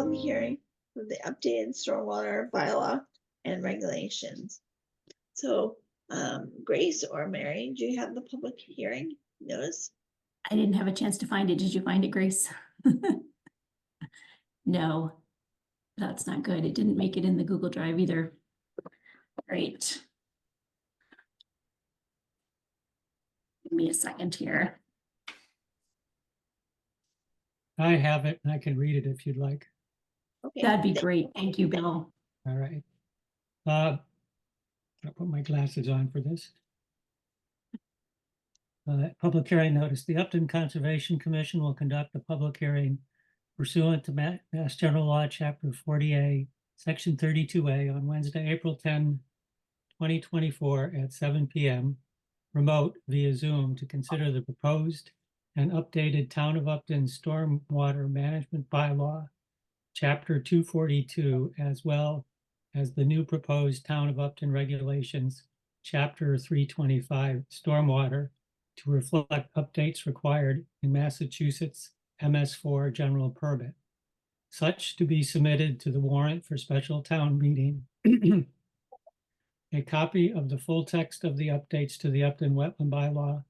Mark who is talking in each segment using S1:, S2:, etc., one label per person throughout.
S1: public hearing for the updated stormwater bylaw and regulations. So, Grace or Mary, do you have the public hearing notice?
S2: I didn't have a chance to find it. Did you find it, Grace? No, that's not good. It didn't make it in the Google Drive either. Great. Give me a second here.
S3: I have it and I can read it if you'd like.
S1: Okay.
S2: That'd be great. Thank you, Bill.
S3: All right. I'll put my glasses on for this. Public hearing notice. The Upton Conservation Commission will conduct a public hearing pursuant to Mass General Law, Chapter 40A, Section 32A on Wednesday, April 10, 2024 at 7 p.m. remote via Zoom to consider the proposed and updated Town of Upton Stormwater Management Bylaw, Chapter 242, as well as the new proposed Town of Upton Regulations, Chapter 325, Stormwater, to reflect updates required in Massachusetts MS4 General Permit. Such to be submitted to the warrant for special town meeting. A copy of the full text of the updates to the Upton Wetland Bylaw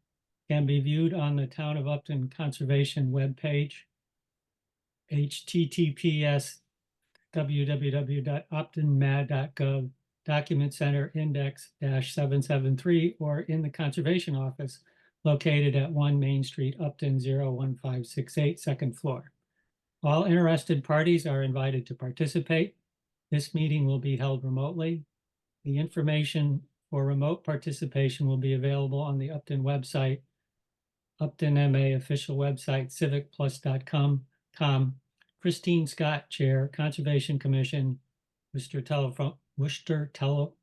S3: can be viewed on the Town of Upton Conservation webpage, https://www.uptonmad.gov, Document Center Index -773, or in the Conservation Office located at 1 Main Street, Upton 01568, second floor. All interested parties are invited to participate. This meeting will be held remotely. The information for remote participation will be available on the Upton website, Upton MA official website, civicplus.com. Christine Scott, Chair, Conservation Commission, Worcester Telegram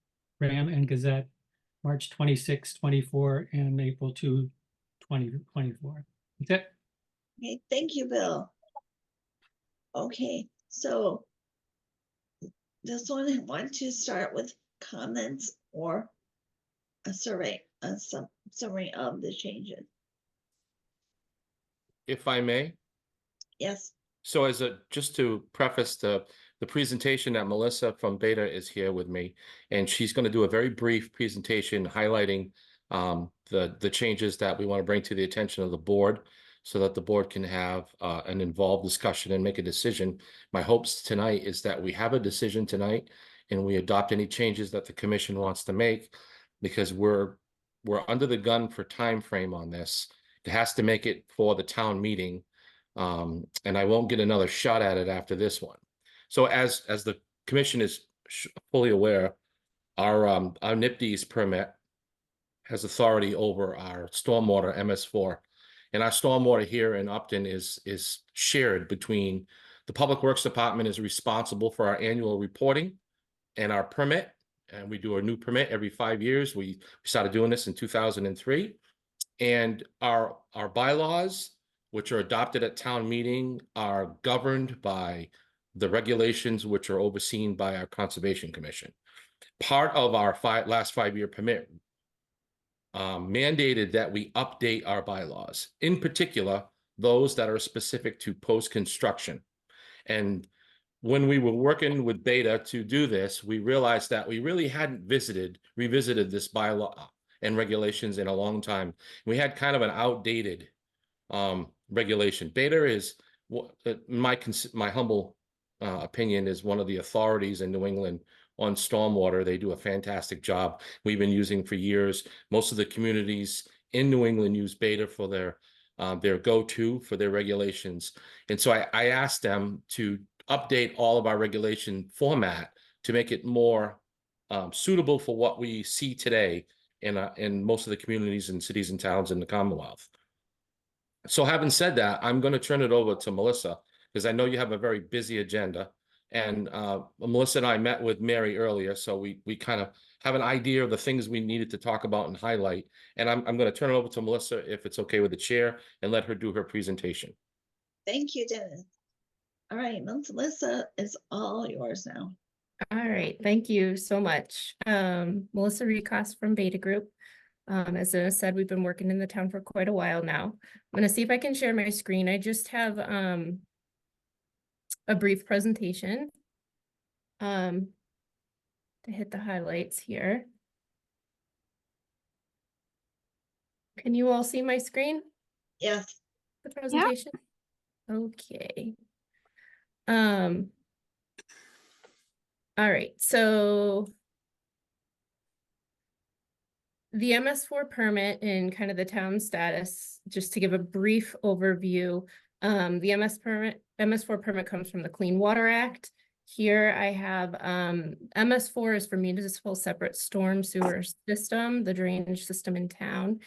S3: and Gazette, March 26, 24, and April 2, 2024. That's it.
S1: Okay, thank you, Bill. Okay, so does someone want to start with comments or a survey, summary of the changes?
S4: If I may.
S1: Yes.
S4: So just to preface the presentation, that Melissa from Beta is here with me, and she's going to do a very brief presentation highlighting the changes that we want to bring to the attention of the board so that the board can have an involved discussion and make a decision. My hopes tonight is that we have a decision tonight and we adopt any changes that the commission wants to make, because we're under the gun for time frame on this. It has to make it for the town meeting. And I won't get another shot at it after this one. So as the commission is fully aware, our NIPDES permit has authority over our stormwater MS4, and our stormwater here in Upton is shared between the Public Works Department is responsible for our annual reporting and our permit, and we do a new permit every 5 years. We started doing this in 2003, and our bylaws, which are adopted at town meeting, are governed by the regulations which are overseen by our Conservation Commission. Part of our last 5-year permit mandated that we update our bylaws, in particular, those that are specific to post-construction. And when we were working with Beta to do this, we realized that we really hadn't revisited this bylaw and regulations in a long time. We had kind of an outdated regulation. Beta is, my humble opinion, is one of the authorities in New England on stormwater. They do a fantastic job. We've been using for years. Most of the communities in New England use Beta for their go-to for their regulations. And so I asked them to update all of our regulation format to make it more suitable for what we see today in most of the communities and cities and towns in the Commonwealth. So having said that, I'm going to turn it over to Melissa, because I know you have a very busy agenda. And Melissa and I met with Mary earlier, so we kind of have an idea of the things we needed to talk about and highlight. And I'm going to turn it over to Melissa, if it's okay with the chair, and let her do her presentation.
S1: Thank you, Dennis. All right, Melissa, it's all yours now.
S5: All right, thank you so much. Melissa Recast from Beta Group. As Dennis said, we've been working in the town for quite a while now. I'm going to see if I can share my screen. I just have a brief presentation. To hit the highlights here. Can you all see my screen,
S1: Yes,
S5: the presentation? Okay. All right, so the MS4 permit and kind of the town status, just to give a brief overview. The MS4 permit comes from the Clean Water Act. Here I have MS4 is for municipal separate storm sewer system, the drainage system in town.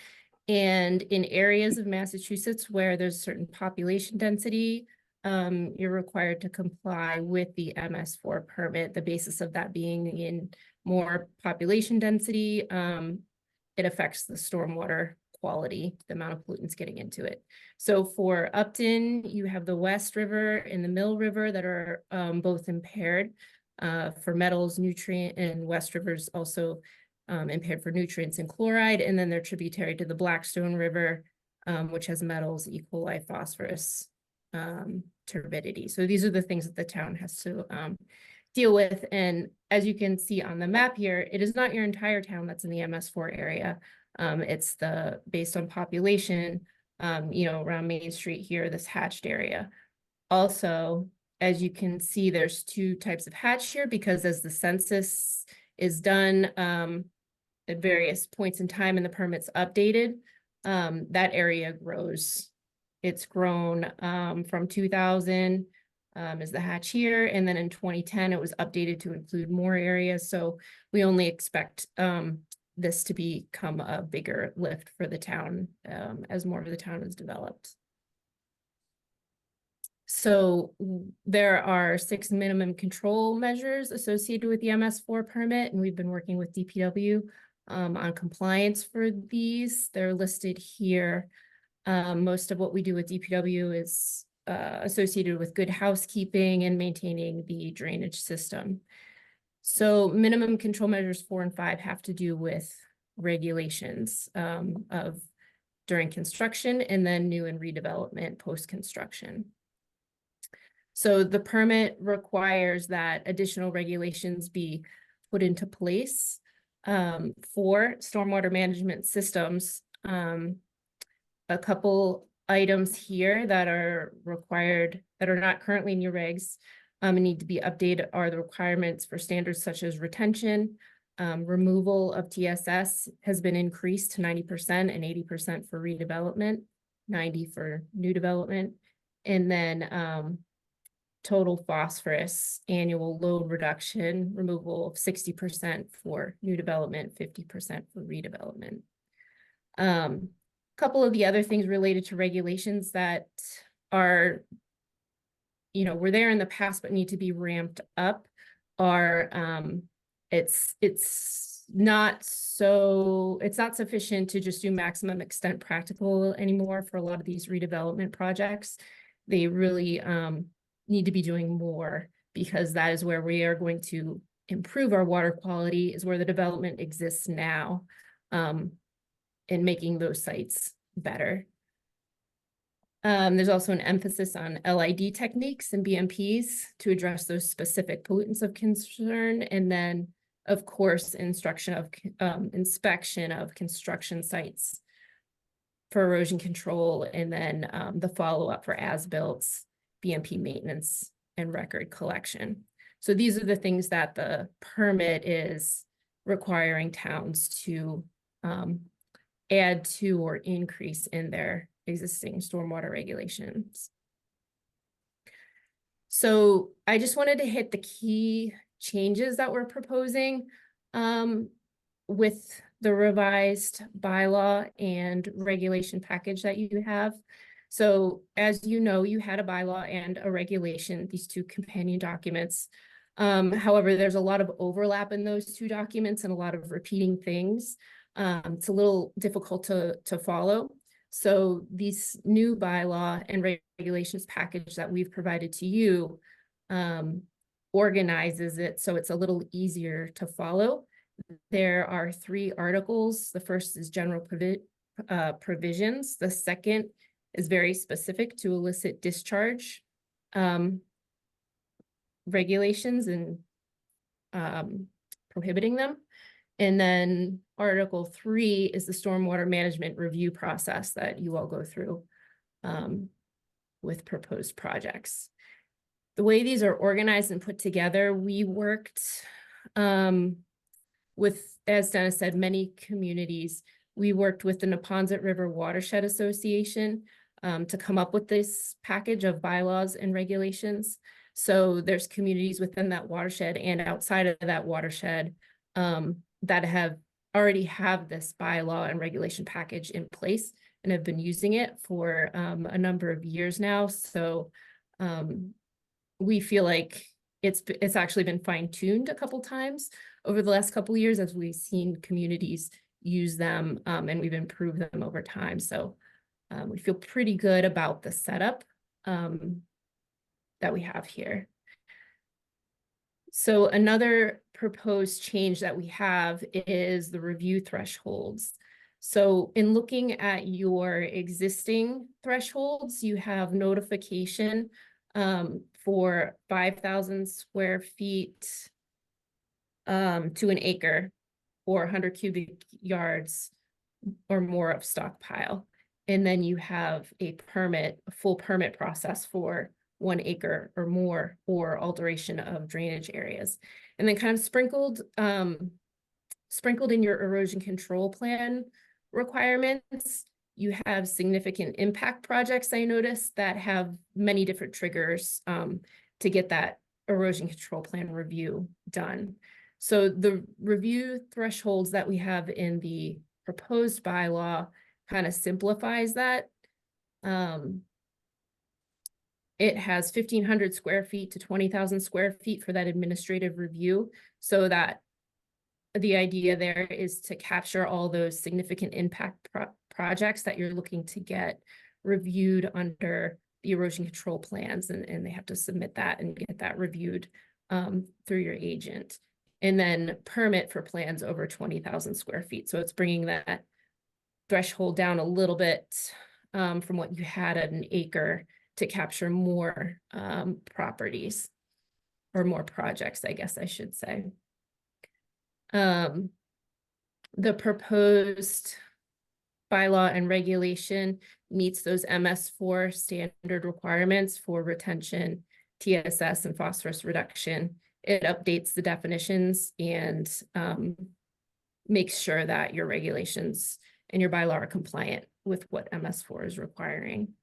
S5: And in areas of Massachusetts where there's a certain population density, you're required to comply with the MS4 permit, the basis of that being in more population density. It affects the stormwater quality, the amount of pollutants getting into it. So for Upton, you have the West River and the Mill River that are both impaired for metals, nutrient, and West River's also impaired for nutrients and chloride. And then they're tributary to the Blackstone River, which has metals, E. coli, phosphorus, turbidity. So these are the things that the town has to deal with. And as you can see on the map here, it is not your entire town that's in the MS4 area. It's based on population, around Main Street here, this hatched area. Also, as you can see, there's two types of hatch here because as the census is done at various points in time and the permit's updated, that area grows. It's grown from 2000 is the hatch here. And then in 2010, it was updated to include more areas. So we only expect this to become a bigger lift for the town as more of the town is developed. So there are 6 minimum control measures associated with the MS4 permit, and we've been working with DPW on compliance for these. They're listed here. Most of what we do with DPW is associated with good housekeeping and maintaining the drainage system. So minimum control measures 4 and 5 have to do with regulations of during construction and then new and redevelopment post-construction. So the permit requires that additional regulations be put into place for stormwater management systems. A couple items here that are required, that are not currently in your regs and need to be updated are the requirements for standards such as retention. Removal of TSS has been increased to 90% and 80% for redevelopment, 90% for new development. And then total phosphorus annual load reduction, removal of 60% for new development, 50% for redevelopment. Couple of the other things related to regulations that are, were there in the past but need to be ramped up are it's not sufficient to just do maximum extent practical anymore for a lot of these redevelopment projects. They really need to be doing more because that is where we are going to improve our water quality, is where the development exists now. And making those sites better. There's also an emphasis on LID techniques and BMPs to address those specific pollutants of concern. And then, of course, inspection of construction sites for erosion control, and then the follow-up for as-builts, BMP maintenance, and record collection. So these are the things that the permit is requiring towns to add to or increase in their existing stormwater regulations. So I just wanted to hit the key changes that we're proposing with the revised bylaw and regulation package that you have. So as you know, you had a bylaw and a regulation, these two companion documents. However, there's a lot of overlap in those two documents and a lot of repeating things. It's a little difficult to follow. So these new bylaw and regulations package that we've provided to you organizes it so it's a little easier to follow. There are 3 articles. The first is general provisions. The second is very specific to illicit discharge. regulations and prohibiting them. And then Article 3 is the stormwater management review process that you all go through with proposed projects. The way these are organized and put together, we worked with, as Dennis said, many communities. We worked with the Neponset River Watershed Association to come up with this package of bylaws and regulations. So there's communities within that watershed and outside of that watershed that have already have this bylaw and regulation package in place and have been using it for a number of years now. So we feel like it's actually been fine-tuned a couple times over the last couple of years as we've seen communities use them and we've improved them over time. So we feel pretty good about the setup that we have here. So another proposed change that we have is the review thresholds. So in looking at your existing thresholds, you have notification for 5,000 square feet to an acre or 100 cubic yards or more of stockpile. And then you have a full permit process for 1 acre or more or alteration of drainage areas. And then kind of sprinkled in your erosion control plan requirements, you have significant impact projects, I noticed, that have many different triggers to get that erosion control plan review done. So the review thresholds that we have in the proposed bylaw kind of simplifies that. It has 1,500 square feet to 20,000 square feet for that administrative review. So that the idea there is to capture all those significant impact projects that you're looking to get reviewed under the erosion control plans, and they have to submit that and get that reviewed through your agent. And then permit for plans over 20,000 square feet. So it's bringing that threshold down a little bit from what you had at an acre to capture more properties or more projects, I guess I should say. The proposed bylaw and regulation meets those MS4 standard requirements for retention, TSS, and phosphorus reduction. It updates the definitions and makes sure that your regulations and your bylaw are compliant with what MS4 is requiring.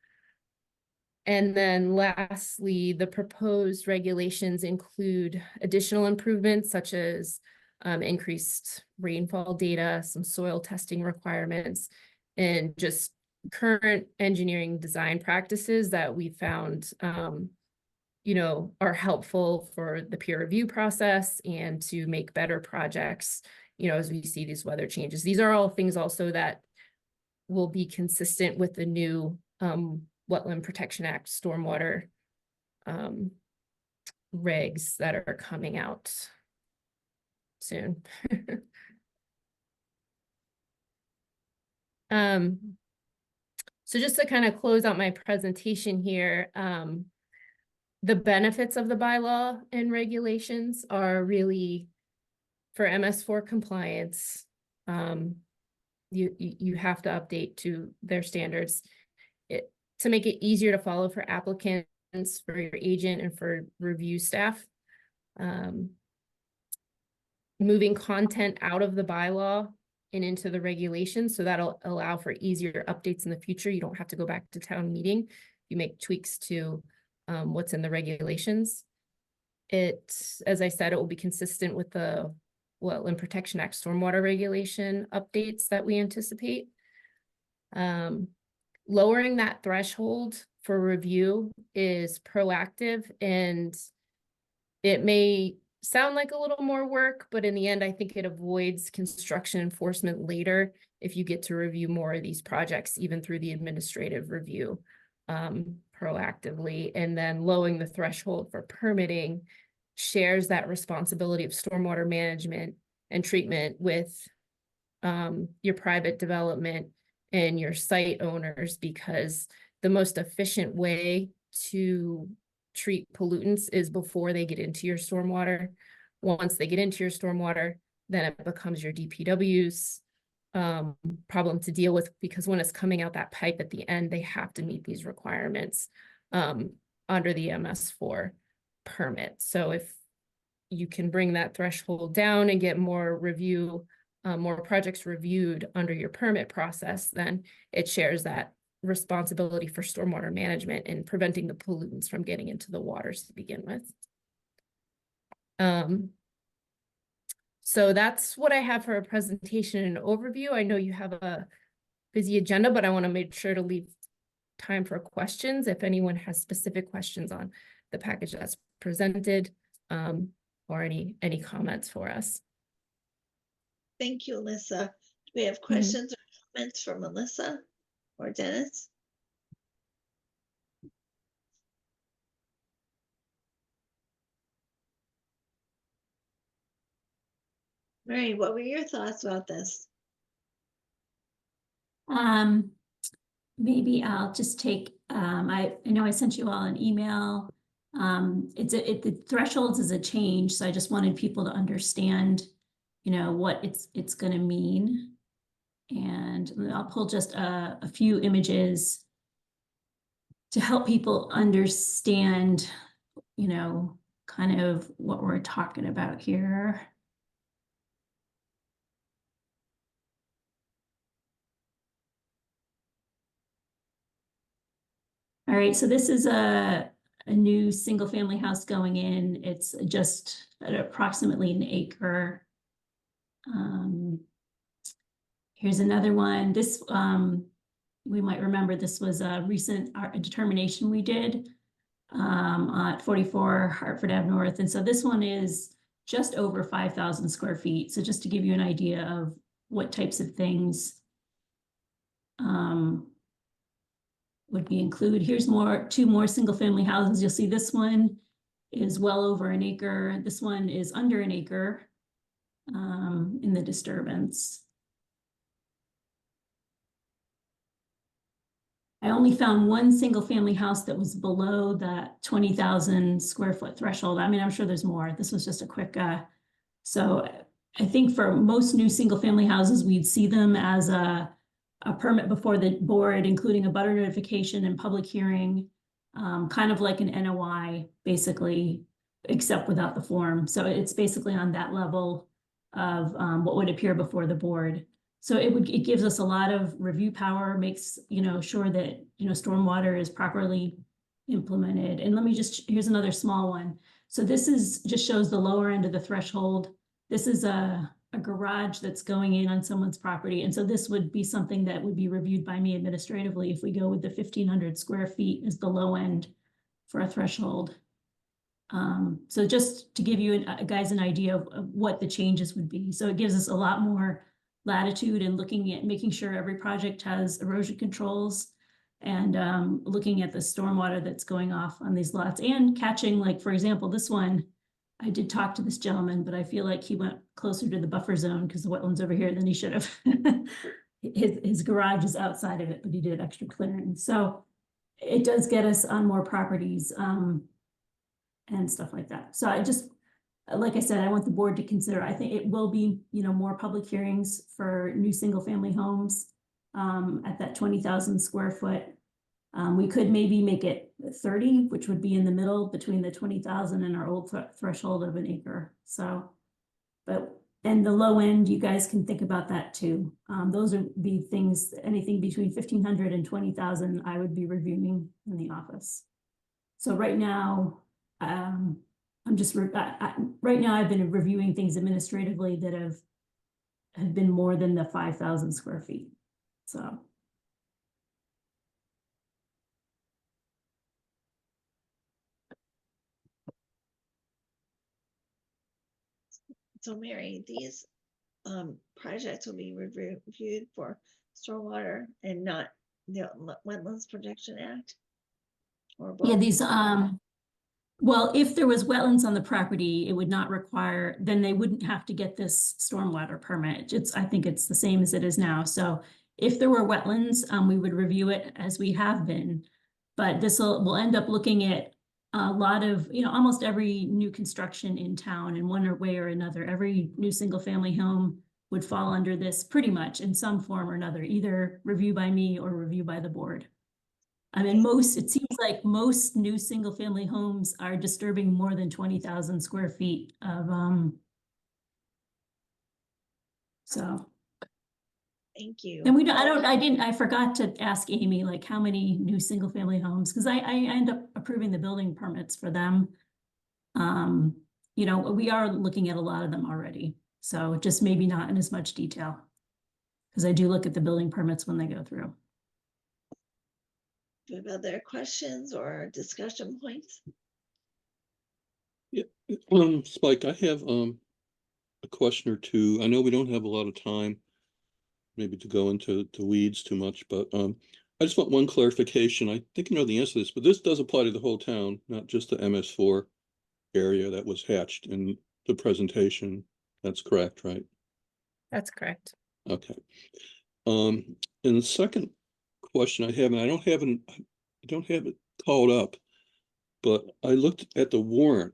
S5: And then lastly, the proposed regulations include additional improvements such as increased rainfall data, some soil testing requirements, and just current engineering design practices that we found are helpful for the peer review process and to make better projects, as we see these weather changes. These are all things also that will be consistent with the new Wetland Protection Act stormwater regs that are coming out soon. So just to kind of close out my presentation here, the benefits of the bylaw and regulations are really for MS4 compliance. You have to update to their standards to make it easier to follow for applicants, for your agent, and for review staff. Moving content out of the bylaw and into the regulations, so that'll allow for easier updates in the future. You don't have to go back to town meeting. You make tweaks to what's in the regulations. As I said, it will be consistent with the Wetland Protection Act stormwater regulation updates that we anticipate. Lowering that threshold for review is proactive, and it may sound like a little more work, but in the end, I think it avoids construction enforcement later if you get to review more of these projects, even through the administrative review proactively. And then lowering the threshold for permitting shares that responsibility of stormwater management and treatment with your private development and your site owners, because the most efficient way to treat pollutants is before they get into your stormwater. Once they get into your stormwater, then it becomes your DPW's problem to deal with, because when it's coming out that pipe at the end, they have to meet these requirements under the MS4 permit. So if you can bring that threshold down and get more more projects reviewed under your permit process, then it shares that responsibility for stormwater management and preventing the pollutants from getting into the waters to begin with. So that's what I have for a presentation and overview. I know you have a busy agenda, but I want to make sure to leave time for questions if anyone has specific questions on the package that's presented, or any comments for us.
S1: Thank you, Alyssa. Do we have questions or comments for Melissa or Dennis? Mary, what were your thoughts about this?
S2: Maybe I'll just take, I know I sent you all an email. The thresholds is a change, so I just wanted people to understand, you know, what it's gonna mean. And I'll pull just a few images to help people understand, you know, kind of what we're talking about here. All right, so this is a new single family house going in. It's just at approximately an acre. Here's another one. This, we might remember this was a recent determination we did at 44 Hartford Ave North. And so this one is just over 5,000 square feet. So just to give you an idea of what types of things would be included. Here's two more single family houses. You'll see this one is well over an acre. This one is under an acre in the disturbance. I only found one single family house that was below that 20,000 square foot threshold. I mean, I'm sure there's more. This was just a quick, so I think for most new single family houses, we'd see them as a permit before the board, including a butter notification and public hearing, kind of like an NOI, basically, except without the form. So it's basically on that level of what would appear before the board. So it gives us a lot of review power, makes, you know, sure that, you know, stormwater is properly implemented. And let me just, here's another small one. So this is just shows the lower end of the threshold. This is a garage that's going in on someone's property. And so this would be something that would be reviewed by me administratively if we go with the 1,500 square feet as the low end for a threshold. So just to give you guys an idea of what the changes would be. So it gives us a lot more latitude in looking at making sure every project has erosion controls and looking at the stormwater that's going off on these lots and catching, like, for example, this one, I did talk to this gentleman, but I feel like he went closer to the buffer zone because the wetland's over here than he should have. His garage is outside of it, but he did extra clearing. So it does get us on more properties and stuff like that. So I just, like I said, I want the board to consider, I think it will be, you know, more public hearings for new single family homes at that 20,000 square foot. We could maybe make it 30, which would be in the middle between the 20,000 and our old threshold of an acre. So, and the low end, you guys can think about that too. Those would be things, anything between 1,500 and 20,000, I would be reviewing in the office. So right now, I'm just, right now I've been reviewing things administratively that have been more than the 5,000 square feet. So.
S1: So Mary, these projects will be reviewed for stormwater and not the Wetlands Protection Act? Or both?
S2: Yeah, these, well, if there was wetlands on the property, it would not require, then they wouldn't have to get this stormwater permit. I think it's the same as it is now. So if there were wetlands, we would review it as we have been. But we'll end up looking at a lot of, almost every new construction in town in one way or another, every new single family home would fall under this pretty much in some form or another, either review by me or review by the board. I mean, it seems like most new single family homes are disturbing more than 20,000 square feet of, so.
S1: Thank you.
S2: And I forgot to ask Amy, like how many new single family homes, because I end up approving the building permits for them. We are looking at a lot of them already, so just maybe not in as much detail. Because I do look at the building permits when they go through.
S1: Do you have other questions or discussion points?
S6: Yeah, Spike, I have a question or two. I know we don't have a lot of time, maybe to go into the weeds too much, but I just want one clarification. I think you know the answer to this, but this does apply to the whole town, not just the MS4 area that was hatched in the presentation. That's correct, right?
S5: That's correct.
S6: Okay. And the second question I have, and I don't have it called up, but I looked at the warrant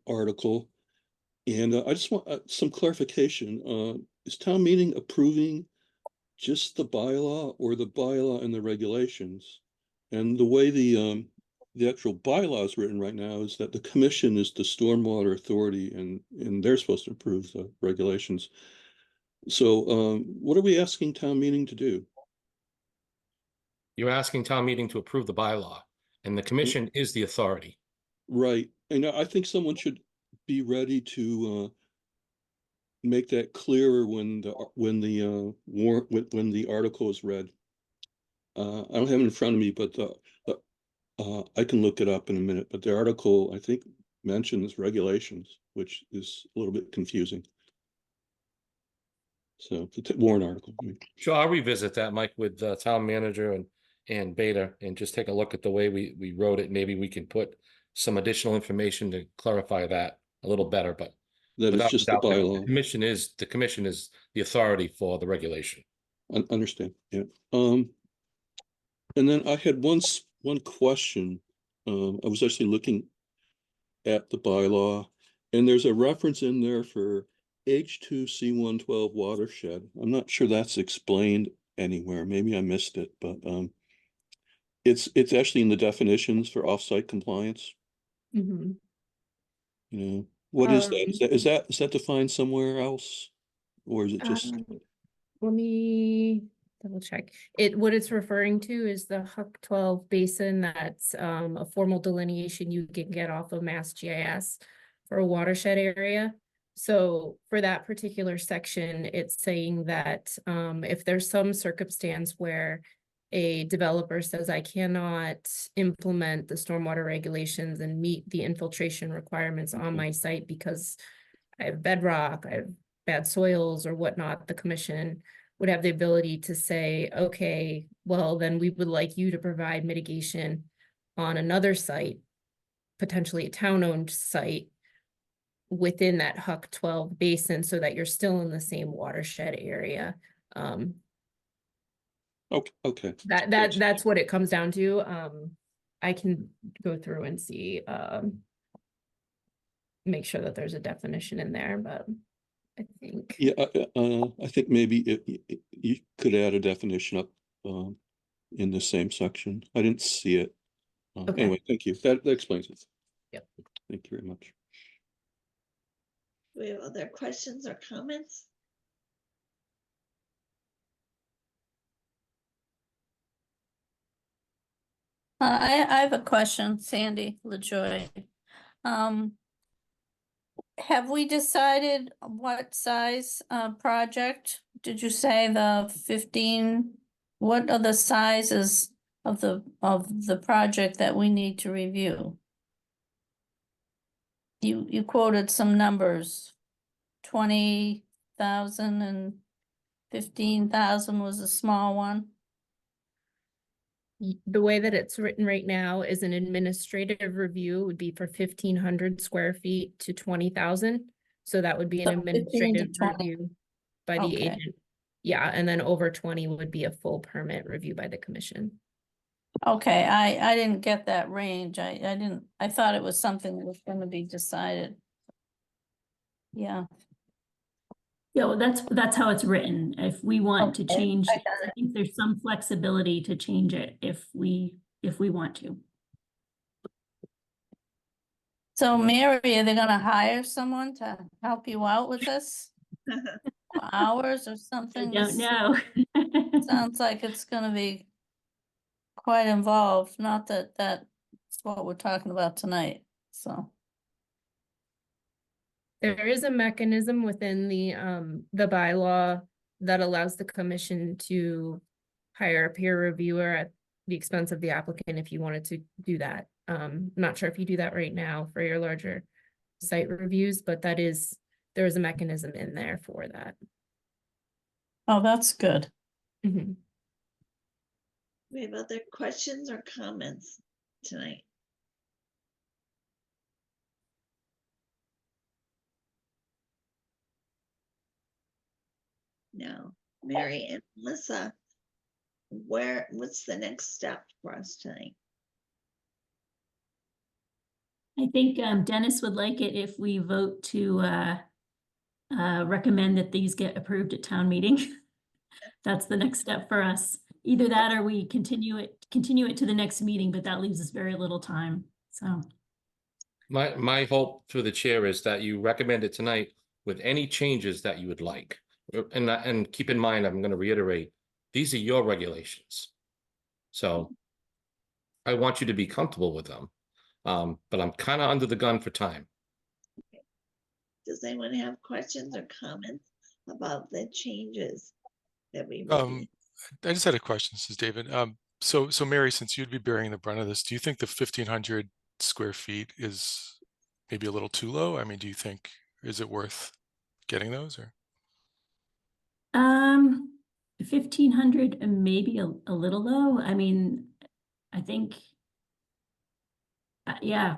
S6: article, and I just want some clarification. Is town meeting approving just the bylaw or the bylaw and the regulations? And the way the actual bylaw is written right now is that the commission is the stormwater authority, and they're supposed to approve the regulations. So what are we asking town meeting to do?
S4: You're asking town meeting to approve the bylaw, and the commission is the authority.
S6: Right, and I think someone should be ready to make that clearer when the warrant, when the article is read. I don't have it in front of me, but I can look it up in a minute. But the article, I think, mentions regulations, which is a little bit confusing. So the warrant article. I mean.
S4: Sure, I'll revisit that, Mike, with the town manager and Beta, and just take a look at the way we wrote it. Maybe we can put some additional information to clarify that a little better, but
S6: That is just the bylaw.
S4: The commission is the authority for the regulation.
S6: Understand, yeah. And then I had one question. I was actually looking at the bylaw, and there's a reference in there for H2C112 watershed. I'm not sure that's explained anywhere. Maybe I missed it, but it's actually in the definitions for offsite compliance.
S5: Mm-hmm.
S6: You know, what is that? Is that defined somewhere else, or is it just?
S5: Let me double check. What it's referring to is the Huck 12 basin. That's a formal delineation you can get off of Mass GIS for a watershed area. So for that particular section, it's saying that if there's some circumstance where a developer says, I cannot implement the stormwater regulations and meet the infiltration requirements on my site because I have bedrock, I have bad soils or whatnot, the commission would have the ability to say, okay, well, then we would like you to provide mitigation on another site, potentially a town-owned site within that Huck 12 basin, so that you're still in the same watershed area.
S6: Okay.
S5: That's what it comes down to. I can go through and see, make sure that there's a definition in there, but I think.
S6: Yeah, I think maybe you could add a definition up in the same section. I didn't see it.
S5: Okay.
S6: Anyway, thank you. That explains it.
S5: Yep.
S6: Thank you very much.
S1: Do we have other questions or comments?
S7: I have a question, Sandy LaJoy. Have we decided what size project? Did you say the 15? What are the sizes of the project that we need to review? You quoted some numbers. 20,000 and 15,000 was a small one.
S5: The way that it's written right now is an administrative review would be for 1,500 square feet to 20,000. So that would be an
S7: So 15 to
S5: administrative
S7: 20.
S5: review by the
S7: Okay.
S5: agent. Yeah, and then over 20 would be a full permit review by the commission.
S7: Okay, I didn't get that range. I thought it was something that was gonna be decided. Yeah.
S2: Yeah, well, that's how it's written. If we want to
S7: Okay,
S2: change,
S7: I got
S2: I think there's some flexibility to change it if we want to.
S7: So Mary, are they gonna hire someone to help you out with this? Hours or
S2: I
S7: something?
S2: don't
S7: This
S2: know.
S7: sounds like it's gonna be quite involved, not that that's what we're talking about tonight, so.
S5: There is a mechanism within the bylaw that allows the commission to hire a peer reviewer at the expense of the applicant if you wanted to do that. Not sure if you do that right now for your larger site reviews, but there is a mechanism in there for that.
S7: Oh, that's good.
S5: Mhm.
S1: We have other questions or comments tonight? No, Mary and Melissa, what's the next step for us tonight?
S2: I think Dennis would like it if we vote to recommend that these get approved at town meeting. That's the next step for us. Either that or we continue it to the next meeting, but that leaves us very little time. So,
S4: My hope through the chair is that you recommend it tonight with any changes that you would like. And keep in mind, I'm going to reiterate, these are your regulations. So I want you to be comfortable with them. But I'm kind of under the gun for time.
S1: Does anyone have questions or comments about the changes that we
S8: Um,
S1: reviewed?
S8: I just had a question. This is David. So Mary, since you'd be bearing the brunt of this, do you think the 1,500 square feet is maybe a little too low? I mean, do you think, is it worth getting those or?
S2: 1,500 and maybe a little low. I mean, I think, yeah,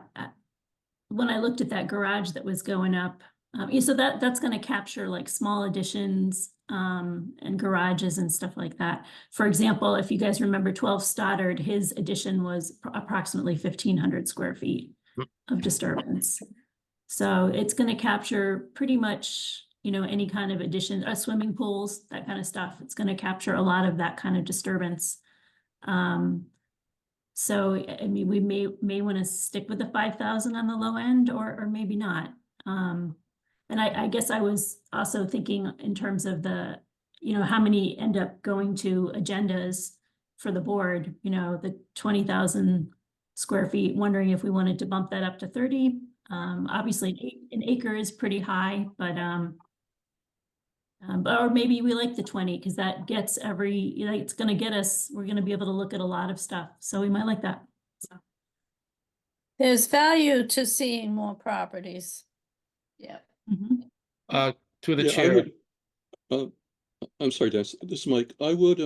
S2: when I looked at that garage that was going up, yeah, so that's going to capture like small additions and garages and stuff like that. For example, if you guys remember 12 Stoddard, his addition was approximately 1,500 square feet of disturbance. So it's going to capture pretty much, any kind of addition, swimming pools, that kind of stuff. It's going to capture a lot of that kind of disturbance. So, I mean, we may want to stick with the 5,000 on the low end or maybe not. And I guess I was also thinking in terms of the, how many end up going to agendas for the board, the 20,000 square feet, wondering if we wanted to bump that up to 30. Obviously an acre is pretty high, but, or maybe we like the 20 because that gets it's going to get us, we're going to be able to look at a lot of stuff. So we might like that. So.
S7: There's value to seeing more properties. Yeah.
S2: Mhm.
S4: To the
S6: Yeah, I
S4: chair,
S6: would, I'm sorry, Dennis, this is Mike. I would,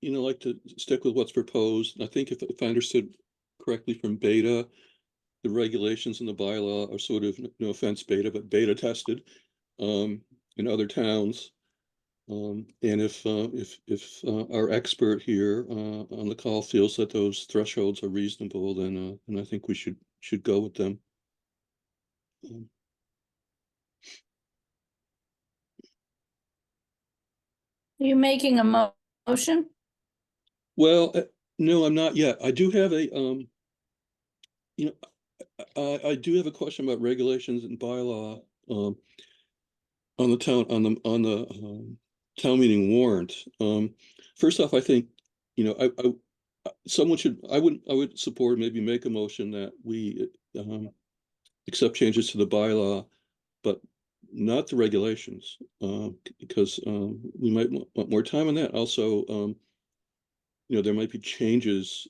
S6: like to stick with what's proposed. I think if I understood correctly from Beta, the regulations in the bylaw are sort of, no offense, Beta, but beta tested in other towns. And if our expert here on the call feels that those thresholds are reasonable, then I think we should go with them.
S7: Are you making a motion?
S6: Well, no, I'm not yet. I do have a I do have a question about regulations and bylaw on the town meeting warrant. First off, I think, someone should, I would support, maybe make a motion that we accept changes to the bylaw, but not the regulations, because we might want more time on that. Also, there might be changes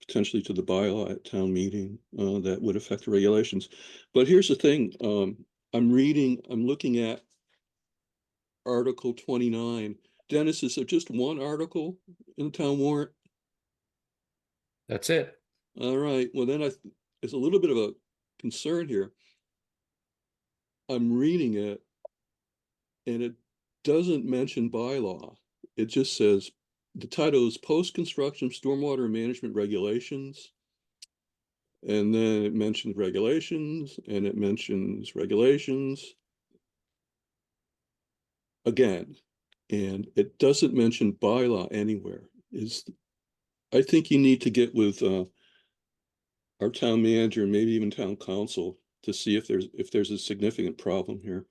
S6: potentially to the bylaw at town meeting that would affect the regulations. But here's the thing, I'm looking at Article 29. Dennis, is there just one article in the town warrant?
S4: that's it.
S6: All right, well then there's a little bit of a concern here. I'm reading it and it doesn't mention bylaw. It just says the title is Post-Construction Stormwater Management Regulations. And then it mentions regulations, and it mentions regulations again. And it doesn't mention bylaw anywhere. I think you need to get with our town manager, and maybe even town council, to see if there's a significant problem here.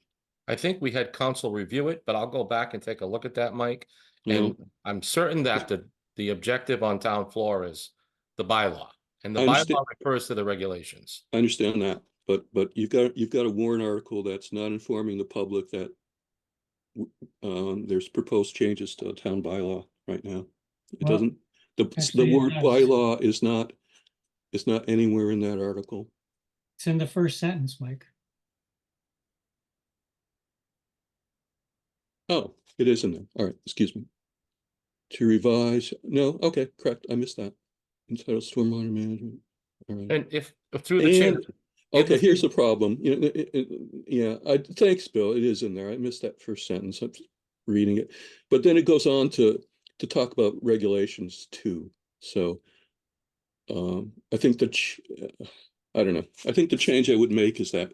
S4: I think we had council review it, but I'll go back and take a look at that, Mike.
S6: Yeah.
S4: And I'm certain that the objective on town floor is the bylaw. And the
S6: I understand.
S4: bylaw refers to the regulations.
S6: I understand that, but you've got a warrant article that's not informing the public that there's proposed changes to the town bylaw right now. It
S3: Well,
S6: doesn't,
S3: actually,
S6: the
S3: it
S6: word
S3: does.
S6: bylaw is not anywhere in that article.
S3: It's in the first sentence, Mike.
S6: Oh, it is in there. All right, excuse me. To revise, no, okay, correct. I missed that. Entitled stormwater management. All right.
S4: And if through the chair.
S6: And, okay, here's the problem. You know, yeah, thanks, Bill. It is in there. I missed that first sentence. I'm reading it, but then it goes on to talk about regulations too. So, I think I don't know. I think the change I would make is that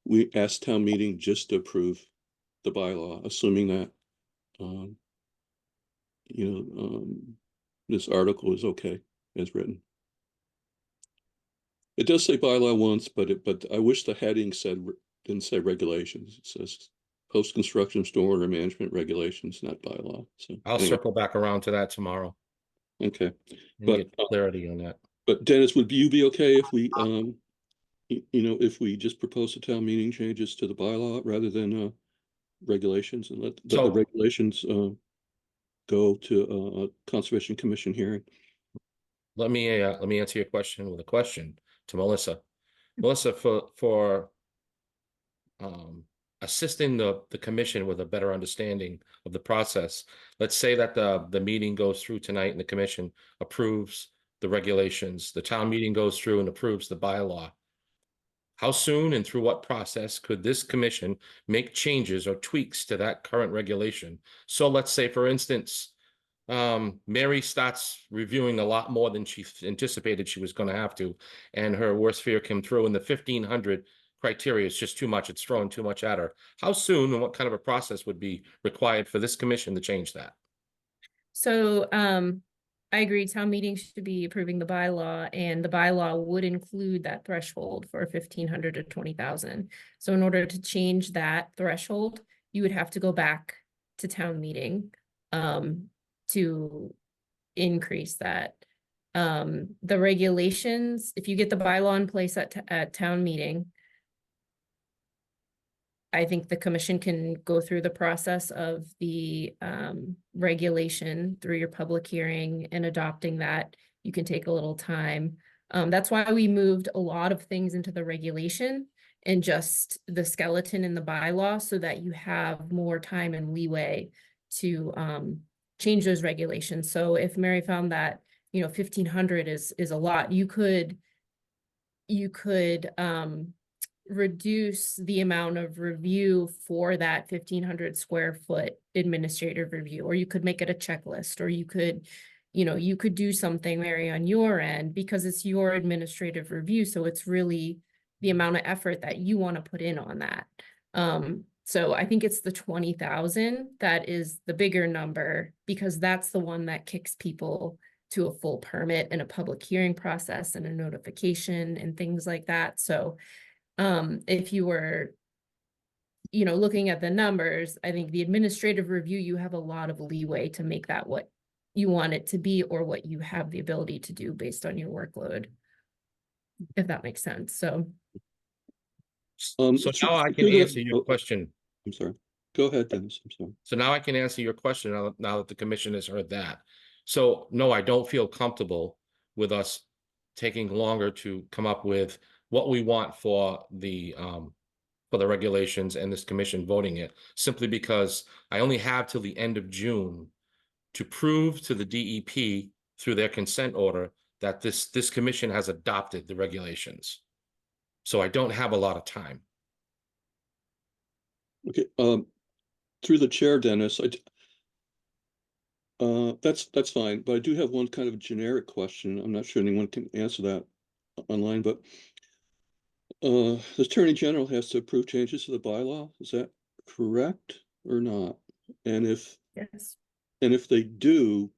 S6: we ask town meeting just to approve the bylaw, assuming that, this article is okay as written. It does say bylaw once, but I wish the heading didn't say regulations. It says post-construction stormwater management regulations, not bylaw. So
S4: I'll
S6: anyway,
S4: circle back around to that tomorrow
S6: okay.
S4: and
S6: But,
S4: get clarity on that.
S6: But Dennis, would you be okay if we, if we just propose to town meeting changes to the bylaw rather than regulations, and let the regulations go to a Conservation Commission hearing?
S4: Let me answer your question with a question to Melissa. Melissa, for assisting the commission with a better understanding of the process, let's say that the meeting goes through tonight and the commission approves the regulations, the town meeting goes through and approves the bylaw. How soon and through what process could this commission make changes or tweaks to that current regulation? So let's say, for instance, Mary starts reviewing a lot more than she anticipated she was going to have to, and her worst fear came true, and the 1,500 criteria is just too much. It's throwing too much at her. How soon and what kind of a process would be required for this commission to change that?
S5: So, I agree, town meeting should be approving the bylaw, and the bylaw would include that threshold for 1,500 to 20,000. So in order to change that threshold, you would have to go back to town meeting to increase that. The regulations, if you get the bylaw in place at town meeting, I think the commission can go through the process of the regulation through your public hearing and adopting that. You can take a little time. That's why we moved a lot of things into the regulation and just the skeleton in the bylaw, so that you have more time and leeway to change those regulations. So if Mary found that, 1,500 is a lot, you could reduce the amount of review for that 1,500 square foot administrative review, or you could make it a checklist, or you could do something, Mary, on your end, because it's your administrative review. So it's really the amount of effort that you want to put in on that. So I think it's the 20,000 that is the bigger number, because that's the one that kicks people to a full permit and a public hearing process and a notification and things like that. So if you were, looking at the numbers, I think the administrative review, you have a lot of leeway to make that what you want it to be, or what you have the ability to do based on your workload, if that makes sense. So
S4: now I can answer your question.
S6: I'm sorry. Go ahead, Dennis. I'm sorry.
S4: So now I can answer your question now that the commission has heard that. So no, I don't feel comfortable with us taking longer to come up with what we want for the regulations and this commission voting it, simply because I only have till the end of June to prove to the DEP through their consent order that this commission has adopted the regulations. So I don't have a lot of time.
S6: Okay, through the chair, Dennis, That's fine, but I do have one kind of generic question. I'm not sure anyone can answer that online, but the Attorney General has to approve changes to the bylaw. Is that correct or not? And
S5: Yes.
S6: if they do,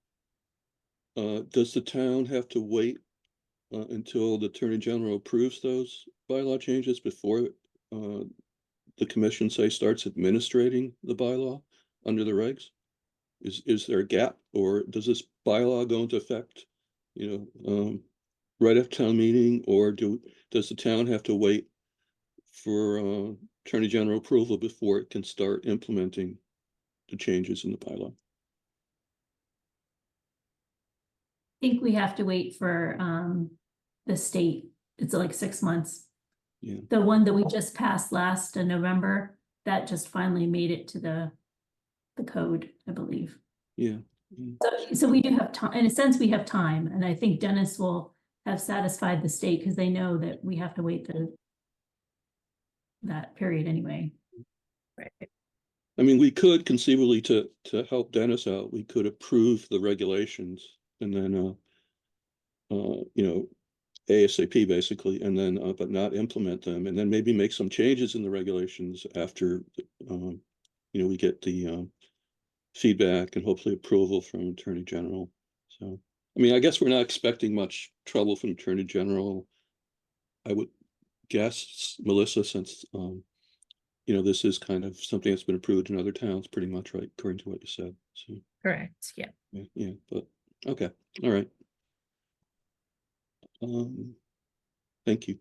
S6: does the town have to wait until the Attorney General approves those bylaw changes before the commission, say, starts administrating the bylaw under the regs? Is there a gap, or does this bylaw go into effect, right after town meeting, or does the town have to wait for Attorney General approval before it can start implementing the changes in the bylaw?
S2: I think we have to wait for the state. It's like 6 months.
S6: Yeah.
S2: The one that we just passed last in November, that just finally made it to the code, I believe.
S6: Yeah.
S2: So we do have time, in a sense, we have time, and I think Dennis will have satisfied the state because they know that we have to wait that period anyway.
S5: Right.
S6: I mean, we could conceivably, to help Dennis out, we could approve the regulations and then ASAP basically, and then but not implement them, and then maybe make some changes in the regulations after we get the feedback and hopefully approval from Attorney General. So, I mean, I guess we're not expecting much trouble from Attorney General, I would guess, Melissa, since this is kind of something that's been approved in other towns pretty much, right, according to what you said. So
S5: Correct. Yeah.
S6: yeah, but okay, all right. Thank you.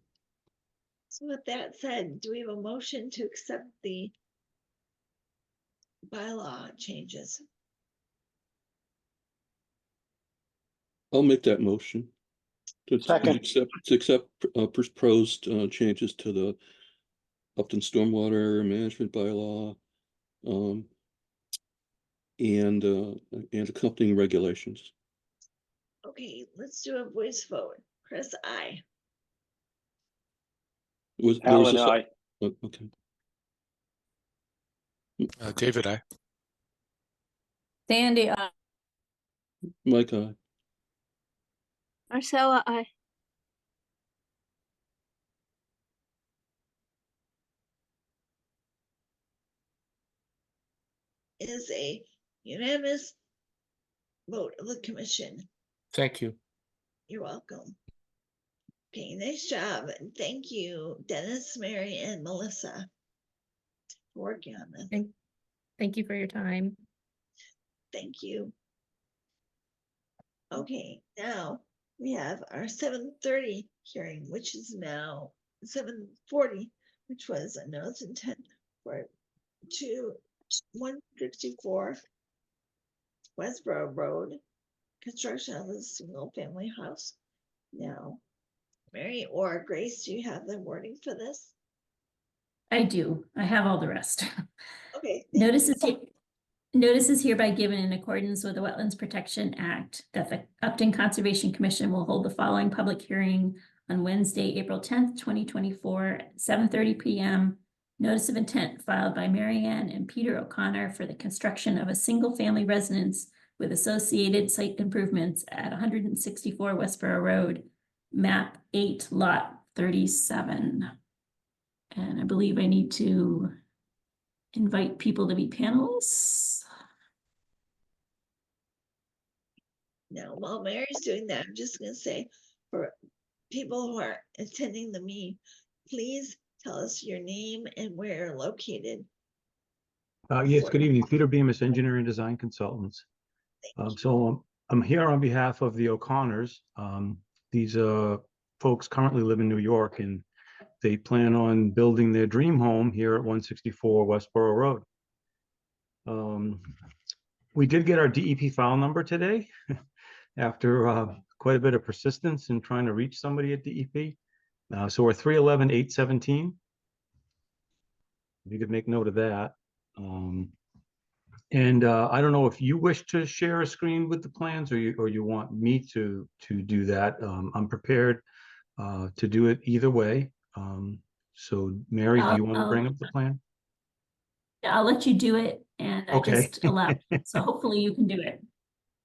S1: So with that said, do we have a motion to accept the bylaw changes?
S6: I'll make that motion. To
S9: Second.
S6: accept proposed changes to the Upton Stormwater Management Bylaw and accompanying regulations.
S1: Okay, let's do a voice vote. Chris, aye.
S9: Alan, aye.
S6: Okay.
S8: David, I.
S7: Sandy,
S6: Mike, aye.
S10: Marcella, I.
S1: Is a unanimous vote of the commission.
S4: Thank you.
S1: You're welcome. Okay, nice job. And thank you, Dennis, Mary, and Melissa, for working on this.
S5: Thank you for your time.
S1: Thank you. Okay, now we have our 7:30 hearing, which is now 7:40, which was a notice intent for 164 Westboro Road, construction of a single family house. Now, Mary or Grace, do you have the wording for this?
S2: I do. I have all the rest.
S1: Okay.
S2: Notice is hereby given in accordance with the Wetlands Protection Act that the Upton Conservation Commission will hold the following public hearing on Wednesday, April 10th, 2024, at 7:30 p.m. Notice of intent filed by Mary Ann and Peter O'Connor for the construction of a single-family residence with associated site improvements at 164 Westboro Road, map 8, lot 37. And I believe I need to invite people to be panelists.
S1: Now, while Mary's doing that, I'm just going to say for people who are attending the meeting, please tell us your name and where you're located.
S11: Yes, good evening. Peter Bemis, Engineer and Design Consultants. So I'm here on behalf of the O'Connors. These folks currently live in New York, and they plan on building their dream home here at 164 Westboro Road. We did get our DEP file number today after quite a bit of persistence in trying to reach somebody at DEP. So we're 311-817. If you could make note of that. And I don't know if you wish to share a screen with the plans, or you want me to do that. I'm prepared to do it either way. So Mary, do you want to bring up the plan?
S2: I'll let you do it, and I
S11: Okay.
S2: just allow, so hopefully you can do it.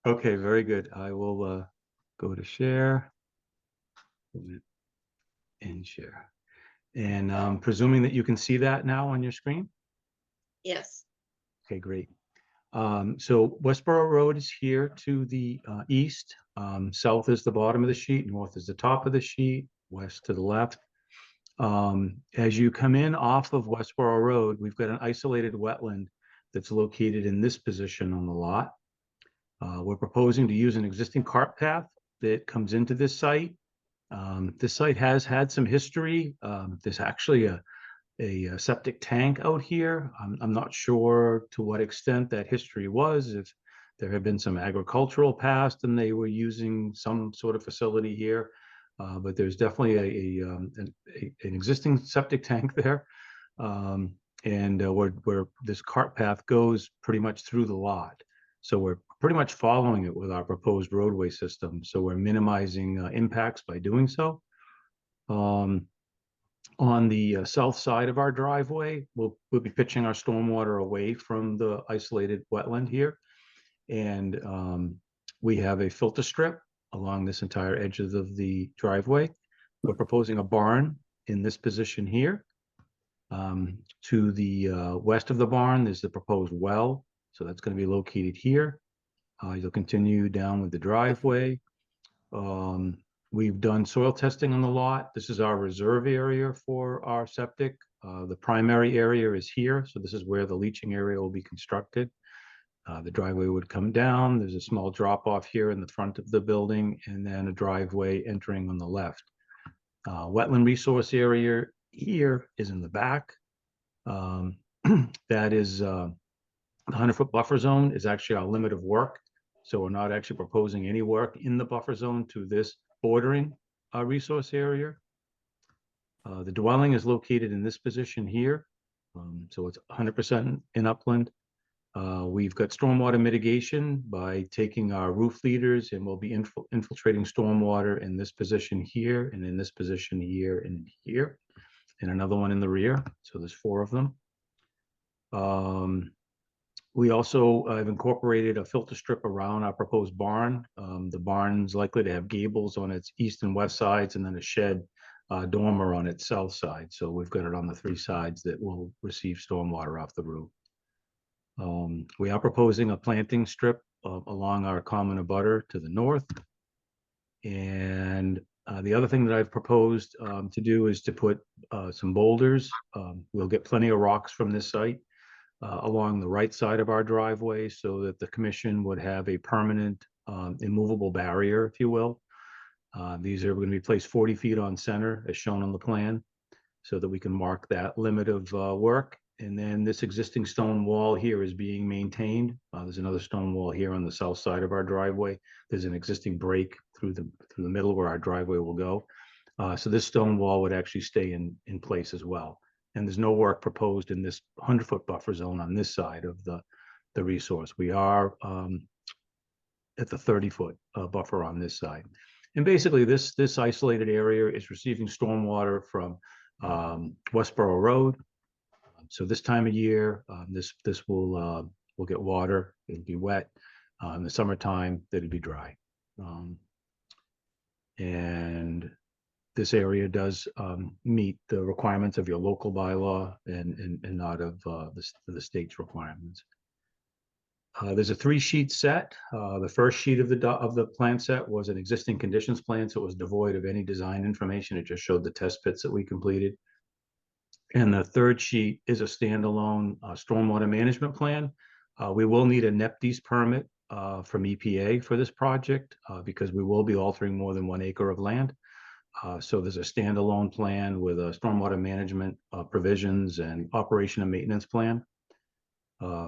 S11: Okay, very good. I will go to share. And share. And presuming that you can see that now on your screen?
S1: Yes,
S11: Okay, great. So Westboro Road is here to the east. South is the bottom of the sheet, north is the top of the sheet, west to the left. As you come in off of Westboro Road, we've got an isolated wetland that's located in this position on the lot. We're proposing to use an existing cart path that comes into this site. This site has had some history. There's actually a septic tank out here. I'm not sure to what extent that history was, if there had been some agricultural past and they were using some sort of facility here. But there's definitely an existing septic tank there. And where this cart path goes pretty much through the lot. So we're pretty much following it with our proposed roadway system. So we're minimizing impacts by doing so. On the south side of our driveway, we'll be pitching our stormwater away from the isolated wetland here. And we have a filter strip along this entire edge of the driveway. We're proposing a barn in this position here. To the west of the barn, there's the proposed well. So that's going to be located here. You'll continue down with the driveway. We've done soil testing on the lot. This is our reserve area for our septic. The primary area is here. So this is where the leaching area will be constructed. The driveway would come down. There's a small drop off here in the front of the building and then a driveway entering on the left. Wetland resource area here is in the back. That is the 100-foot buffer zone is actually our limit of work. So we're not actually proposing any work in the buffer zone to this bordering resource area. The dwelling is located in this position here. So it's 100% in upland. We've got stormwater mitigation by taking our roof leaders and we'll be infiltrating stormwater in this position here and in this position here and here and another one in the rear. So there's 4 of them. We also have incorporated a filter strip around our proposed barn. The barn's likely to have gables on its east and west sides and then a shed dormer on its south side. So we've got it on the 3 sides that will receive stormwater off the roof. We are proposing a planting strip along our common abutter to the north. And the other thing that I've proposed to do is to put some boulders. We'll get plenty of rocks from this site. Along the right side of our driveway so that the commission would have a permanent immovable barrier, if you will. These are going to be placed 40 feet on center as shown on the plan so that we can mark that limit of work. And then this existing stone wall here is being maintained. There's another stone wall here on the south side of our driveway. There's an existing break through the middle where our driveway will go. So this stone wall would actually stay in place as well. And there's no work proposed in this 100-foot buffer zone on this side of the resource. We are at the 30-foot buffer on this side. And basically this isolated area is receiving stormwater from Westboro Road. So this time of year, this will get water. It'll be wet. In the summertime, it'll be dry. And this area does meet the requirements of your local bylaw and not of the state's requirements. There's a 3-sheet set. The first sheet of the plan set was an existing conditions plan, so it was devoid of any design information. It just showed the test pits that we completed. And the 3rd sheet is a standalone stormwater management plan. We will need a NEPDES permit from EPA for this project because we will be altering more than 1 acre of land. So there's a standalone plan with a stormwater management provisions and operation and maintenance plan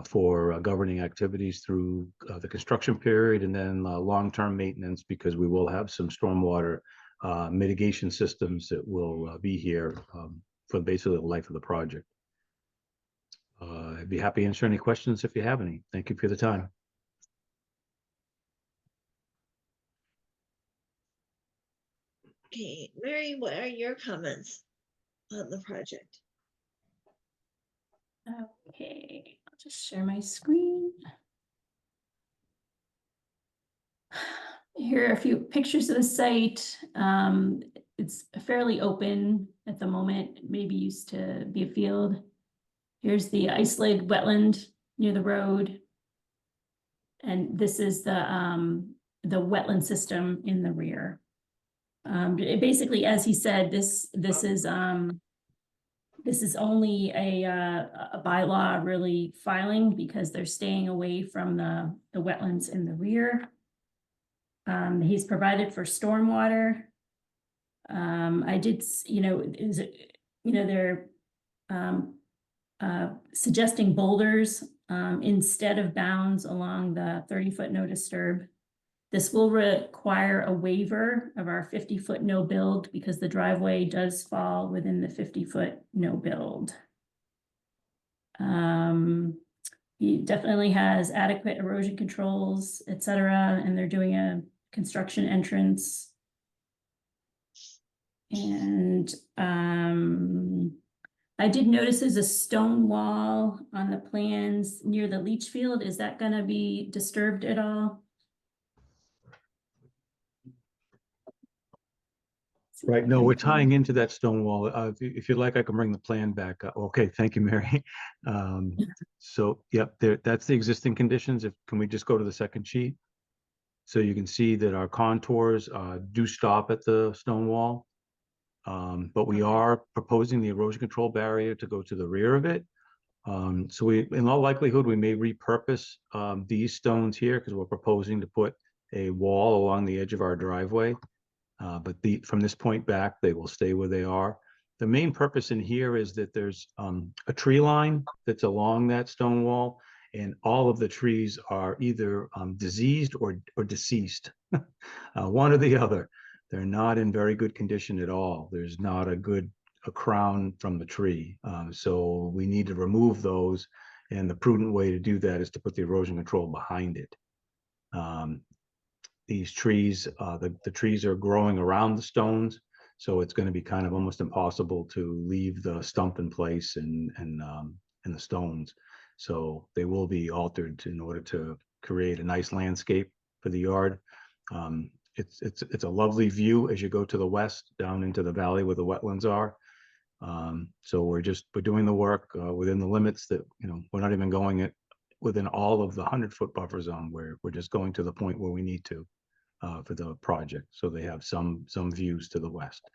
S11: for governing activities through the construction period and then long-term maintenance because we will have some stormwater mitigation systems that will be here for basically the life of the project. I'd be happy to answer any questions if you have any. Thank you for the time.
S1: okay, Mary, what are your comments on the project?
S2: Okay, I'll just share my screen. Here are a few pictures of the site. It's fairly open at the moment, maybe used to be a field. Here's the isolated wetland near the road. And this is the wetland system in the rear. Basically, as he said, this is only a bylaw really filing because they're staying away from the wetlands in the rear. He's provided for stormwater. I did, they're suggesting boulders instead of bounds along the 30-foot no disturb. This will require a waiver of our 50-foot no build because the driveway does fall within the 50-foot no build. He definitely has adequate erosion controls, etc., and they're doing a construction entrance. And I did notice there's a stone wall on the plans near the leach field. Is that going to be disturbed at all?
S11: Right, no, we're tying into that stone wall. If you'd like, I can bring the plan back. Okay, thank you, Mary. So, yep, that's the existing conditions. Can we just go to the second sheet? So you can see that our contours do stop at the stone wall. But we are proposing the erosion control barrier to go to the rear of it. So in all likelihood, we may repurpose these stones here because we're proposing to put a wall along the edge of our driveway. But from this point back, they will stay where they are. The main purpose in here is that there's a tree line that's along that stone wall, and all of the trees are either diseased or deceased, one or the other. They're not in very good condition at all. There's not a crown from the tree. So we need to remove those. And the prudent way to do that is to put the erosion control behind it. These trees, the trees are growing around the stones. So it's going to be kind of almost impossible to leave the stump in place and the stones. So they will be altered in order to create a nice landscape for the yard. It's a lovely view as you go to the west down into the valley where the wetlands are. So we're doing the work within the limits that, we're not even going it within all of the 100-foot buffer zone. We're just going to the point where we need to for the project. So they have some views to the west.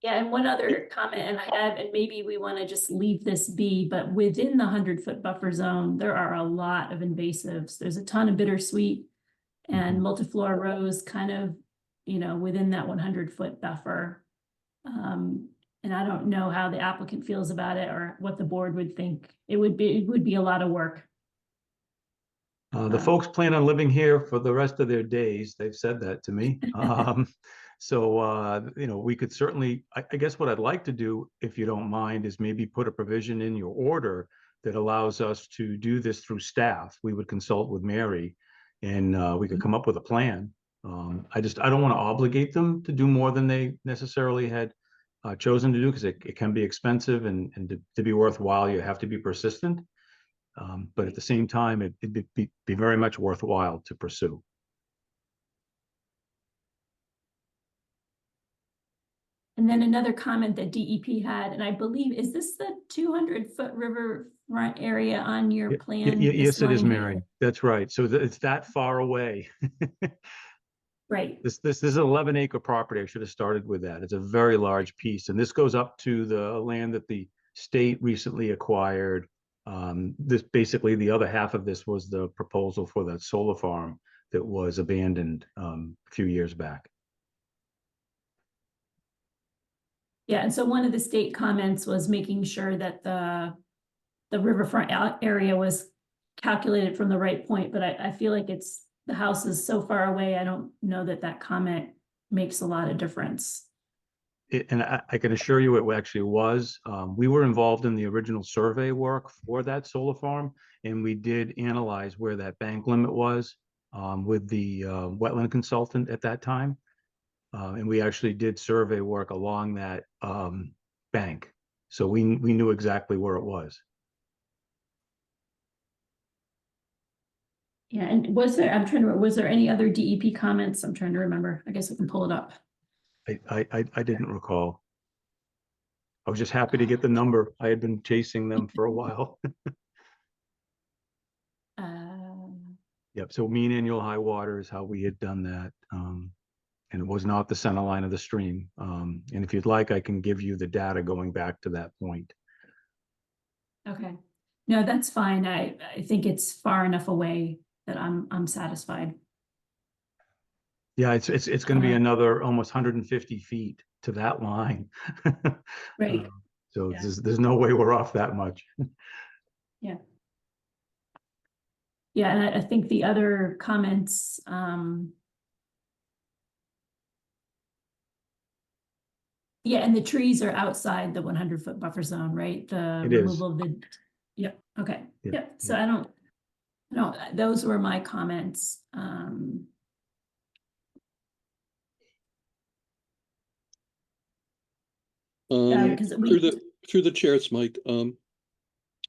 S2: Yeah, and one other comment, and I have, and maybe we want to just leave this be, but within the 100-foot buffer zone, there are a lot of invasives. There's a ton of bittersweet and multiflora rose kind of, within that 100-foot buffer. And I don't know how the applicant feels about it or what the board would think. It would be a lot of work.
S11: The folks plan on living here for the rest of their days. They've said that to me. So, we could certainly, I guess what I'd like to do, if you don't mind, is maybe put a provision in your order that allows us to do this through staff. We would consult with Mary and we could come up with a plan. I don't want to obligate them to do more than they necessarily had chosen to do because it can be expensive and to be worthwhile, you have to be persistent. But at the same time, it'd be very much worthwhile to pursue.
S2: And then another comment that DEP had, and I believe, is this the 200-foot riverfront area on your plan?
S11: Yes, it is, Mary. That's right. So it's that far away.
S2: Right.
S11: This is an 11-acre property. I should have started with that. It's a very large piece, and this goes up to the land that the state recently acquired. This basically, the other half of this was the proposal for that solar farm that was abandoned a few years back.
S2: Yeah, and so one of the state comments was making sure that the riverfront area was calculated from the right point, but I feel like the house is so far away, I don't know that comment makes a lot of difference.
S11: And I can assure you it actually was. We were involved in the original survey work for that solar farm, and we did analyze where that bank limit was with the wetland consultant at that time. And we actually did survey work along that bank. So we we knew exactly where it was.
S2: Yeah, and was there any other DEP comments? I'm trying to remember. I guess I can pull it up.
S11: I didn't recall. I was just happy to get the number. I had been chasing them for a while. Yep, so mean annual high water is how we had done that. And it was not the center line of the stream. And if you'd like, I can give you the data going back to that point.
S2: Okay, no, that's fine. I think it's far enough away that I'm satisfied.
S11: Yeah, it's going to be
S2: Uh,
S11: another almost 150 feet to that line.
S2: Right.
S11: So
S2: Yeah.
S11: there's no way we're off that much.
S2: Yeah. Yeah, and I think the other comments, yeah, and the trees are outside the 100-foot buffer zone, right? The
S11: It is.
S2: removal of the, yep, okay,
S11: Yeah,
S2: yep. So I don't, no, those were my comments. Because
S6: Through the chair, it's Mike.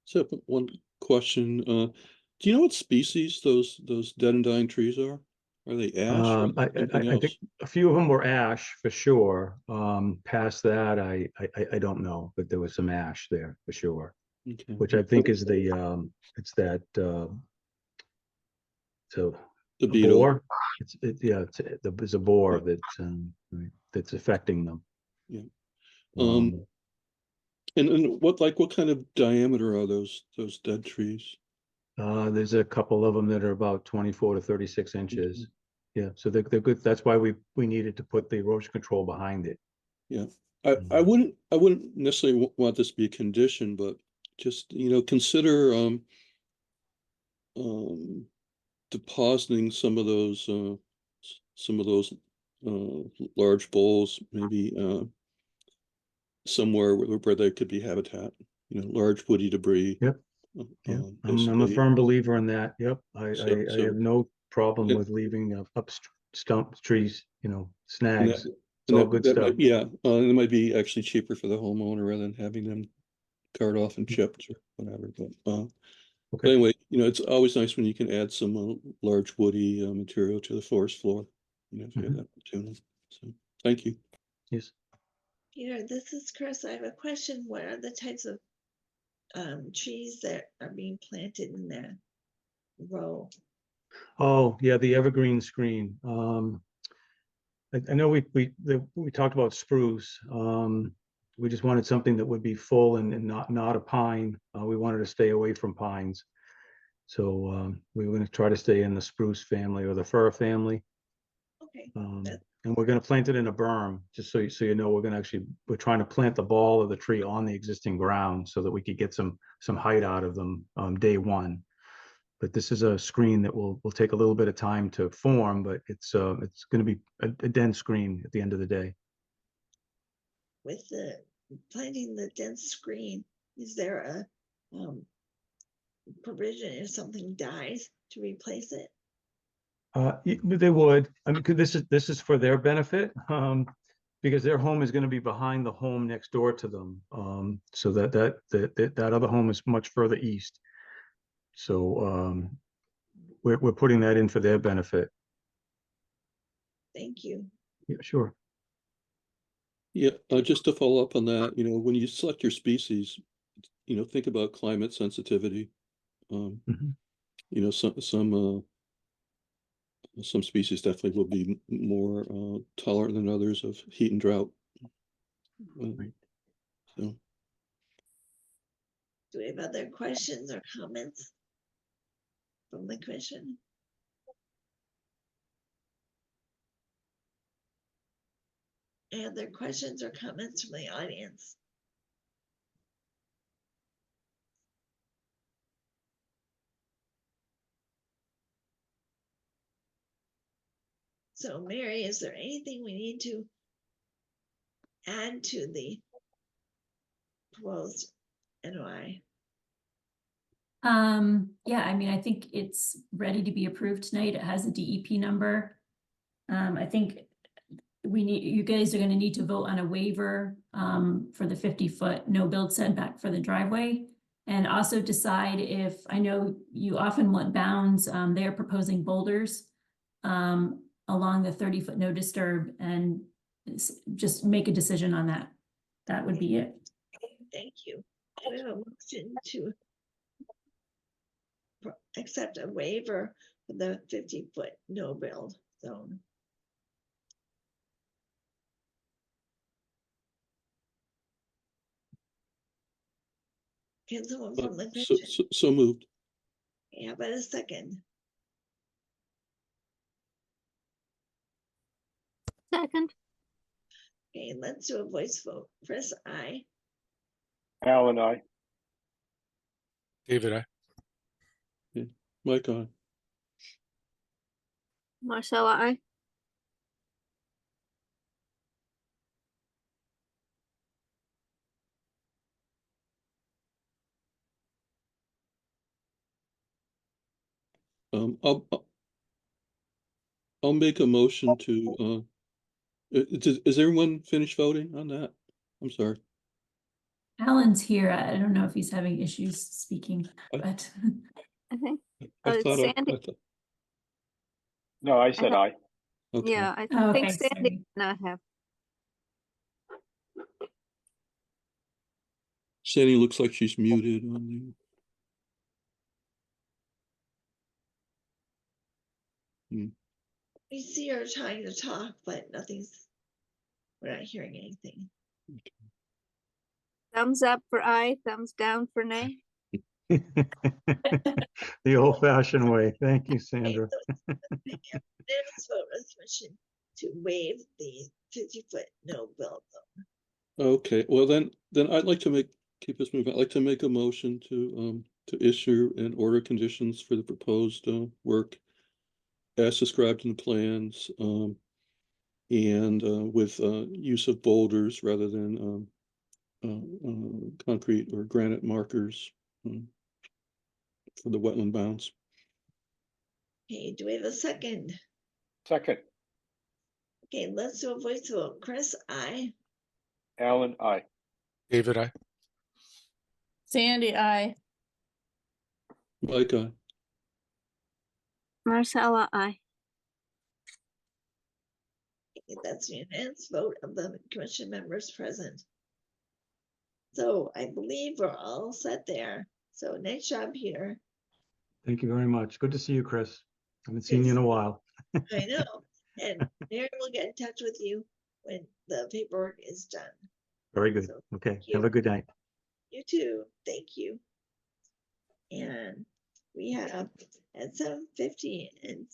S6: So one question, do you know what species those dead and dying trees are? Are they ash or something
S11: I think
S6: else?
S11: a few of them were ash for sure. Past that, I don't know, but there was some ash there for sure,
S6: Okay.
S11: which I think is the it's that so
S6: The
S11: a
S6: beetle.
S11: boar. There's a boar that's affecting them.
S6: Yeah.
S11: Um,
S6: And what kind of diameter are those dead trees?
S11: There's a couple of them that are about 24 to 36 inches. Yeah, so they're good. That's why we needed to put the erosion control behind it.
S6: Yeah, I wouldn't necessarily want this to be a condition, but just, consider depositing some of those large bowls, maybe somewhere where there could be habitat, large woody debris.
S11: Yep. Yeah, I'm a
S6: basically.
S11: firm believer in that. Yep, I
S6: So-
S11: have no problem
S6: Yeah.
S11: with leaving up stump trees,
S6: And
S11: snags.
S6: that-
S11: It's all good
S6: that
S11: stuff.
S6: might, yeah, and it might be actually cheaper for the homeowner rather than having them carved off and chipped or whatever, but
S11: Okay.
S6: anyway, it's always nice when you can add some large woody material to the forest floor, if you have that opportunity. So, thank you.
S11: Yes.
S1: Peter, this is Chris. I have a question. What are the types of trees that are being planted in that row?
S11: Oh, yeah, the evergreen screen. I know we talked about spruce. We just wanted something that would be full and not a pine. We wanted to stay away from pines. So we were going to try to stay in the spruce family or the fir family.
S1: Okay,
S11: And we're going to plant it in a berm, just so you know, we're trying to plant the ball of the tree on the existing ground so that we could get some height out of them day one. But this is a screen that will take a little bit of time to form, but it's going to be a dense screen at the end of the day.
S1: with the planting the dense screen, is there a provision if something dies to replace it?
S11: They would. I mean, 'cause this is for their benefit, because their home is going to be behind the home next door to them. So that other home is much further east. So we're putting that in for their benefit.
S1: Thank you.
S11: Yeah, sure.
S6: Yeah, just to follow up on that, when you select your species, think about climate sensitivity.
S11: Mhm.
S6: Some species definitely will be more tolerant than others of heat and drought.
S11: Right.
S6: So,
S1: Do we have other questions or comments from the commission? Any other questions or comments from the audience? So Mary, is there anything we need to add to the proposed NOI?
S2: Yeah, I mean, I think it's ready to be approved tonight. It has a DEP number. I think you guys are gonna need to vote on a waiver, for the 50-foot no build setback for the driveway. And also decide if, I know you often want bounds, they are proposing boulders along the 30-foot no disturb, and just make a decision on that. That would be it.
S1: Thank you. Do we have a motion to accept a waiver for the 50-foot no build zone? Can someone from the commission,
S6: So moved.
S1: how about a second?
S7: Second.
S1: Okay, let's do a voice vote. Chris, I.
S9: Alan, I.
S8: David,
S6: Mike, aye.
S7: Marcella, I.
S6: I'll make a motion to, is everyone finished voting on that? I'm sorry.
S2: Alan's here. I don't know if he's having issues speaking, but
S7: I think.
S6: I thought I
S7: Sandy.
S6: thought-
S9: No, I said I.
S6: Okay.
S7: Yeah, I
S2: Oh,
S7: think
S2: okay,
S7: Sandy
S2: sorry.
S7: did not have.
S6: Sandy looks like she's muted on the.
S1: We see her trying to talk, but we're not hearing anything.
S7: Thumbs up for I, thumbs down for nay.
S11: The old fashioned way. Thank you,
S1: Okay,
S11: Sandra.
S1: so there's vote resolution to waive the 50-foot no build zone.
S6: Okay, well then I'd like to keep this moving. I'd like to make a motion to issue and order conditions for the proposed work as described in the plans, and with use of boulders rather than concrete or granite markers for the wetland bounds.
S1: Okay, do we have a second?
S9: Second,
S1: Okay, let's do a voice vote. Chris, I.
S9: Alan, I.
S8: David,
S7: Sandy, I.
S6: Mike, aye.
S7: Marcella, I.
S1: That's a unanimous vote of the commission members present. So I believe we're all set there. So nice job here.
S11: Thank you very much. Good to see you, Chris. Haven't seen you in a while.
S1: I know. And Mary will get in touch with you when the paperwork is done.
S11: Very good.
S1: So,
S11: Okay,
S1: thank you.
S11: have a good night.
S1: You too. Thank you. And we have at 7:50 and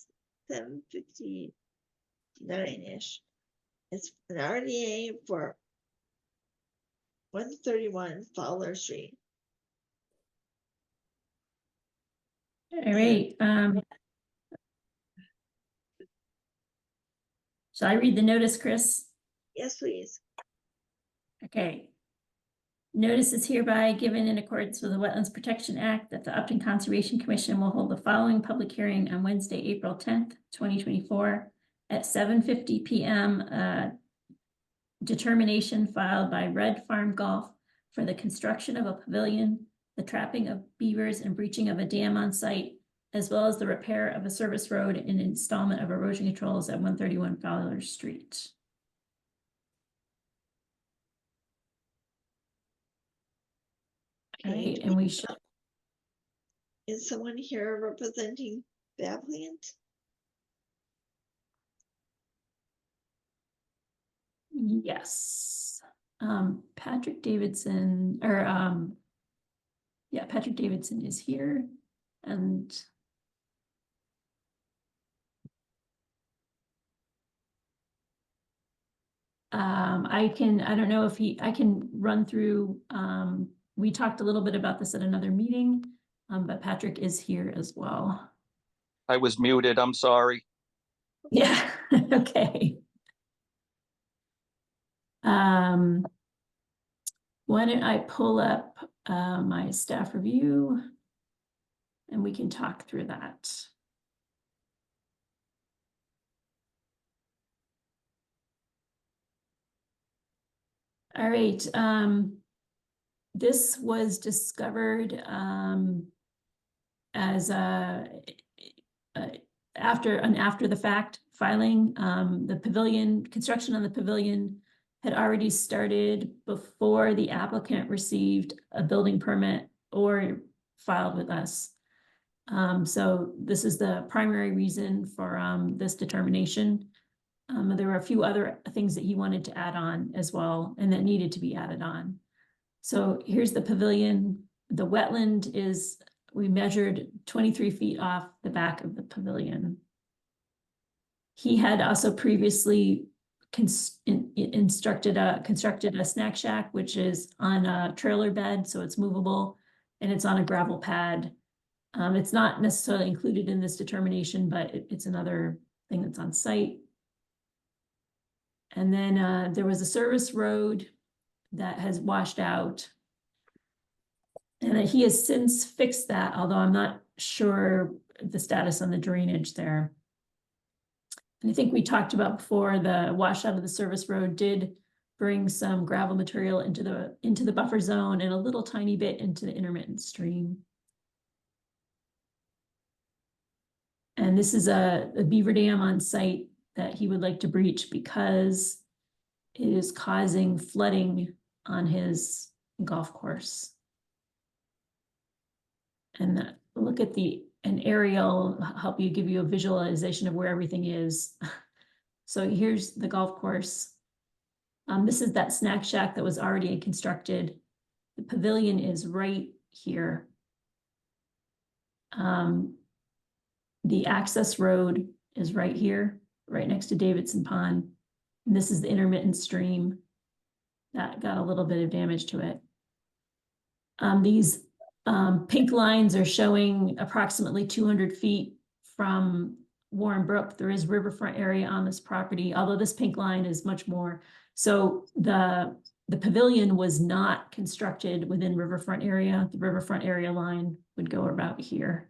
S1: 7:59-ish. It's an RDA for 131 Fowler Street.
S2: all right. Shall I read the notice, Chris?
S1: Yes, please.
S2: Okay. Notice is hereby given in accordance with the Wetlands Protection Act that the Upton Conservation Commission will hold the following public hearing on Wednesday, April 10th, 2024 at 7:50 p.m. Determination filed by Red Farm Golf for the construction of a pavilion, the trapping of beavers and breaching of a dam on site, as well as the repair of a service road and installment of erosion controls at 131 Fowler Street. All right, and we should.
S1: Is someone here representing the applicant?
S2: Yes. Patrick Davidson, or yeah, Patrick Davidson is here, and I don't know if I can run through, we talked a little bit about this at another meeting, but Patrick is here as well.
S10: I was muted, I'm sorry.
S2: Yeah, okay. Why don't I pull up my staff review and we can talk through that. All right. this was discovered as after the fact filing. The pavilion, construction on the pavilion had already started before the applicant received a building permit or filed with us. So this is the primary reason for this determination. There were a few other things that he wanted to add on as well, and that needed to be added on. So here's the pavilion. The wetland is, we measured 23 feet off the back of the pavilion. He had also previously constructed a snack shack, which is on a trailer bed, so it's movable, and it's on a gravel pad. It's not necessarily included in this determination, but it's another thing that's on site. And then there was a service road that has washed out. And he has since fixed that, although I'm not sure the status on the drainage there. And I think we talked about before, the washout of the service road did bring some gravel material into the buffer zone and a little tiny bit into the intermittent stream. And this is a beaver dam on site that he would like to breach because it is causing flooding on his golf course. And look at an aerial, help you, give you a visualization of where everything is. So here's the golf course. This is that snack shack that was already constructed. The pavilion is right here. The access road is right here, right next to Davidson Pond. And this is the intermittent stream that got a little bit of damage to it. These pink lines are showing approximately 200 feet from Warren Brook. There is riverfront area on this property, although this pink line is much more. So the pavilion was not constructed within riverfront area. The riverfront area line would go about here.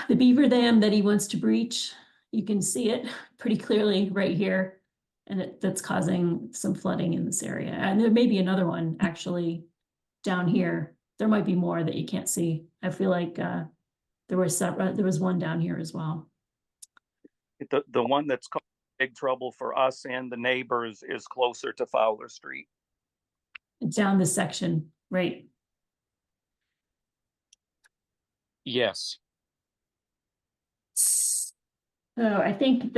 S2: The beaver dam that he wants to breach, you can see it pretty clearly right here. And that's causing some flooding in this area. And there may be another one actually down here. There might be more that you can't see. I feel like there was one down here as well.
S10: The one that's causing big trouble for us and the neighbors is closer to Fowler Street.
S2: Down this section, right?
S10: Yes.
S2: So I think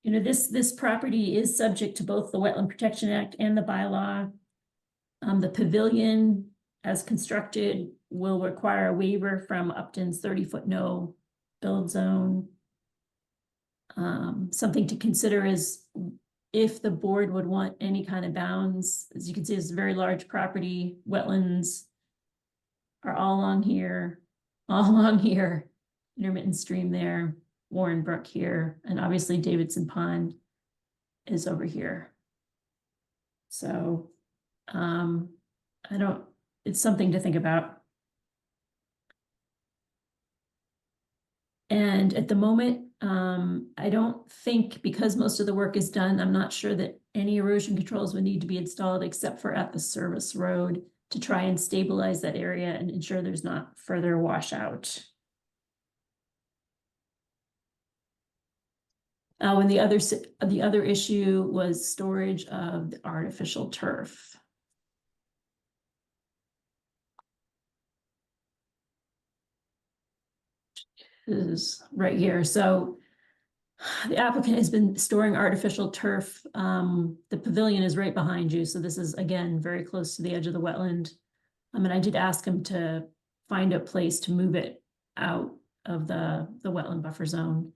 S2: this property is subject to both the Wetland Protection Act and the bylaw. The pavilion, as constructed, will require a waiver from Upton's 30-foot no build zone. Something to consider is if the board would want any kind of bounds. As you can see, it's a very large property. Wetlands are all along here, intermittent stream there, Warren Brook here, and obviously Davidson Pond is over here. So it's something to think about. And at the moment, I don't think, because most of the work is done, I'm not sure that any erosion controls would need to be installed except for at the service road to try and stabilize that area and ensure there's not further washout. And the other issue was storage of the artificial turf. Is right here. So the applicant has been storing artificial turf. The pavilion is right behind you. So this is, again, very close to the edge of the wetland. And I did ask him to find a place to move it out of the wetland buffer zone.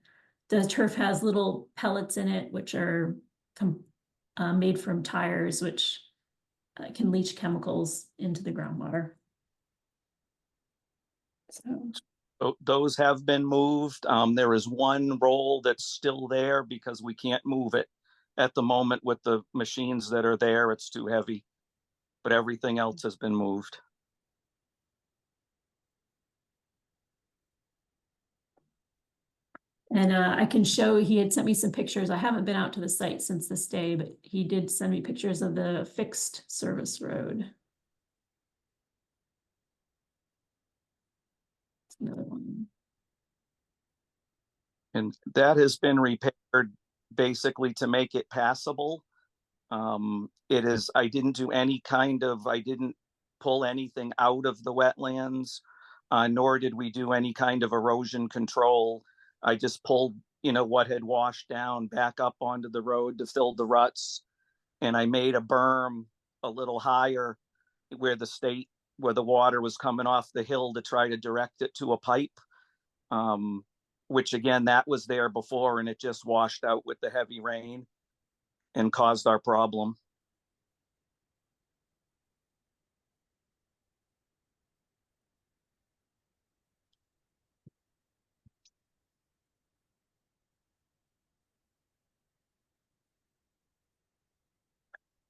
S2: The turf has little pellets in it, which are made from tires, which can leach chemicals into the groundwater. So
S10: those have been moved. There is one roll that's still there because we can't move it at the moment with the machines that are there. It's too heavy, but everything else has been moved.
S2: And I can show, he had sent me some pictures. I haven't been out to the site since this day, but he did send me pictures of the fixed service road. It's another one.
S10: And that has been repaired basically to make it passable. It is, I didn't pull anything out of the wetlands, nor did we do any kind of erosion control. I just pulled, what had washed down back up onto the road to fill the ruts. And I made a berm a little higher where the water was coming off the hill to try to direct it to a pipe. Which again, that was there before and it just washed out with the heavy rain and caused our problem.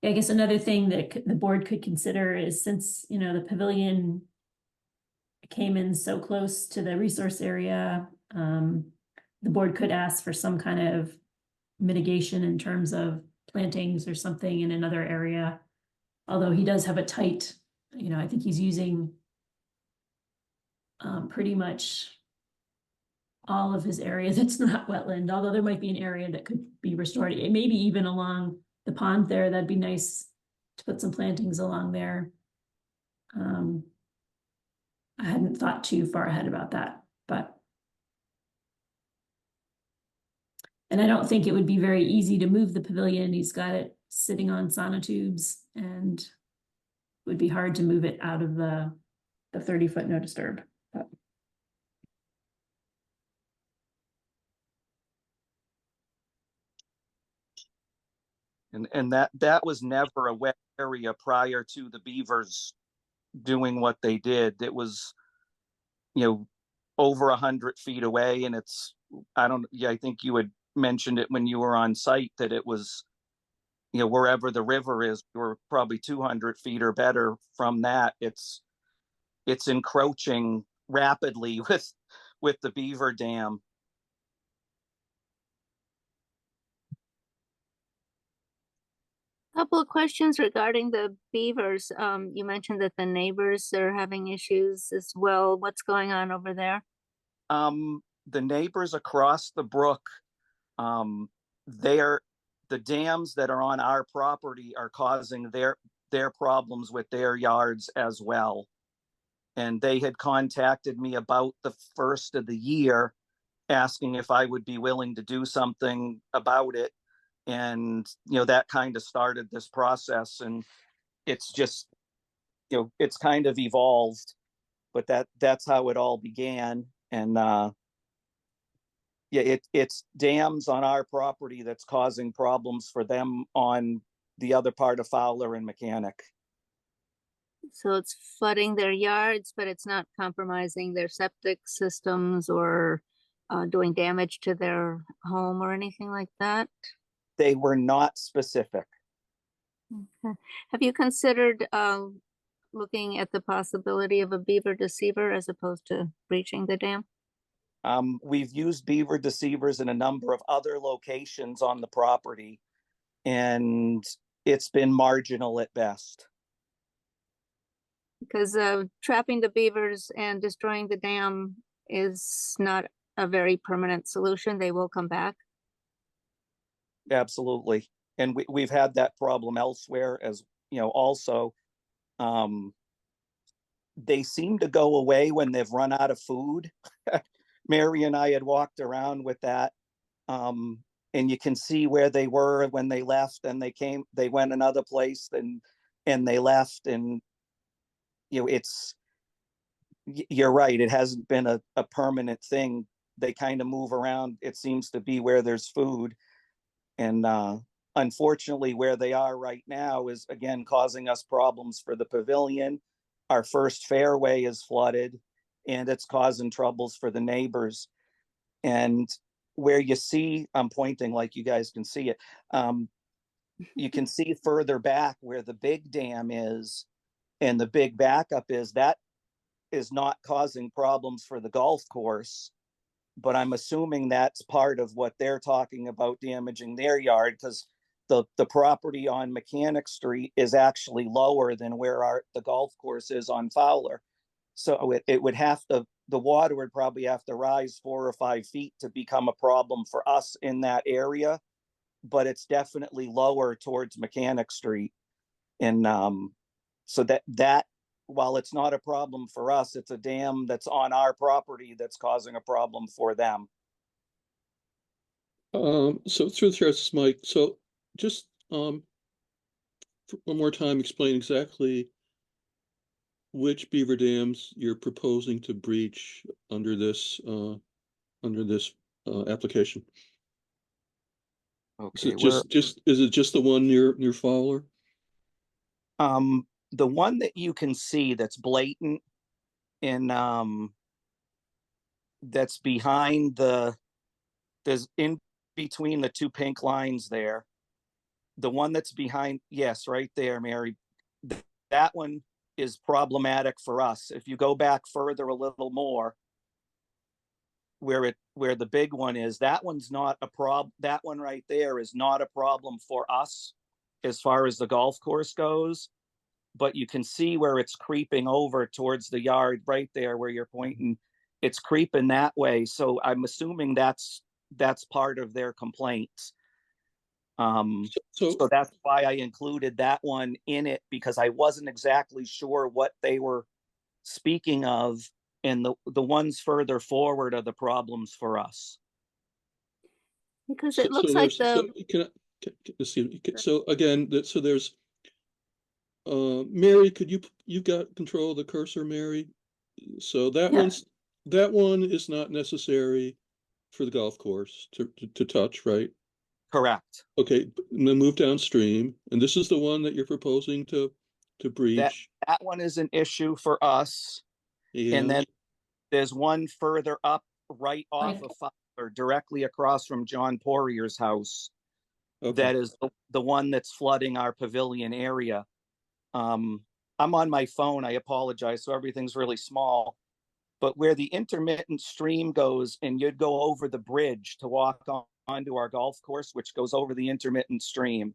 S2: I guess another thing that the board could consider is, since, the pavilion came in so close to the resource area, the board could ask for some kind of mitigation in terms of plantings or something in another area. Although he does have a tight, I think he's using pretty much all of his area that's not wetland, although there might be an area that could be restored. Maybe even along the pond there, that'd be nice to put some plantings along there. I hadn't thought too far ahead about that, and I don't think it would be very easy to move the pavilion. He's got it sitting on sonotubes and it would be hard to move it out of the 30-foot no disturb. But.
S10: And that was never a wet area prior to the beavers doing what they did. It was, over 100 feet away, and I think you had mentioned it when you were on site that it was, wherever the river is, we're probably 200 feet or better from that. It's encroaching rapidly with the beaver dam.
S7: Couple of questions regarding the beavers. You mentioned that the neighbors are having issues as well. What's going on over there?
S10: The neighbors across the brook, the dams that are on our property are causing their problems with their yards as well. And they had contacted me about the first of the year, asking if I would be willing to do something about it. And, that kind of started this process, and it's just, it's kind of evolved, but that's how it all began. And, it's dams on our property that's causing problems for them on the other part of Fowler and Mechanic.
S7: So it's flooding their yards, but it's not compromising their septic systems or doing damage to their home or anything like that?
S10: They were not specific.
S7: Okay. Have you considered looking at the possibility of a beaver deceiver as opposed to breaching the dam?
S10: We've used beaver deceivers in a number of other locations on the property, and it's been marginal at best.
S7: Because trapping the beavers and destroying the dam is not a very permanent solution. They will come back.
S10: Absolutely. And we've had that problem elsewhere as, also. They seem to go away when they've run out of food. Mary and I had walked around with that. And you can see where they were when they left, and they went another place and they left. And, you're right. It hasn't been a permanent thing. They kind of move around. It seems to be where there's food. And unfortunately, where they are right now is, again, causing us problems for the pavilion. Our first fairway is flooded, and it's causing troubles for the neighbors. And where you see, I'm pointing like you guys can see it, you can see further back where the big dam is and the big backup is, that is not causing problems for the golf course. but I'm assuming that's part of what they're talking about damaging their yard, because the property on Mechanic Street is actually lower than where the golf course is on Fowler. So it would have to, the water would probably have to rise 4 or 5 feet to become a problem for us in that area. But it's definitely lower towards Mechanic Street. And so that while it's not a problem for us, it's a dam that's on our property that's causing a problem for them.
S6: So through the chair, this is Mike. So just one more time, explain exactly which beaver dams you're proposing to breach under this application. Is
S10: Okay,
S6: it just the one near Fowler?
S10: the one that you can see that's blatant in that's behind there's in between the 2 pink lines there. The one that's behind, yes, right there, Mary. That one is problematic for us. If you go back further a little more, where the big one is, that one's not a problem. That one right there is not a problem for us as far as the golf course goes. But you can see where it's creeping over towards the yard right there where you're pointing. It's creeping that way. So I'm assuming that's part of their complaints. So that's why I included that one in it, because I wasn't exactly sure what they were speaking of, and the ones further forward are the problems for us.
S7: Because it looks like
S6: So again, so there's Mary, you got control of the cursor, Mary? So that one is not necessary for the golf course to touch, right?
S10: Correct.
S6: Okay, then move downstream, and this is the one that you're proposing to breach.
S10: That one is an issue for us.
S6: Yeah.
S10: And then there's one further up right off of Fowler, directly across from John Poirier's house. Okay. That is the one that's flooding our pavilion area. I'm on my phone, I apologize, so everything's really small. But where the intermittent stream goes, and you'd go over the bridge to walk onto our golf course, which goes over the intermittent stream,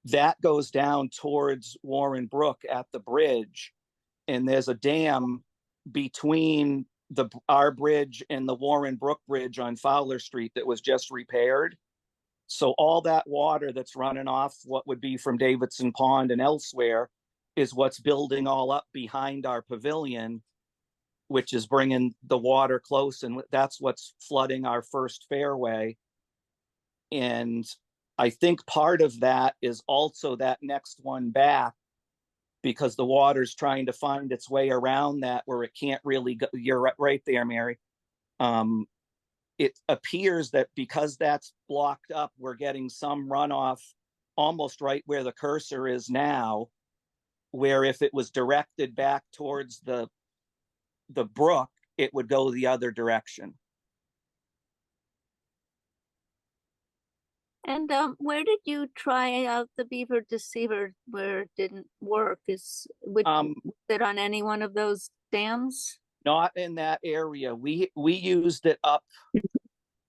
S10: that goes down towards Warren Brook at the bridge. And there's a dam between our bridge and the Warren Brook Bridge on Fowler Street that was just repaired. So all that water that's running off what would be from Davidson Pond and elsewhere is what's building all up behind our pavilion, which is bringing the water close, and that's what's flooding our first fairway. And I think part of that is also that next one back, because the water's trying to find its way around that where it can't really go. You're right there, Mary. It appears that because that's blocked up, we're getting some runoff almost right where the cursor is now, where if it was directed back towards the brook, it would go the other direction.
S7: And where did you try out the beaver deceiver where it didn't work? Would it on any one of those dams?
S10: Not in that area. We used it up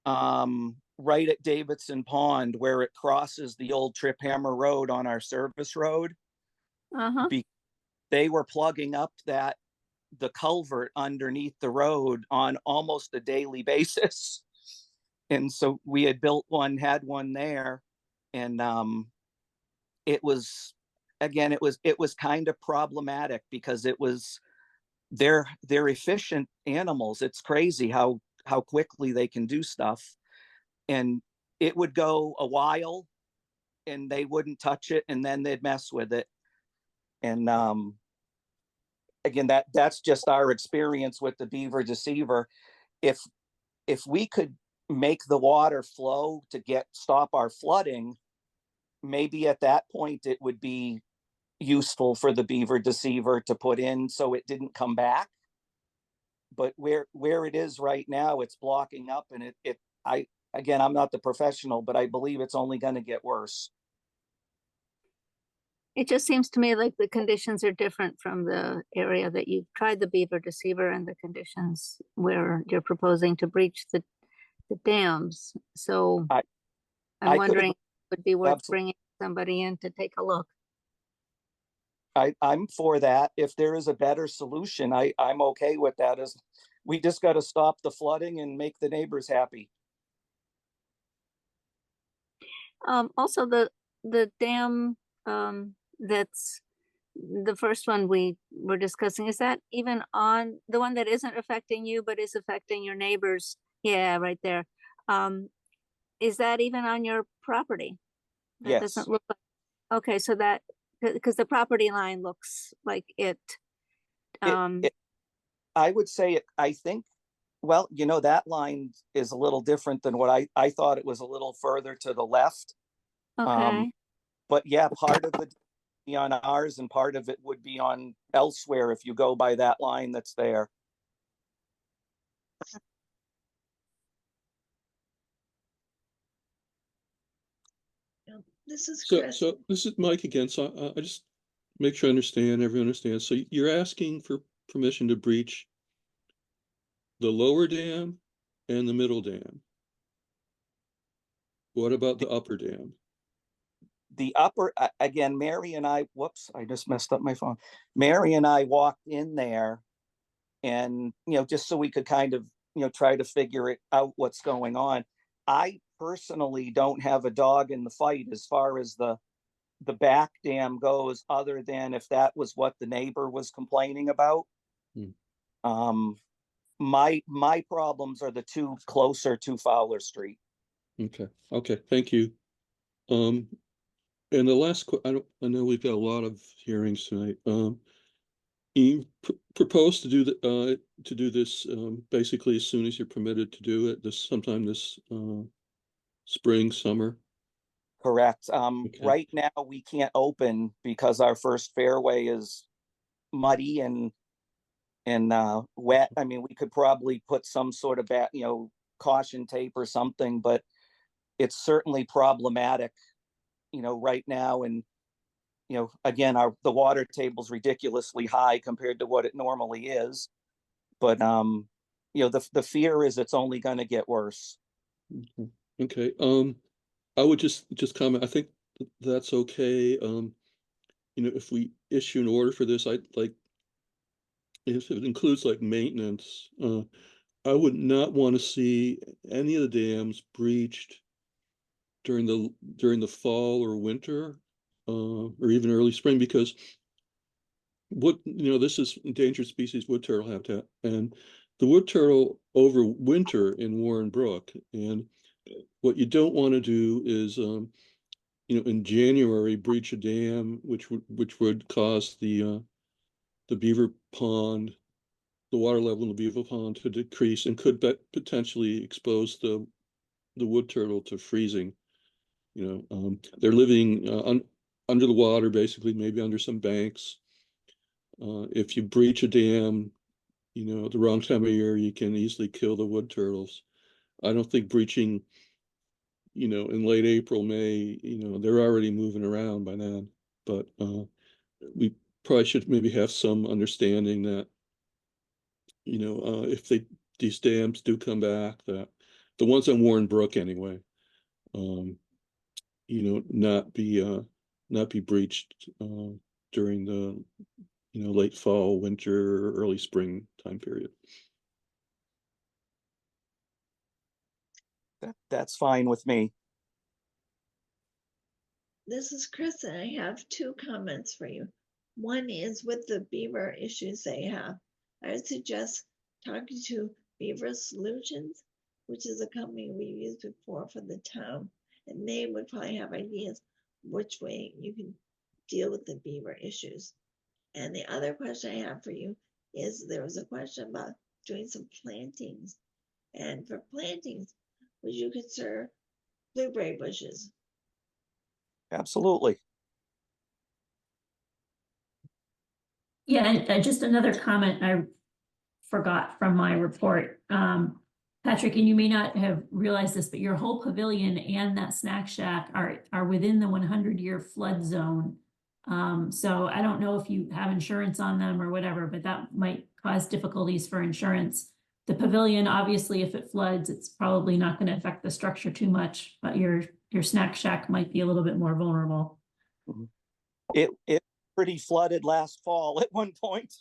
S10: right at Davidson Pond, where it crosses the old Trip Hammer Road on our service road. They were plugging up the culvert underneath the road on almost a daily basis. And so we had had one there, and it was kind of problematic because they're efficient animals. It's crazy how quickly they can do stuff. And it would go a while and they wouldn't touch it, and then they'd mess with it. And again, that's just our experience with the beaver deceiver. If we could make the water flow to stop our flooding, maybe at that point it would be useful for the beaver deceiver to put in so it didn't come back. But where it is right now, it's blocking up, and I'm not the professional, but I believe it's only going to get worse.
S7: It just seems to me like the conditions are different from the area that you've tried the beaver deceiver and the conditions where you're proposing to breach the dams. So
S10: I
S7: I'm
S10: could
S7: wondering,
S10: agree.
S7: if it would be worth
S10: Absol-
S7: bringing somebody in to take a look.
S10: I'm for that. If there is a better solution, I'm okay with that. As we just got to stop the flooding and make the neighbors happy.
S7: Also the dam, that's the first one we were discussing, is that even on the one that isn't affecting you, but is affecting your neighbors? Yeah, right there. Is that even on your property? That
S10: Yes.
S7: doesn't look like, okay, so that, because the property line looks like it.
S10: I would say it, I think, well, you know, that line is a little different than what I thought. It was a little further to the left.
S7: Okay,
S10: But yeah, part of it be on ours and part of it would be on elsewhere if you go by that line that's there.
S1: This is
S6: So,
S1: Chris.
S6: so this is Mike again. So I just make sure I understand, everyone understands. So you're asking for permission to breach the lower dam and the middle dam. What about the upper dam?
S10: The upper, again, Mary and I, whoops, I just messed up my phone. Mary and I walked in there and, you know, just so we could kind of, you know, try to figure it out what's going on. I personally don't have a dog in the fight as far as the back dam goes, other than if that was what the neighbor was complaining about. My problems are the two closer to Fowler Street.
S6: Okay, thank you. And the last, I know we've got a lot of hearings tonight. You propose to do this basically as soon as you're permitted to do it, sometime this spring, summer.
S10: Correct.
S6: Okay.
S10: Right now we can't open because our first fairway is muddy and wet. I mean, we could probably put some sort of caution tape or something, but it's certainly problematic, you know, right now. And, you know, again, the water table's ridiculously high compared to what it normally is. But you know, the fear is it's only going to get worse.
S6: Okay. I would just comment, I think that's okay. You know, if we issue an order for this, I'd like, if it includes like maintenance, I would not want to see any of the dams breached during the fall or winter, or even early spring, because this is endangered species wood turtle habitat, and the wood turtle overwinter in Warren Brook. And what you don't want to do is, in January, breach a dam, which would cause the beaver pond, the water level in the beaver pond to decrease, and could potentially expose the wood turtle to freezing. They're living under the water, basically, maybe under some banks. If you breach a dam, at the wrong time of year, you can easily kill the wood turtles. I don't think breaching, in late April, May, they're already moving around by then. But we probably should maybe have some understanding that, if these dams do come back, that the ones on Warren Brook anyway, not be breached during the late fall, winter, early spring time period.
S10: That's fine with me.
S1: This is Chris, and I have two comments for you. One is with the beaver issues they have. I would suggest talking to Beaver Solutions, which is a company we used before for the town, and they would probably have ideas which way you can deal with the beaver issues. And the other question I have for you is, there was a question about doing some plantings. And for plantings, would you consider blueberry bushes?
S10: Absolutely.
S2: Yeah, and just another comment I forgot from my report. Patrick, and you may not have realized this, but your whole pavilion and that snack shack are within the 100-year flood zone So I don't know if you have insurance on them or whatever, but that might cause difficulties for insurance. The pavilion, obviously, if it floods, it's probably not going to affect the structure too much, but your snack shack might be a little bit more vulnerable.
S10: It pretty flooded last fall at one point.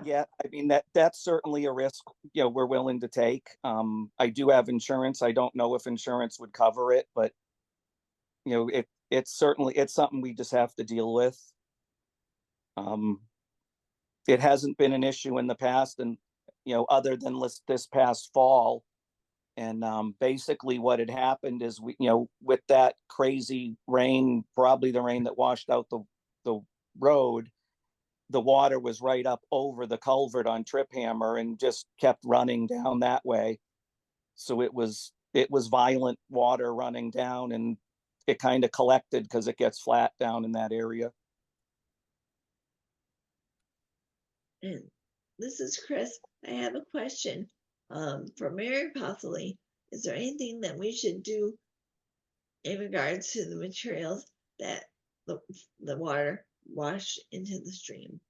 S10: Yeah, I mean, that's certainly a risk, we're willing to take. I do have insurance. I don't know if insurance would cover it, but it's something we just have to deal with. It hasn't been an issue in the past, and other than this past fall. And basically what had happened is with that crazy rain, probably the rain that washed out the road, the water was right up over the culvert on Trip Hammer and just kept running down that way. So it was violent water running down, and it kind of collected because it gets flat down in that area.
S1: And this is Chris. I have a question for Mary possibly. Is there anything that we should do in regards to the materials that the water wash into the stream?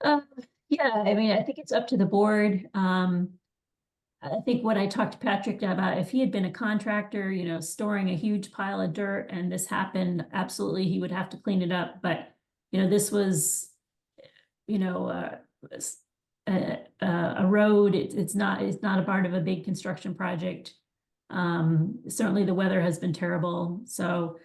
S2: Yeah, I mean, I think it's up to the board. I think what I talked to Patrick about, if he had been a contractor, storing a huge pile of dirt and this happened, absolutely, he would have to clean it up. But, this was, a road. It's not a part of a big construction project. Certainly the weather has been terrible. So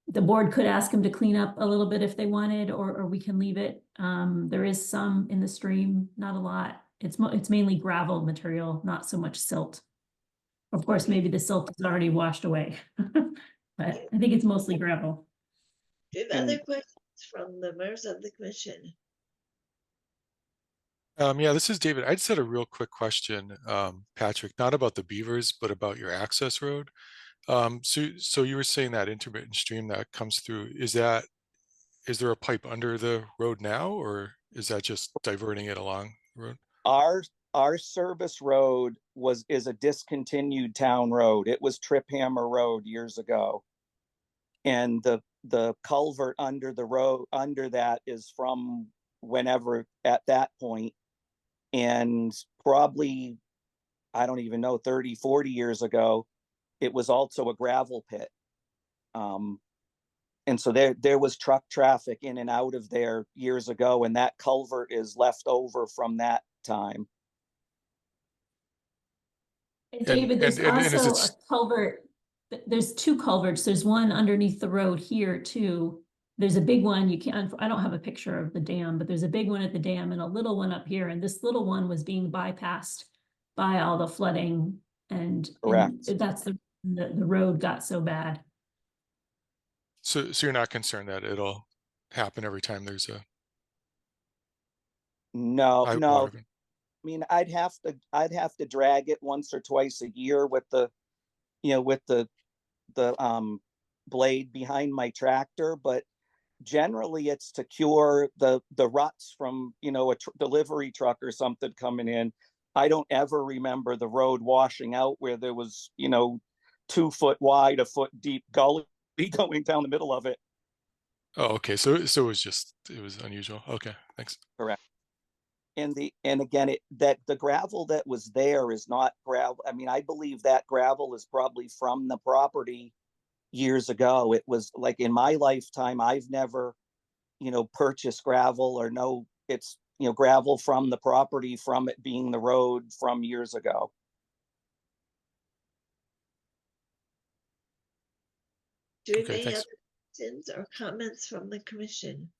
S2: the board could ask him to clean up a little bit if they wanted, or we can leave it. There is some in the stream, not a lot. It's mainly gravel material, not so much silt. Of course, maybe the silt is already washed away, but I think it's mostly gravel.
S1: Do you have other questions from the members of the commission?
S8: Yeah, this is David. I just had a real quick question, Patrick, not about the beavers, but about your access road. So you were saying that intermittent stream that comes through, is there a pipe under the road now, or is that just diverting it along the road?
S10: Our service road is a discontinued town road. It was Trip Hammer Road years ago. And the culvert under the road, under that, is from whenever at that point. And probably, I don't even know, 30, 40 years ago, it was also a gravel pit. And so there was truck traffic in and out of there years ago, and that culvert is left over from that time.
S2: David, there's
S8: and is
S2: also
S8: it
S2: a culvert. There's two culverts. There's one underneath the road here too. There's a big one. I don't have a picture of the dam, but there's a big one at the dam and a little one up here. And this little one was being bypassed by all the flooding. And that's the road got so bad.
S8: So you're not concerned that it'll happen every time there's a
S10: No.
S8: water event?
S10: I mean, I'd have to drag it once or twice a year with the blade behind my tractor, but generally it's to cure the ruts from a delivery truck or something coming in. I don't ever remember the road washing out where there was 2 foot wide, a foot deep gully going down the middle of it.
S8: Oh, okay. So it was unusual. Okay, thanks.
S10: Correct. And again, the gravel that was there is not gravel. I mean, I believe that gravel is probably from the property years ago. It was like in my lifetime, I've never, purchased gravel or it's, gravel from the property, from it being the road from years ago.
S1: Do you have
S8: Okay,
S1: any
S8: thanks.
S1: other questions or comments from the commission?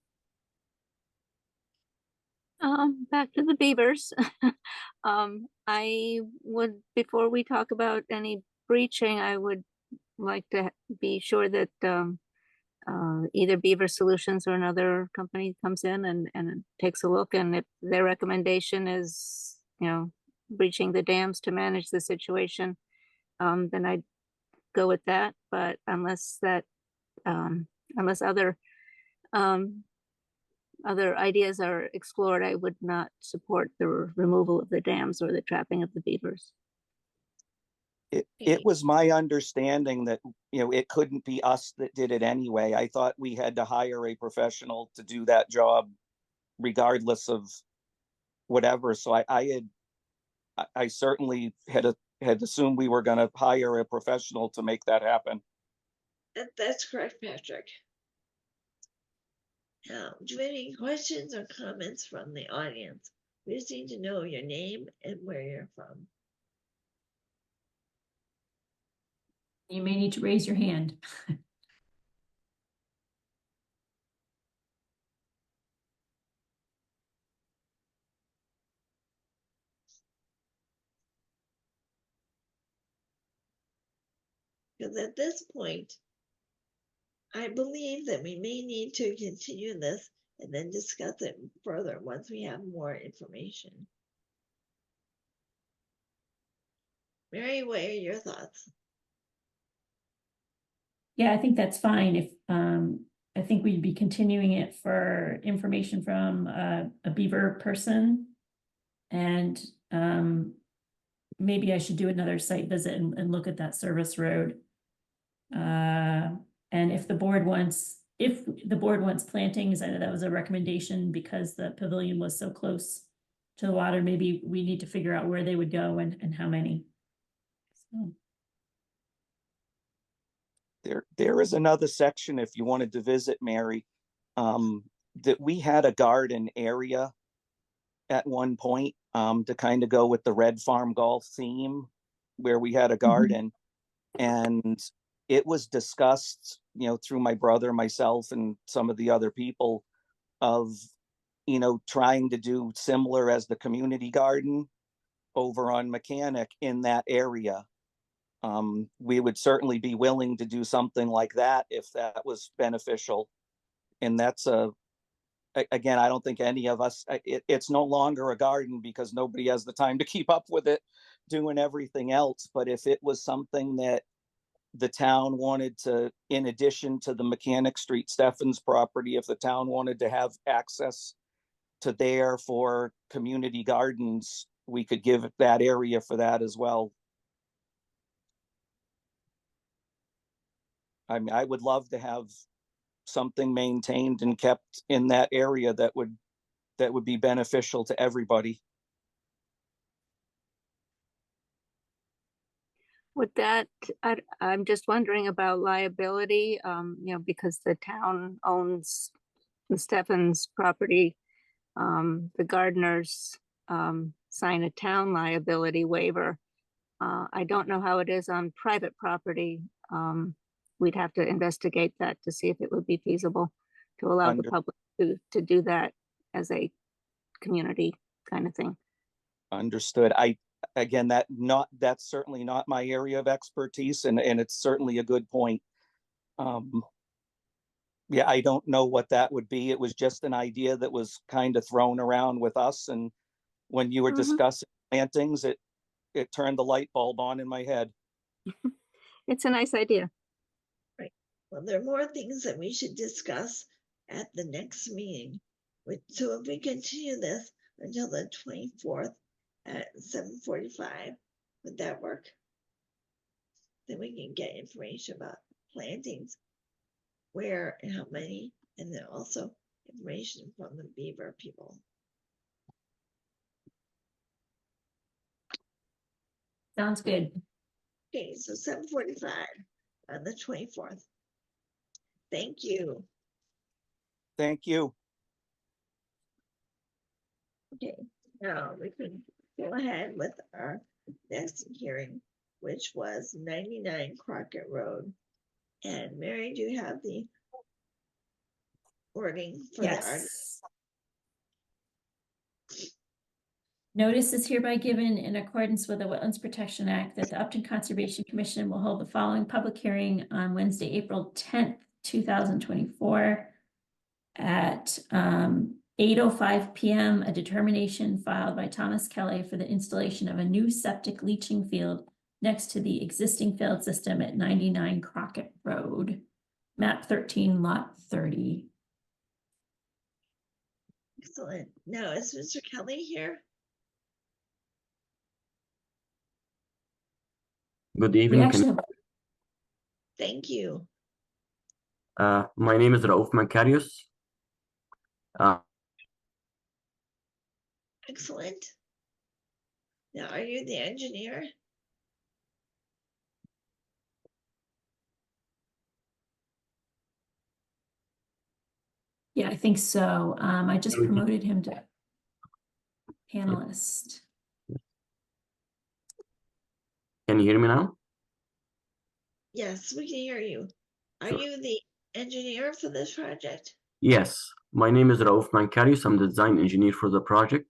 S7: Back to the beavers. I would, before we talk about any breaching, I would like to be sure that either Beaver Solutions or another company comes in and takes a look, and if their recommendation is, breaching the dams to manage the situation, then I'd go with that. But unless other ideas are explored, I would not support the removal of the dams or the trapping of the beavers.
S10: It
S1: Okay.
S10: was my understanding that, you know, it couldn't be us that did it anyway. I thought we had to hire a professional to do that job regardless of whatever. So I certainly had assumed we were gonna hire a professional to make that happen.
S1: That's correct, Patrick. Now, do you have any questions or comments from the audience? We just need to know your name and where you're from.
S2: You may need to raise your hand.
S1: Because at this point, I believe that we may need to continue this and then discuss it further once we have more information. Mary, what are your thoughts?
S2: Yeah, I think that's fine. If, I think we'd be continuing it for information from a Beaver person. And maybe I should do another site visit and look at that service road. And if the board wants plantings, I know that was a recommendation because the pavilion was so close to the water, maybe we need to figure out where they would go and how many. So.
S10: There is another section if you wanted to visit, Mary, that we had a garden area at one point, to kind of go with the Red Farm Golf theme, where we had a garden. And it was discussed, you know, through my brother, myself, and some of the other people of, you know, trying to do similar as the community garden over on Mechanic in that area. We would certainly be willing to do something like that if that was beneficial. And that's again, I don't think any of us, it's no longer a garden because nobody has the time to keep up with it doing everything else. But if it was something that the town wanted to, in addition to the Mechanic Street Steffens property, if the town wanted to have access to there for community gardens, we could give it that area for that as well. I mean, I would love to have something maintained and kept in that area that would be beneficial to everybody.
S12: With that, I'm just wondering about liability, you know, because the town owns the Steffens property. The gardeners sign a town liability waiver. I don't know how it is on private property. We'd have to investigate that to see if it would be feasible to allow the public to do that as a community kind of thing.
S10: Understood. Again, that's certainly not my area of expertise, and it's certainly a good point. Yeah, I don't know what that would be. It was just an idea that was kind of thrown around with us, and when you were discussing plantings, it turned the light bulb on in my head.
S12: It's a nice idea.
S1: Right. Well, there are more things that we should discuss at the next meeting. So if we continue this until the 24th at 7:45, would that work? Then we can get information about plantings, where and how many, and then also information from the Beaver people.
S2: Sounds good.
S1: Okay, so 7:45 on the 24th. Thank you.
S10: Thank you.
S1: Okay, now we can go ahead with our next hearing, which was 99 Crockett Road. And Mary, do you have the wording for the article?
S2: Yes. Notice is hereby given in accordance with the Wetlands Protection Act that the Upton Conservation Commission will hold the following public hearing on Wednesday, April 10th, 2024 at 8:05 p.m. A determination filed by Thomas Kelly for the installation of a new septic leaching field next to the existing field system at 99 Crockett Road, map 13, lot 30.
S1: Excellent. Now, is Mr. Kelly here?
S13: Good
S2: We
S13: evening.
S2: actually have,
S1: Thank you.
S13: My name is Raouf Mankarius.
S1: Excellent. Now, are you the engineer?
S2: yeah, I think so. I just
S13: Mhm.
S2: promoted him to panelist.
S13: Can you hear me now?
S1: Yes, we can hear you. Are
S13: Sure.
S1: you the engineer for this project?
S13: Yes, my name is Raouf Mankarius. I'm the design engineer for the project.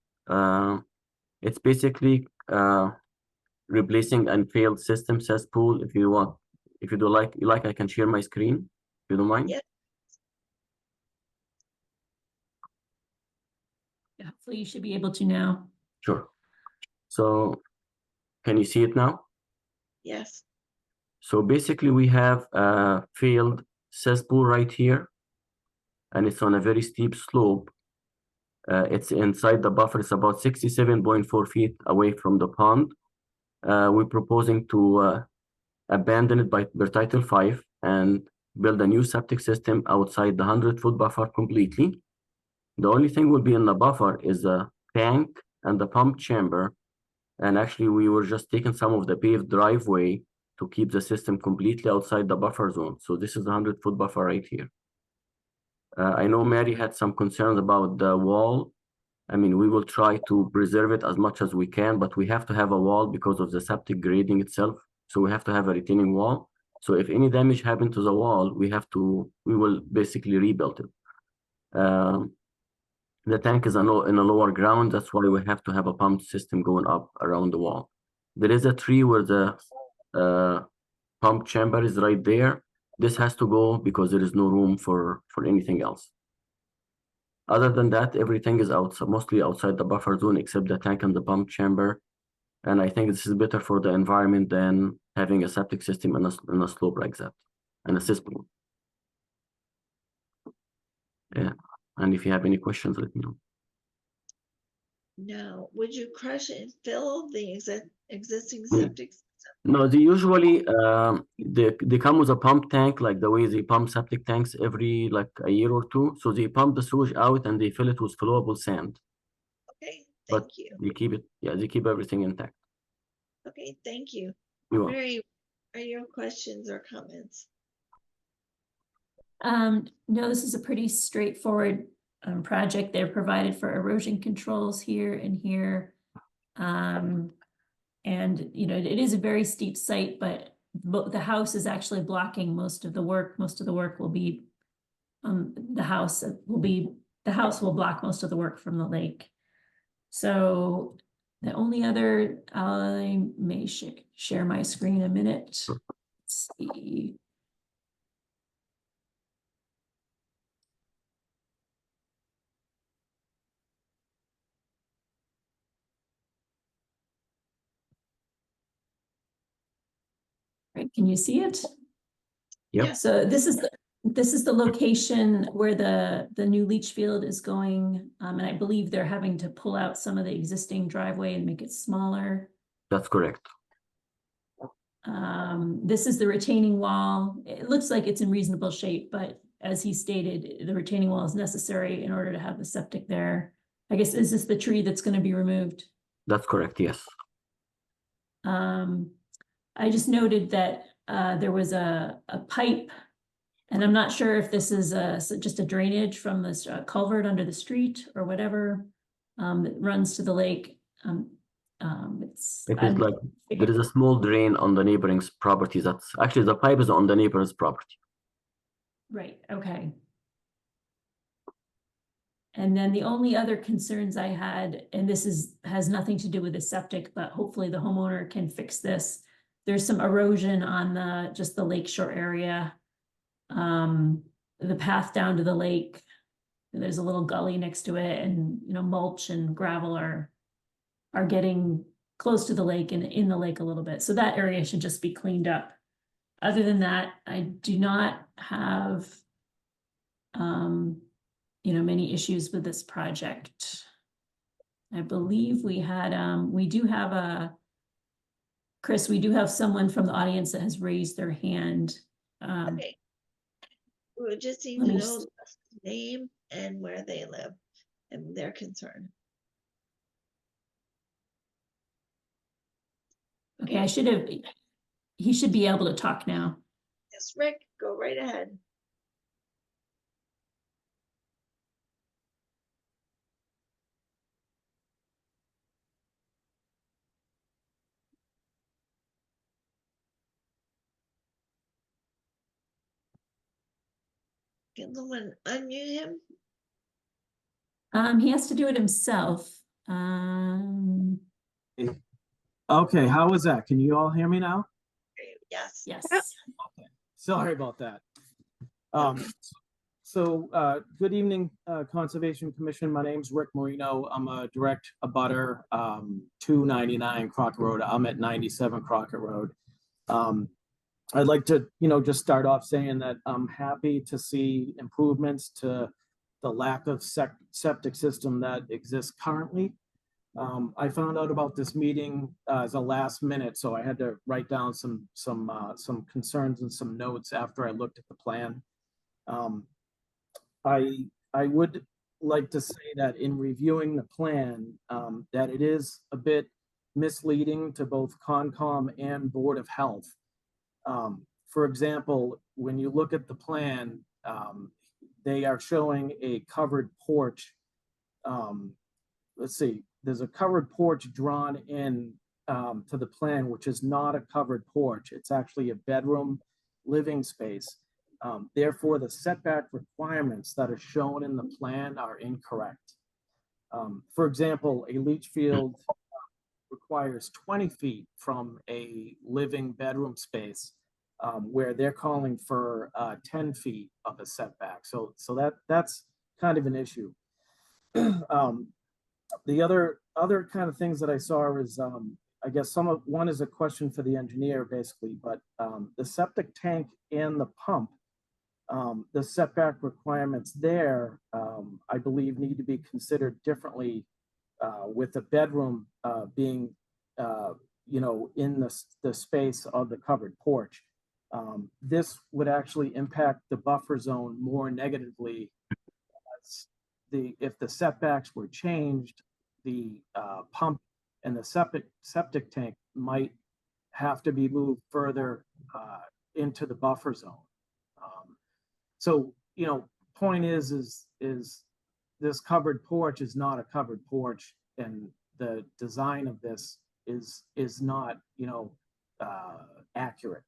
S13: It's basically replacing an failed system cesspool. If you want, if you do like, I can share my screen. If you don't mind.
S1: Yes.
S2: Yeah, hopefully you should be able to now.
S13: Sure. So, can you see it now?
S1: Yes.
S13: So basically, we have a failed cesspool right here, and it's on a very steep slope. It's inside the buffer. It's about 67.4 feet away from the pond. We're proposing to abandon it per Title 5 and build a new septic system outside the 100-foot buffer completely. The only thing will be in the buffer is a tank and the pump chamber. And actually, we were just taking some of the paved driveway to keep the system completely outside the buffer zone. So this is a 100-foot buffer right here. I know Mary had some concerns about the wall. I mean, we will try to preserve it as much as we can, but we have to have a wall because of the septic grading itself. So we have to have a retaining wall. So if any damage happened to the wall, we will basically rebuild it. The tank is in a lower ground. That's why we have to have a pump system going up around the wall. There is a tree where the pump chamber is right there. This has to go because there is no room for anything else. Other than that, everything is mostly outside the buffer zone except the tank and the pump chamber. And I think this is better for the environment than having a septic system in a slope like that, and a cesspool. Yeah, and if you have any questions, let me know.
S1: Now, would you crush and fill the existing
S13: Yeah.
S1: septic system?
S13: No, they usually they come with a pump tank, like the way they pump septic tanks every like a year or two. So they pump the sewage out and they fill it with flowable sand.
S1: Okay,
S13: But
S1: thank you.
S13: they keep it, yeah, they keep everything intact.
S1: Okay, thank you.
S13: You're welcome.
S1: Mary, are your questions or comments?
S2: No, this is a pretty straightforward project. They're provided for erosion controls here and here. And you know, it is a very steep site, but the house is actually blocking most of the work. Most of the work will be the house will block most of the work from the lake. So the only other, I may share my screen a minute. Let's see. Right, can you see it?
S13: Yep.
S2: So this is the location where the new leach field is going, and I believe they're having to pull out some of the existing driveway and make it smaller.
S13: That's correct.
S2: This is the retaining wall. It looks like it's in reasonable shape, but as he stated, the retaining wall is necessary in order to have the septic there. I guess, is this the tree that's going to be removed?
S13: That's correct, yes.
S2: I just noted that there was a pipe, and I'm not sure if this is just a drainage from this culvert under the street or whatever that runs to the lake.
S13: There is a small drain on the neighboring property. That's actually, the pipe is on the neighbor's property.
S2: Right, okay. And then the only other concerns I had, and this has nothing to do with the septic, but hopefully the homeowner can fix this. There's some erosion on just the lakeshore area. The path down to the lake, there's a little gully next to it, and you know, mulch and gravel are getting close to the lake and in the lake a little bit. So that area should just be cleaned up. Other than that, I do not have you know, many issues with this project. I believe we do have Chris, we do have someone from the audience that has raised their hand.
S1: Okay. We would just need
S2: Let
S1: to
S2: me
S1: know
S2: s-
S1: the name and where they live and their concern.
S2: Okay, he should be able to talk now.
S1: Yes, Rick, go right ahead. Can someone unmute him?
S2: He has to do it himself.
S14: Okay, how was that? Can you all hear me now?
S1: Yes.
S2: Yes.
S14: Sorry about that. Good evening, Conservation Commission. My name's Rick Marino. I'm a direct abutter, 299 Crockett Road. I'm at 97 Crockett Road. I'd like to, just start off saying that I'm happy to see improvements to the lack of septic system that exists currently. I found out about this meeting as a last minute, so I had to write down some concerns and some notes after I looked at the plan. I would like to say that in reviewing the plan, that it is a bit misleading to both Concom and Board of Health. For example, when you look at the plan, they are showing a covered porch. Let's see, there's a covered porch drawn in to the plan, which is not a covered porch. It's actually a bedroom living space. Therefore, the setback requirements that are shown in the plan are incorrect. For example, a leach field requires 20 feet from a living bedroom space, where they're calling for 10 feet of a setback. So that's kind of an issue. The other kind of things that I saw is, I guess one is a question for the engineer basically, but the septic tank and the pump, the setback requirements there, I believe need to be considered differently, with the bedroom being, in the space of the covered porch. This would actually impact the buffer zone more negatively. If the setbacks were changed, the pump and the septic tank might have to be moved further into the buffer zone. So, point is this covered porch is not a covered porch, and the design of this is not, accurate.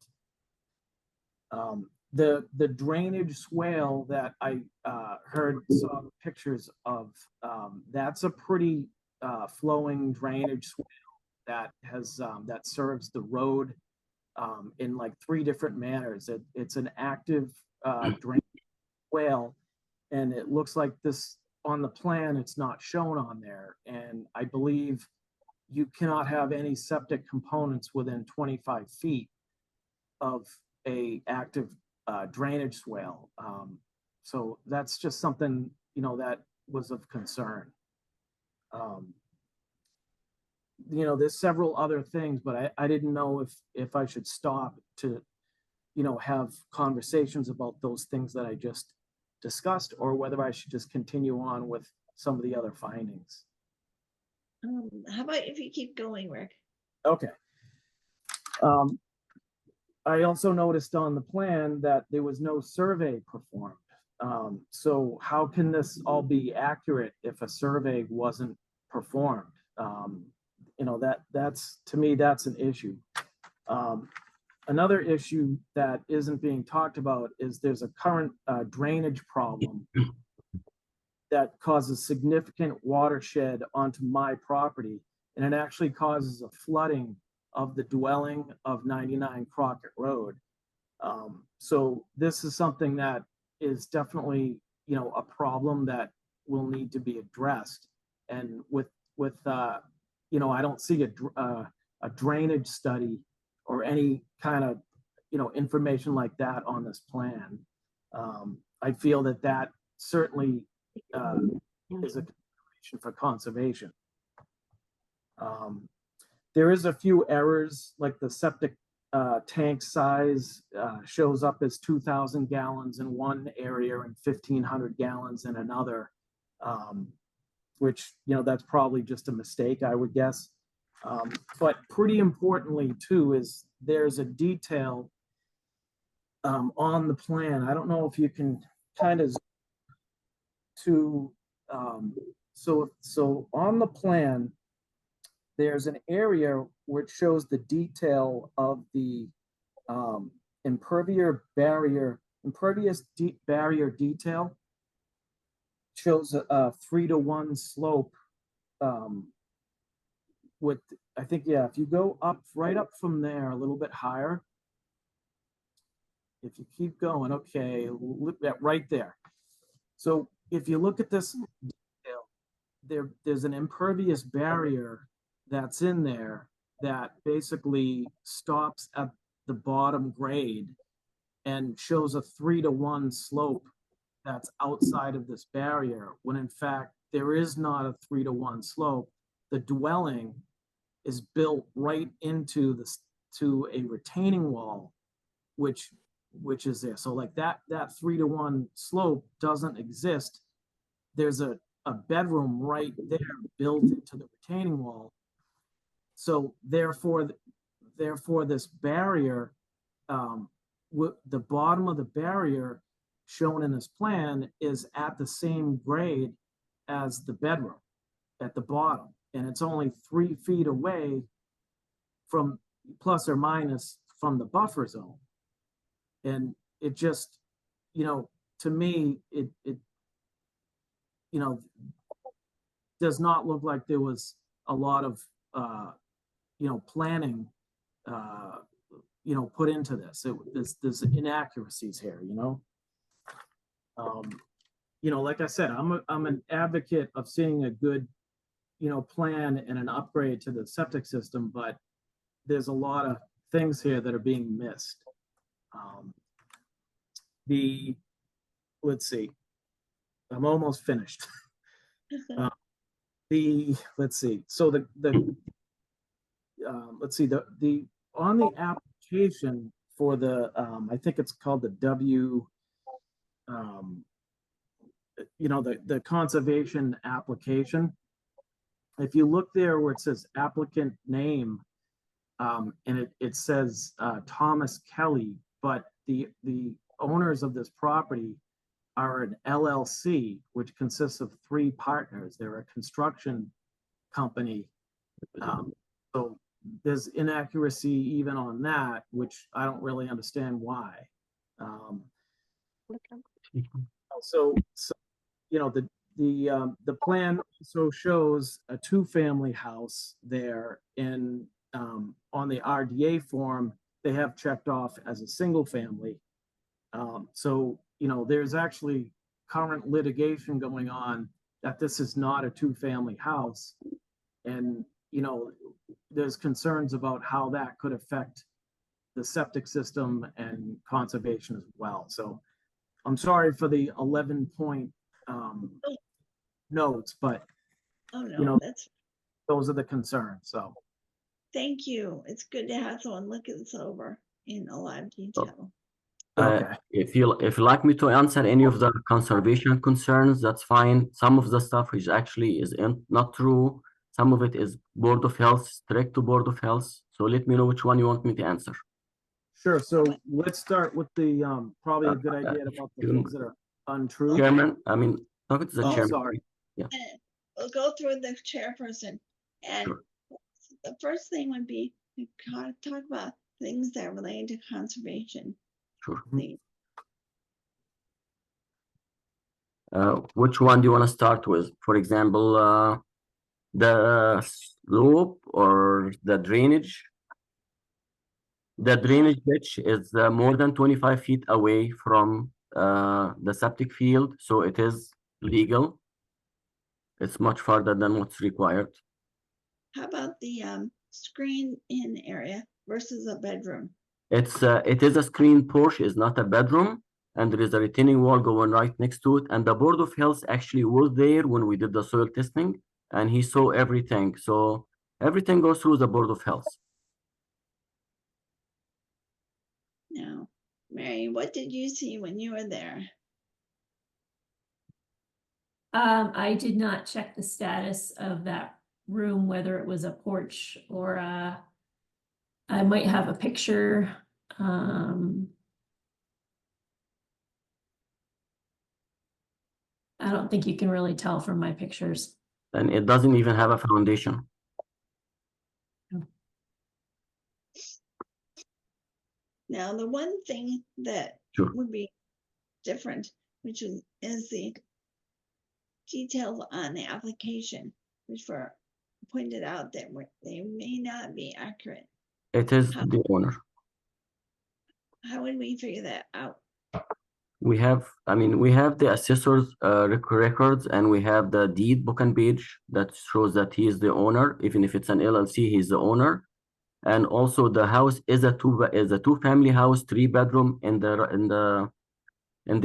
S14: The drainage swale that I saw pictures of, that's a pretty flowing drainage swale that has that serves the road in like 3 different manners. It's an active drainage swale, and it looks like this on the plan. It's not shown on there, and I believe you cannot have any septic components within 25 feet of a active drainage swale. So that's just something, that was of concern. There's several other things, but I didn't know if I should stop to, have conversations about those things that I just discussed, or whether I should just continue on with some of the other findings.
S1: How about if you keep going, Rick?
S14: Okay. I also noticed on the plan that there was no survey performed. So how can this all be accurate if a survey wasn't performed? That's to me, that's an issue. Another issue that isn't being talked about is there's a current drainage problem that causes significant watershed onto my property, and it actually causes a flooding of the dwelling of 99 Crockett Road. So this is something that is definitely, a problem that will need to be addressed. And with I don't see a drainage study or any kind of, information like that on this plan. I feel that certainly is a consideration for conservation. there is a few errors, like the septic tank size shows up as 2,000 gallons in one area and 1,500 gallons in another, which, you know, that's probably just a mistake, I would guess. But pretty importantly too is there's a detail on the plan. I don't know if you can kind of so on the plan, there's an area which shows the detail of the impervious barrier detail. Shows a 3-to-1 slope with, I think, yeah, if you go up, right up from there, a little bit higher. If you keep going, okay, look at right there. So if you look at this detail, there's an impervious barrier that's in there that basically stops at the bottom grade and shows a 3-to-1 slope that's outside of this barrier, when in fact there is not a 3-to-1 slope. The dwelling is built right into this, to a retaining wall, which is there. So like that 3-to-1 slope doesn't exist. There's a bedroom right there built into the retaining wall. So therefore this barrier, the bottom of the barrier shown in this plan is at the same grade as the bedroom at the bottom. And it's only 3 feet away from, plus or minus, from the buffer zone. And it just, you know, to me, it you know, does not look like there was a lot of, you know, planning, you know, put into this. There's inaccuracies here, you know. You know, like I said, I'm an advocate of seeing a good, you know, plan and an upgrade to the septic system, but there's a lot of things here that are being missed. Let's see, I'm almost finished. Let's see, so let's see, the on the application for the, I think it's called the W, you know, the conservation application. If you look there where it says applicant name, and it says Thomas Kelly, but the owners of this property are an LLC, which consists of 3 partners. They're a construction company. So there's inaccuracy even on that, which I don't really understand why. So you know, the plan also shows a 2-family house there, and on the RDA form, they have checked off as a single family. So, you know, there's actually current litigation going on that this is not a 2-family house. And, you know, there's concerns about how that could affect the septic system and conservation as well. So I'm sorry for the 11-point notes, but
S1: Oh, no,
S14: you know,
S1: that's,
S14: those are the concerns. So
S1: thank you. It's good to have someone look this over in a lot of detail.
S14: okay.
S13: If you like me to answer any of the conservation concerns, that's fine. Some of the stuff is actually not true. Some of it is Board of Health, strict to Board of Health. So let me know which one you want me to answer.
S14: Sure. So let's start with the probably a good idea about the things that are untrue.
S13: Chairman, I mean, talk to the
S14: Oh,
S13: chairman.
S14: sorry.
S13: Yeah.
S1: We'll go through the chairperson, and
S13: Sure.
S1: the first thing would be to talk about things that relate to conservation.
S13: Sure.
S1: Please.
S13: Which one do you want to start with? For example, the slope or the drainage? The drainage ditch is more than 25 feet away from the septic field, so it is legal. It's much farther than what's required.
S1: How about the screen-in area versus a bedroom?
S13: It is a screen porch, is not a bedroom, and there is a retaining wall going right next to it. And the Board of Health actually was there when we did the soil testing, and he saw everything. So Everything goes through the Board of Health.
S1: Now, Mary, what did you see when you were there?
S2: I did not check the status of that room, whether it was a porch or I might have a picture. I don't think you can really tell from my pictures.
S13: And it doesn't even have a foundation.
S1: Now, the one thing that
S13: Sure.
S1: would be different, which is the details on the application, which were pointed out that they may not be accurate.
S13: It is the owner.
S1: How would we figure that out?
S13: We have the assessor's records, and we have the deed book and page that shows that he is the owner. Even if it's an LLC, he's the owner. And also the house is a two-family house, 3-bedroom in the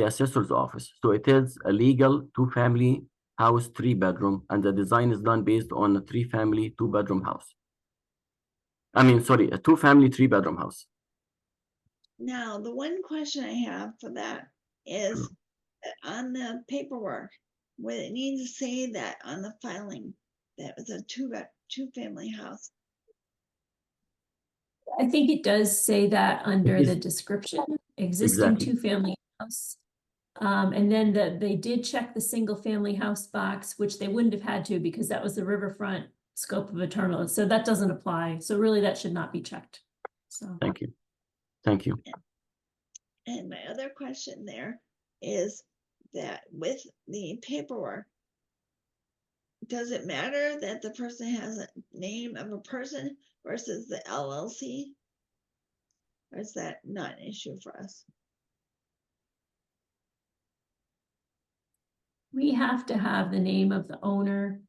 S13: assessor's office. So it is a legal 2-family house, 3-bedroom, and the design is done based on a 3-family 2-bedroom house. I mean, sorry, a 2-family 3-bedroom house.
S1: Now, the one question I have for that is that on the paperwork, would it need to say that on the filing that was a two-family house?
S2: I think it does say that under
S13: is-
S2: the description, existing
S13: Exactly.
S2: 2-family house. And then they did check the single-family house box, which they wouldn't have had to because that was the riverfront scope of a terminal. So that doesn't apply. So really that should not be checked. So.
S13: Thank you. Thank you.
S1: And my other question there is that with the paperwork, does it matter that the person has a name of a person versus the LLC? Or is that not an issue for us?
S2: We have to have the name of the owner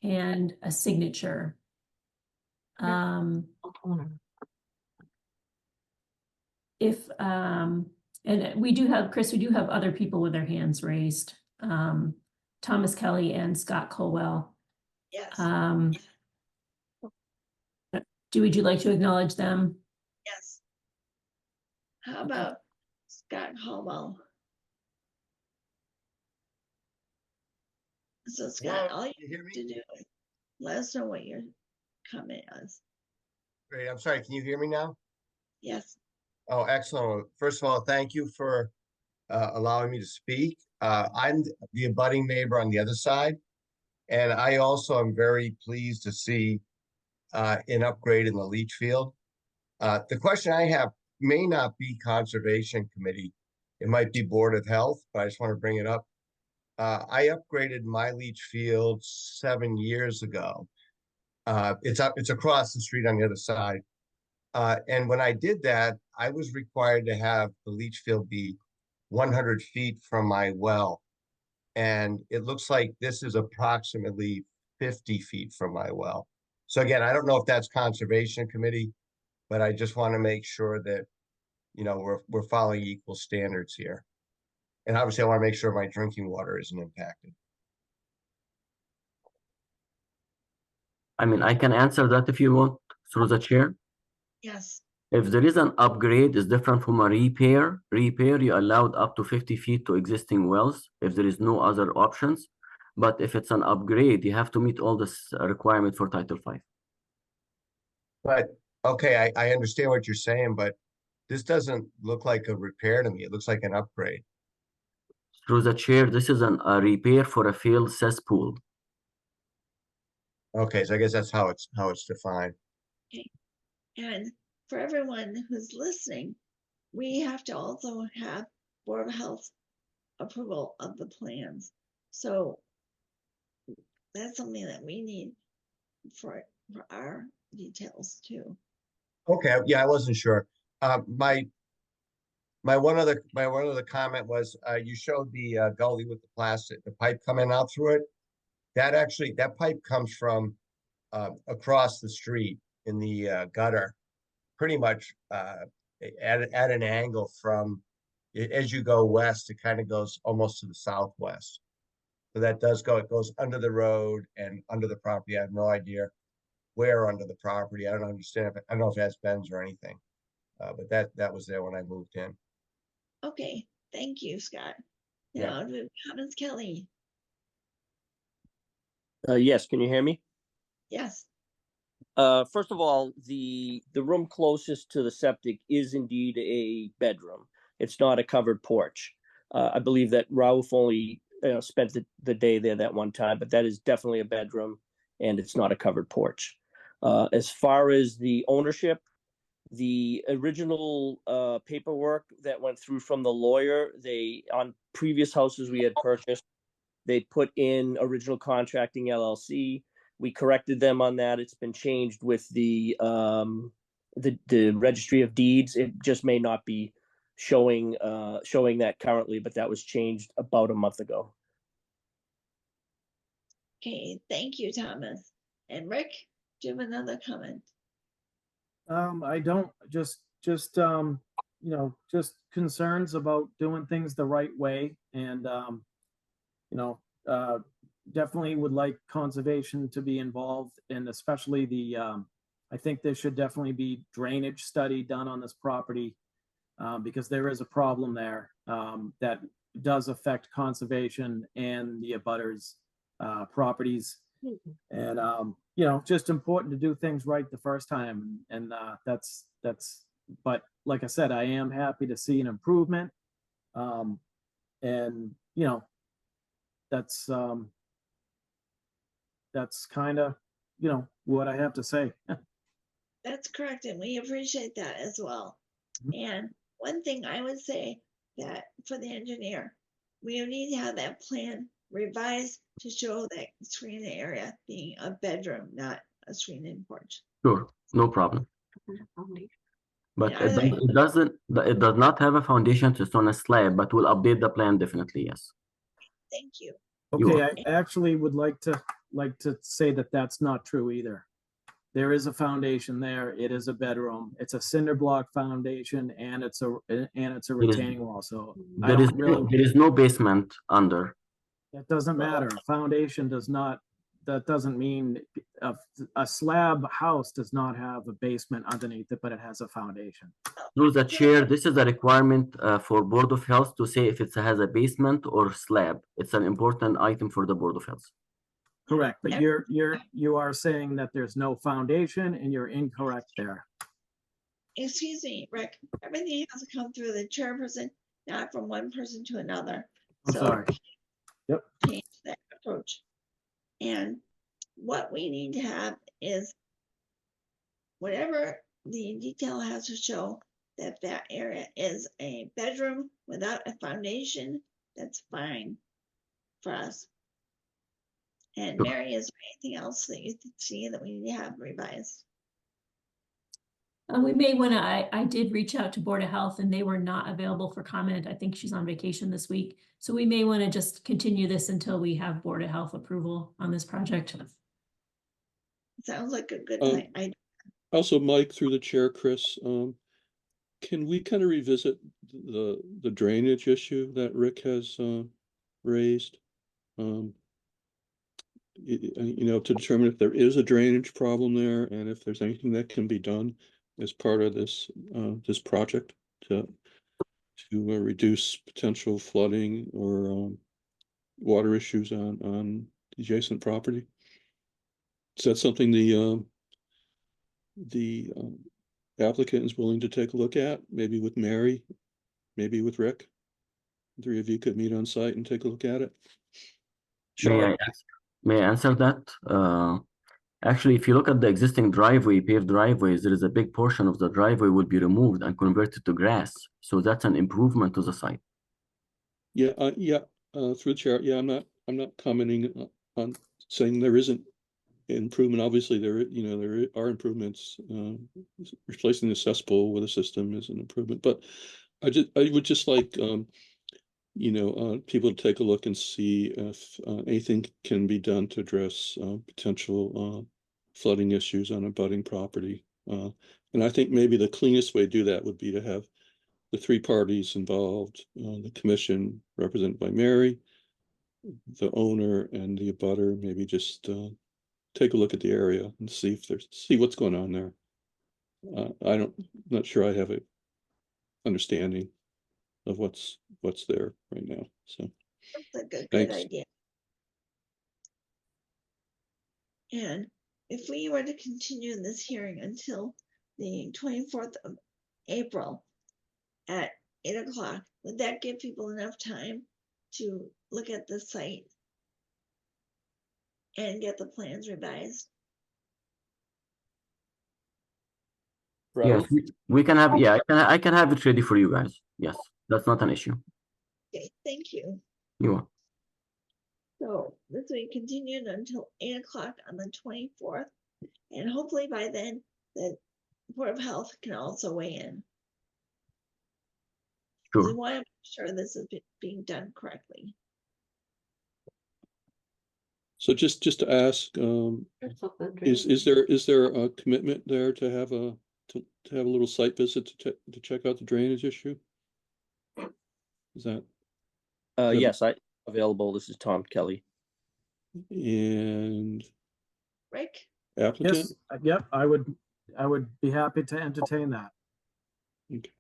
S2: and a signature. And we do have, Chris, we do have other people with their hands raised. Thomas Kelly and Scott Colwell.
S1: Yes.
S2: Would you like to acknowledge them?
S1: Yes. How about Scott Colwell? So Scott, all you have to do is let us know what your comment is.
S15: Great. I'm sorry. Can you hear me now?
S1: Yes.
S15: Oh, excellent. First of all, thank you for allowing me to speak. I'm the abutting neighbor on the other side, and I also am very pleased to see an upgrade in the leach field. The question I have may not be Conservation Committee. It might be Board of Health, but I just want to bring it up. I upgraded my leach field 7 years ago. It's across the street on the other side. And when I did that, I was required to have the leach field be 100 feet from my well. And it looks like this is approximately 50 feet from my well. So again, I don't know if that's Conservation Committee, but I just want to make sure that, you know, we're following equal standards here. And obviously I want to make sure my drinking water isn't impacted.
S13: I mean, I can answer that if you want through the chair.
S1: Yes.
S13: If there is an upgrade, it's different from a repair. Repair, you're allowed up to 50 feet to existing wells if there is no other options. But if it's an upgrade, you have to meet all this requirement for Title V.
S15: But, okay, I understand what you're saying, but this doesn't look like a repair to me. It looks like an upgrade.
S13: Through the chair, this is a repair for a failed cesspool.
S15: Okay, so I guess that's how it's defined.
S1: Okay. And for everyone who's listening, we have to also have Board of Health approval of the plans. So that's something that we need for our details too.
S15: Okay, yeah, I wasn't sure. My one other comment was you showed the gully with the pipe coming out through it. That pipe comes from across the street in the gutter, pretty much at an angle from as you go west. It kind of goes almost to the southwest. So that does go. It goes under the road and under the property. I have no idea where under the property. I don't understand. I don't know if it has bends or anything. But that was there when I moved in.
S1: Okay, thank you, Scott.
S15: Yeah.
S1: Now, do comments, Kelly?
S16: Yes, can you hear me?
S1: Yes,
S16: First of all, the room closest to the septic is indeed a bedroom. It's not a covered porch. I believe that Rauf only spent the day there that one time, but that is definitely a bedroom, and it's not a covered porch. As far as the ownership, the original paperwork that went through from the lawyer, on previous houses we had purchased, they put in Original Contracting LLC. We corrected them on that. It's been changed with the Registry of Deeds. It just may not be showing that currently, but that was changed about a month ago.
S1: okay, thank you, Thomas. And Rick, do you have another comment?
S14: I don't, just concerns about doing things the right way, and definitely would like conservation to be involved, and especially I think there should definitely be drainage study done on this property, because there is a problem there that does affect conservation and the abutters properties. And just important to do things right the first time, and that's but like I said, I am happy to see an improvement, and that's kind of what I have to say.
S1: That's correct, and we appreciate that as well. And one thing I would say that for the engineer, we need to have that plan revised to show that screened area being a bedroom, not a screened porch.
S13: Sure, no problem. But
S1: Yeah, are there-
S13: it does not have a foundation, it's on a slab, but we'll update the plan definitely, yes.
S1: Thank you.
S14: Okay, I actually would like to say that that's not true either. There is a foundation there. It is a bedroom. It's a cinder block foundation, and it's a retaining wall. So I don't really.
S13: There is no basement under.
S14: That doesn't matter. Foundation does not. That doesn't mean a slab house does not have a basement underneath it, but it has a foundation.
S13: Through the chair, this is a requirement for Board of Health to say if it has a basement or slab. It's an important item for the Board of Health.
S14: Correct, but you are saying that there's no foundation, and you're incorrect there.
S1: Excuse me, Rick, everything has to come through the chairperson, not from one person to another.
S14: I'm sorry. Yep.
S1: Change that approach. And what we need to have is whatever the detail has to show that that area is a bedroom without a foundation, that's fine for us. And Mary, is there anything else that you see that we need to have revised?
S2: We may want to, I did reach out to Board of Health and they were not available for comment. I think she's on vacation this week. So we may want to just continue this until we have Board of Health approval on this project.
S1: Sounds like a good plan.
S6: Also, Mike, through the chair, Chris, can we kind of revisit the drainage issue that Rick has raised? To determine if there is a drainage problem there and if there's anything that can be done as part of this this project to reduce potential flooding or water issues on adjacent property. Is that something the applicant is willing to take a look at? Maybe with Mary, maybe with Rick. The three of you could meet on site and take a look at it.
S13: Sure. May I answer that? Actually, if you look at the existing driveway, paved driveways, there is a big portion of the driveway will be removed and converted to grass. So that's an improvement to the site.
S6: Yeah, through the chair. Yeah, I'm not commenting on saying there isn't improvement. Obviously, there are improvements. Replacing the cesspool with a system is an improvement, but I would just like people to take a look and see if anything can be done to address potential flooding issues on abutting property. And I think maybe the cleanest way to do that would be to have the three parties involved, the commission represented by Mary, the owner and the abutter, maybe just take a look at the area and see if see what's going on there. Not sure I have a understanding of what's there right now, so.
S1: That's a good
S6: Thanks.
S1: idea. And if we were to continue this hearing until the 24th of April at 8 o'clock, would that give people enough time to look at the site and get the plans revised?
S13: Yes, we can have, yeah, I can have it ready for you guys. Yes, that's not an issue.
S1: Okay, thank you.
S13: You are.
S1: So this will be continued until 8 o'clock on the 24th. And hopefully by then, the Board of Health can also weigh in. We
S13: Sure.
S1: want to make sure this is being done correctly.
S6: So just to ask, is there a commitment there to have a little site visit to check out the drainage issue? Is that?
S16: Yes, I available. This is Tom Kelly.
S6: And
S1: Rick?
S6: applicant?
S14: Yes, yep, I would be happy to entertain that.
S6: Okay.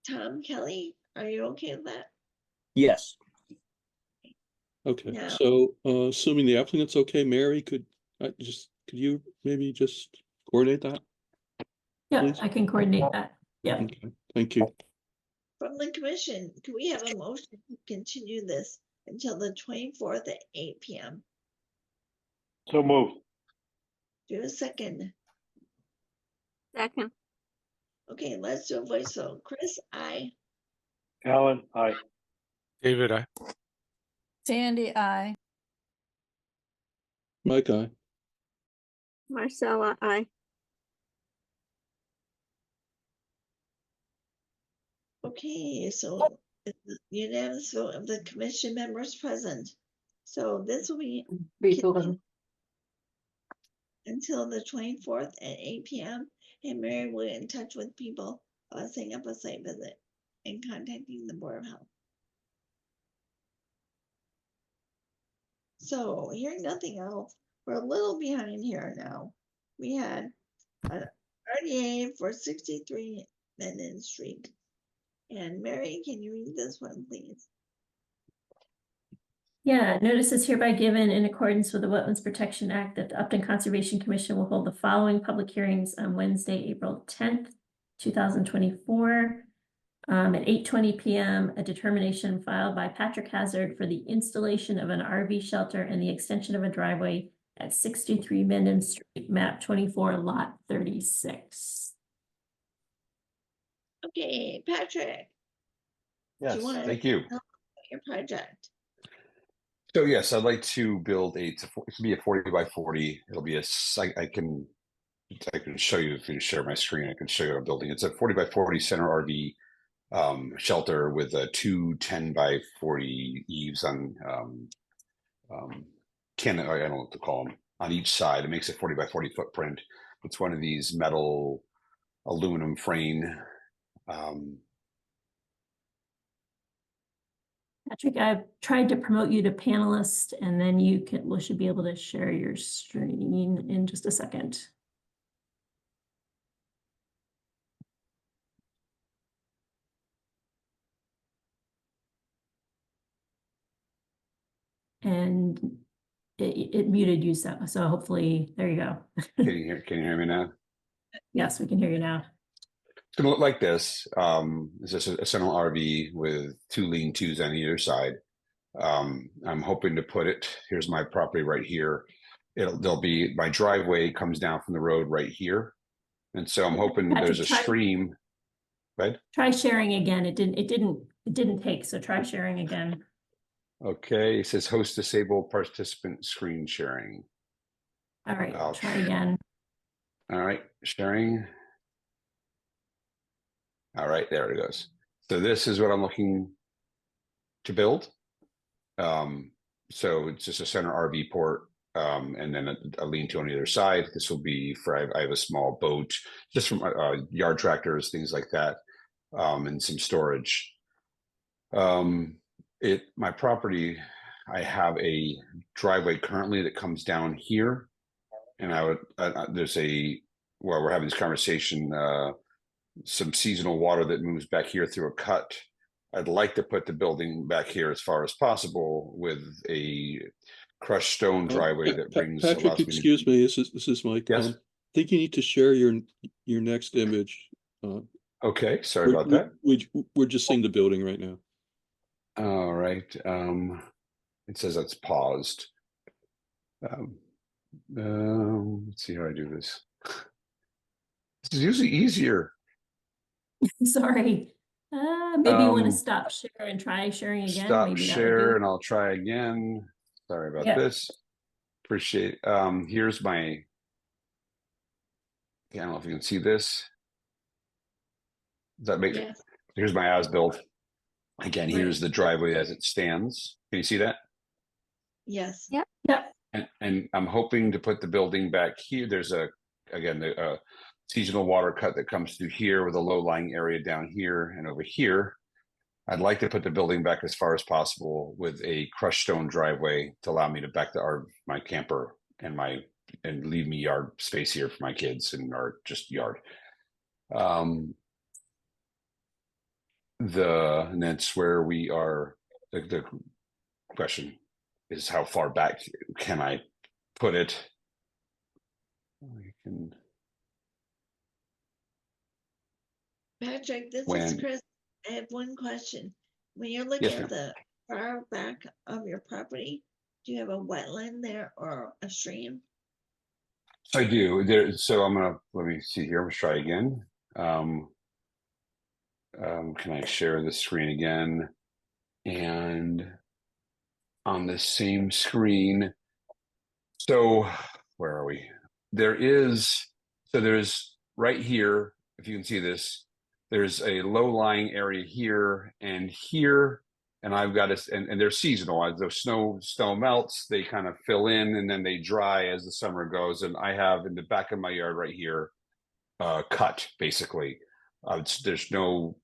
S1: Tom Kelly, are you okay with that?
S16: Yes.
S6: Okay,
S1: Yeah.
S6: so assuming the applicant's okay, Mary, could you maybe just coordinate that?
S2: Yeah,
S6: Please?
S2: I can coordinate that. Yeah.
S6: Okay, thank you.
S1: From the commission, can we have a motion to continue this until the 24th at 8 p.m.?
S9: So moved.
S1: Do a second.
S12: Second,
S1: Okay, let's do a voice vote. Chris, aye.
S9: Alan, aye.
S8: David, I.
S7: Sandy, I.
S6: Mike, aye.
S12: Marcella, aye.
S1: Okay, so it's the unanimous vote of the commission members present. So this will be continued until the 24th at 8 p.m. And Mary will get in touch with people setting up a site visit and contacting the Board of Health. So hearing nothing else, we're a little behind here now. We had an RDA for 63 Menden Street. And Mary, can you read this one, please?
S2: Yeah, notice is hereby given in accordance with the Wetlands Protection Act that the Upton Conservation Commission will hold the following public hearings on Wednesday, April 10th, 2024. At 8:20 p.m., a determination filed by Patrick Hazard for the installation of an RV shelter and the extension of a driveway at 63 Menden Street, map 24, lot 36.
S1: Okay, Patrick.
S17: Yes,
S1: wanna
S17: thank you.
S1: tell us about your project?
S17: So yes, I'd like to build it could be a 40 by 40. It'll be I can show you if you share my screen. I can show you what I'm building. It's a 40 by 40 center RV shelter with a 2 10 by 40 eaves on I don't know what to call them, on each side. It makes a 40 by 40 footprint. It's one of these metal aluminum frame.
S2: Patrick, I've tried to promote you to panelist, and then you should be able to share your screen in just a second. And it muted you, so hopefully, there you go.
S17: Can you hear me now?
S2: Yes, we can hear you now.
S17: It's gonna look like this. It's just a central RV with 2 lean-tos on either side. I'm hoping to put it, here's my property right here. There'll be, my driveway comes down from the road right here. And so I'm hoping there's a stream. Right?
S2: Try sharing again. It didn't take, so try sharing again.
S17: Okay, it says host disabled participant screen sharing.
S2: All right, try again.
S17: All right, sharing. All right, there it goes. So this is what I'm looking to build. So it's just a center RV port, and then a lean-to on either side. This will be for, I have a small boat, just from yard tractors, things like that, and some storage. My property I have a driveway currently that comes down here. And I would, there's while we're having this conversation, some seasonal water that moves back here through a cut. I'd like to put the building back here as far as possible with a crushed stone driveway that brings.
S6: Patrick, excuse me, this is Mike.
S17: Yes.
S6: I think you need to share your next image.
S17: Okay, sorry about that.
S6: We're just seeing the building right now.
S17: All right. It says that's paused. Let's see how I do this. This is usually easier.
S2: Sorry. Maybe you want to stop share and try sharing again.
S17: Stop
S2: Maybe
S17: share and I'll try again. Sorry about this. Appreciate. Here's my. I don't know if you can see this. Does that make?
S1: Yes.
S17: Here's my as-built. Again, here's the driveway as it stands. Can you see that?
S1: Yes.
S12: Yep.
S2: Yep.
S17: And I'm hoping to put the building back here. There's a seasonal water cut that comes through here with a low-lying area down here and over here. I'd like to put the building back as far as possible with a crushed stone driveway to allow me to back my camper and leave me yard space here for my kids and our just yard. And that's where we are. The question is, how far back can I put it?
S1: Patrick, this is Chris. I have one question. When you're looking at the far back of your property, do you have a wetland there or a stream?
S17: So I do. So let me see here. Let's try again. Can I share the screen again? And on the same screen. So where are we? There's right here, if you can see this, there's a low-lying area here, and I've got and they're seasonal. As the snow melts, they kind of fill in and then they dry as the summer goes. And I have in the back of my yard right here, cut basically. There's no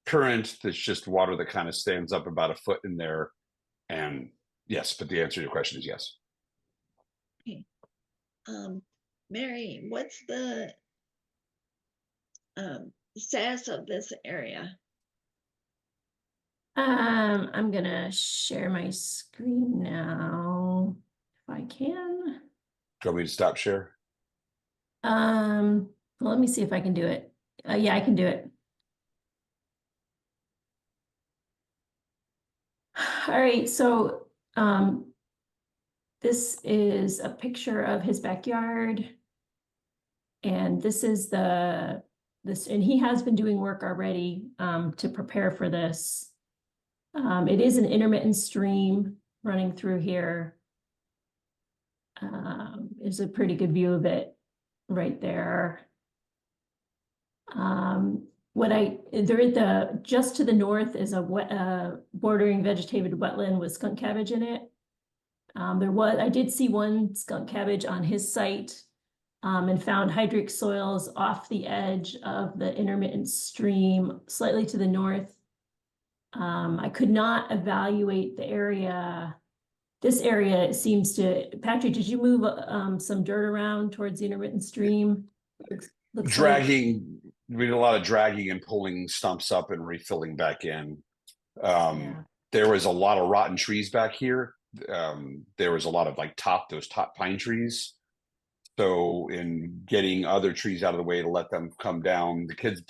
S17: current. There's just water that kind of stands up about a foot in there. And yes, but the answer to your question is yes.
S1: Okay. Mary, what's the status of this area?
S2: I'm gonna share my screen now if I can.
S17: Do you want me to stop share?
S2: Well, let me see if I can do it. Yeah, I can do it. All right, so this is a picture of his backyard. And this is and he has been doing work already to prepare for this. It is an intermittent stream running through here. There's a pretty good view of it right there. Just to the north is a bordering vegetated wetland with skunk cabbage in it. I did see one skunk cabbage on his site and found hydric soils off the edge of the intermittent stream, slightly to the north. I could not evaluate the area. This area seems to, Patrick, did you move some dirt around towards the intermittent stream? Looks
S17: Dragging, we did a lot of dragging and pulling stumps up and refilling back in. There was a lot of rotten trees back here. There was a lot of those top pine trees. So in getting other trees out of the way to let them come down, the kids,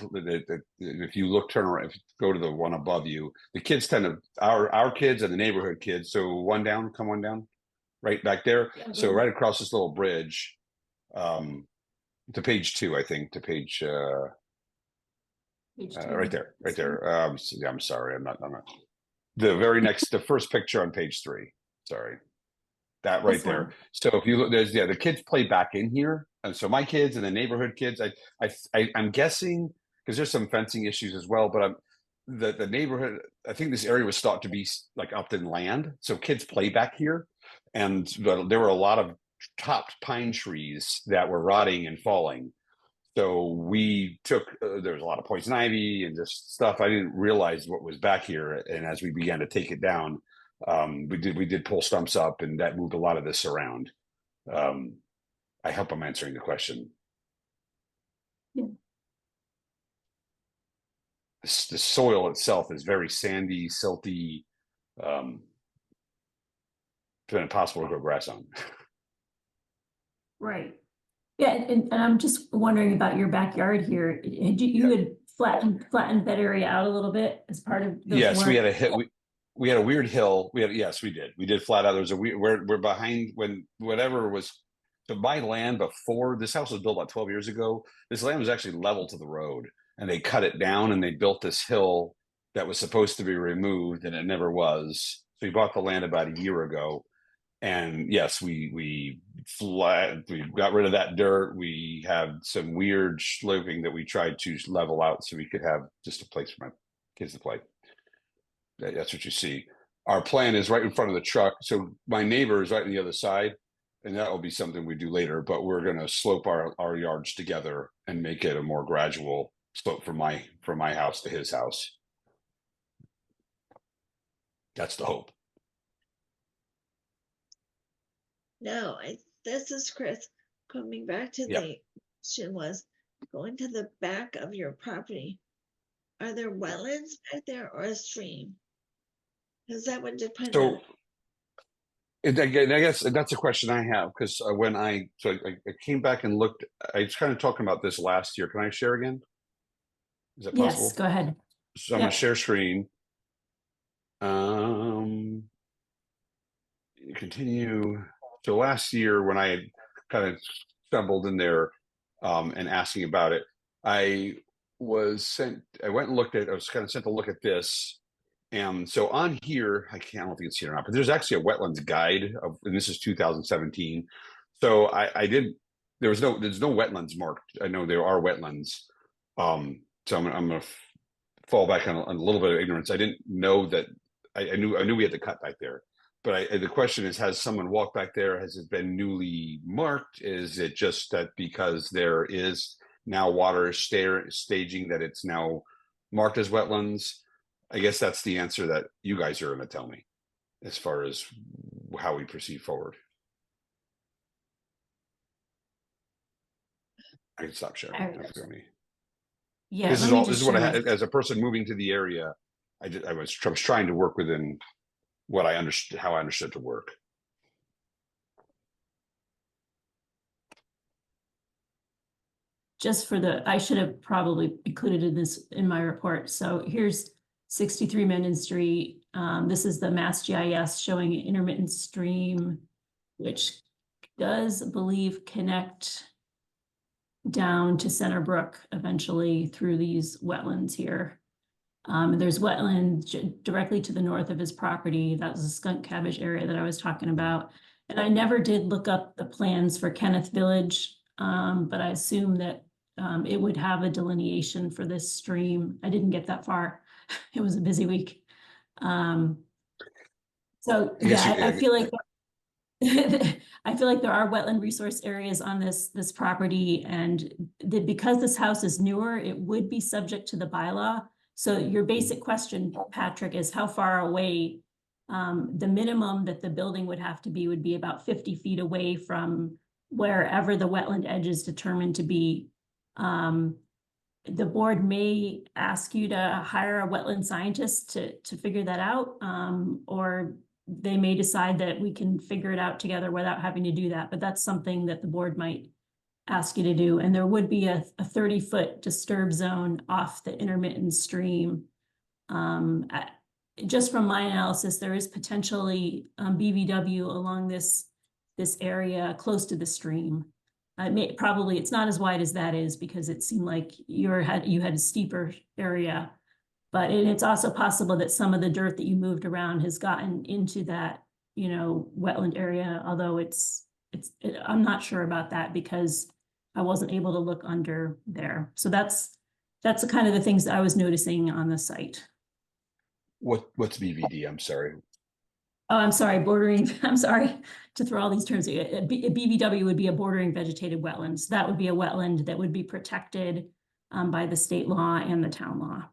S17: if you turn around, if you go to the one above you, the kids tend to, our kids and the neighborhood kids, so one down, right back there. So right across this little bridge, to page 2, I think, to page, right there. I'm sorry, I'm not. The first picture on page 3, sorry. That right there. So if you look, the kids play back in here, and so my kids and the neighborhood kids. I'm guessing because there's some fencing issues as well. But the neighborhood. I think this area was thought to be Upton land, so kids play back here, and there were a lot of topped pine trees that were rotting and falling. So we took. There was a lot of poison ivy and just stuff. I didn't realize what was back here, and as we began to take it down. We did pull stumps up, and that moved a lot of this around. I hope I'm answering the question.
S2: Yeah.
S17: The soil itself is very sandy, silty. It's been impossible to grow grass on.
S2: Right. Yeah, and I'm just wondering about your backyard here. You had flattened that area out a little bit as part of the
S17: Yes, we
S2: work?
S17: had a hit. We had a weird hill. Yes, we did. We did flat out. There was a we're behind when whatever was. So my land before this house was built about 12 years ago, this land was actually level to the road, and they cut it down and they built this hill that was supposed to be removed, and it never was. So we bought the land about a year ago, and yes, we got rid of that dirt. We had some weird sloping that we tried to level out so we could have just a place for my kids to play. That's what you see. Our plan is right in front of the truck. So my neighbor is right on the other side, and that will be something we do later, but we're going to slope our yards together and make it a more gradual slope from my house to his house. That's the hope.
S1: No, this is Chris. Coming back to
S17: Yep.
S1: the question was going to the back of your property. Are there wetlands back there or a stream? Because that would depend
S17: So
S1: on.
S17: and again, I guess that's a question I have, because when I came back and looked, I was kind of talking about this last year. Can I share again? Is that possible?
S2: Yes, go ahead.
S17: So I'm gonna share screen. Continue. So last year when I had kind of stumbled in there and asking about it, I was went and looked at, I was kind of sent to look at this. And so on here, I don't know if you can see it or not, but there's actually a wetlands guide and this is 2017. So there's no wetlands marked. I know there are wetlands. So I'm gonna fall back on a little bit of ignorance. I didn't know that. I knew we had to cut back there, but the question is, has someone walked back there? Has it been newly marked? Is it just that because there is now water staging that it's now marked as wetlands? I guess that's the answer that you guys are going to tell me as far as how we proceed forward. I can stop sharing.
S2: Yeah,
S17: This is what I had as a person moving to the area. I was trying to work within what I understood, how I understood to work.
S2: Just for I should have probably included this in my report. So here's 63 Mendon Street. This is the Mass GIS showing an intermittent stream, which does, I believe, connect down to Center Brook eventually through these wetlands here. There's wetland directly to the north of his property. That was the Skunk Cabbage area that I was talking about. And I never did look up the plans for Kenneth Village, but I assume that it would have a delineation for this stream. I didn't get that far. It was a busy week. So yeah, I feel like I feel like there are wetland resource areas on this property, and because this house is newer, it would be subject to the bylaw. So your basic question, Patrick, is how far away the minimum that the building would have to be would be about 50 feet away from wherever the wetland edge is determined to be. The board may ask you to hire a wetland scientist to figure that out, or they may decide that we can figure it out together without having to do that. But that's something that the board might ask you to do. And there would be a 30-foot disturb zone off the intermittent stream. Just from my analysis, there is potentially BVW along this area close to the stream. It's not as wide as that is, because it seemed like you had a steeper area, but it's also possible that some of the dirt that you moved around has gotten into that, wetland area. Although I'm not sure about that because I wasn't able to look under there. So that's the kind of the things that I was noticing on the site.
S17: What's BVD? I'm sorry.
S2: Oh, I'm sorry, bordering, I'm sorry to throw all these terms. A BVW would be a bordering vegetated wetlands. That would be a wetland that would be protected by the state law and the town law.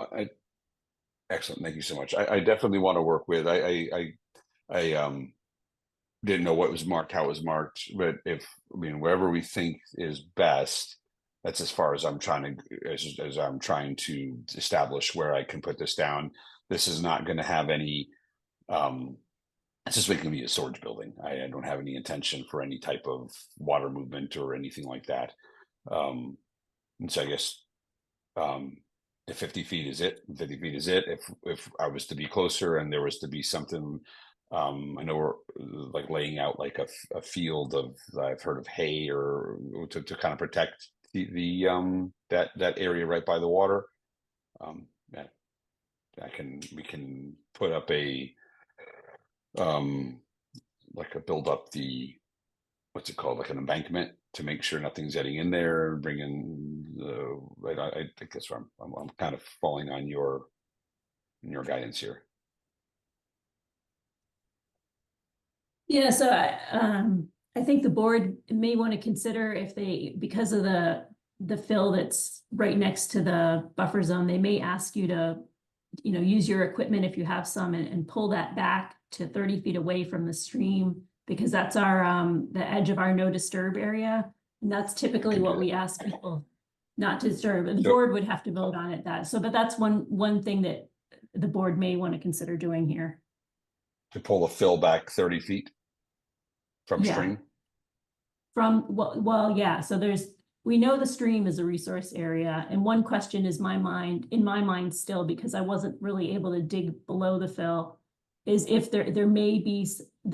S17: I Excellent. Thank you so much. I definitely want to work with, I didn't know what was marked, how it was marked, but wherever we think is best, that's as far as I'm trying to, as I'm trying to establish where I can put this down. This is not going to have any, it's just going to be a storage building. I don't have any intention for any type of water movement or anything like that. And so I guess, if 50 feet is it, 50 feet is it. If I was to be closer and there was to be something, I know we're like laying out like a field of, I've heard of hay or to kind of protect the that area right by the water. Yeah, we can put up a like a build up the, what's it called, like an embankment to make sure nothing's getting in there, bring in the, right. I think that's where I'm kind of falling on your guidance here.
S2: Yeah, so I think the board may want to consider if they, because of the fill that's right next to the buffer zone, they may ask you to, use your equipment if you have some and pull that back to 30 feet away from the stream, because that's our, the edge of our no disturb area. And that's typically what we ask people not to disturb. And the board would have to vote on it but that's one thing that the board may want to consider doing here.
S17: To pull the fill back 30 feet from stream?
S2: Yeah, so we know the stream is a resource area, and one question is in my mind still, because I wasn't really able to dig below the fill, is if there may be,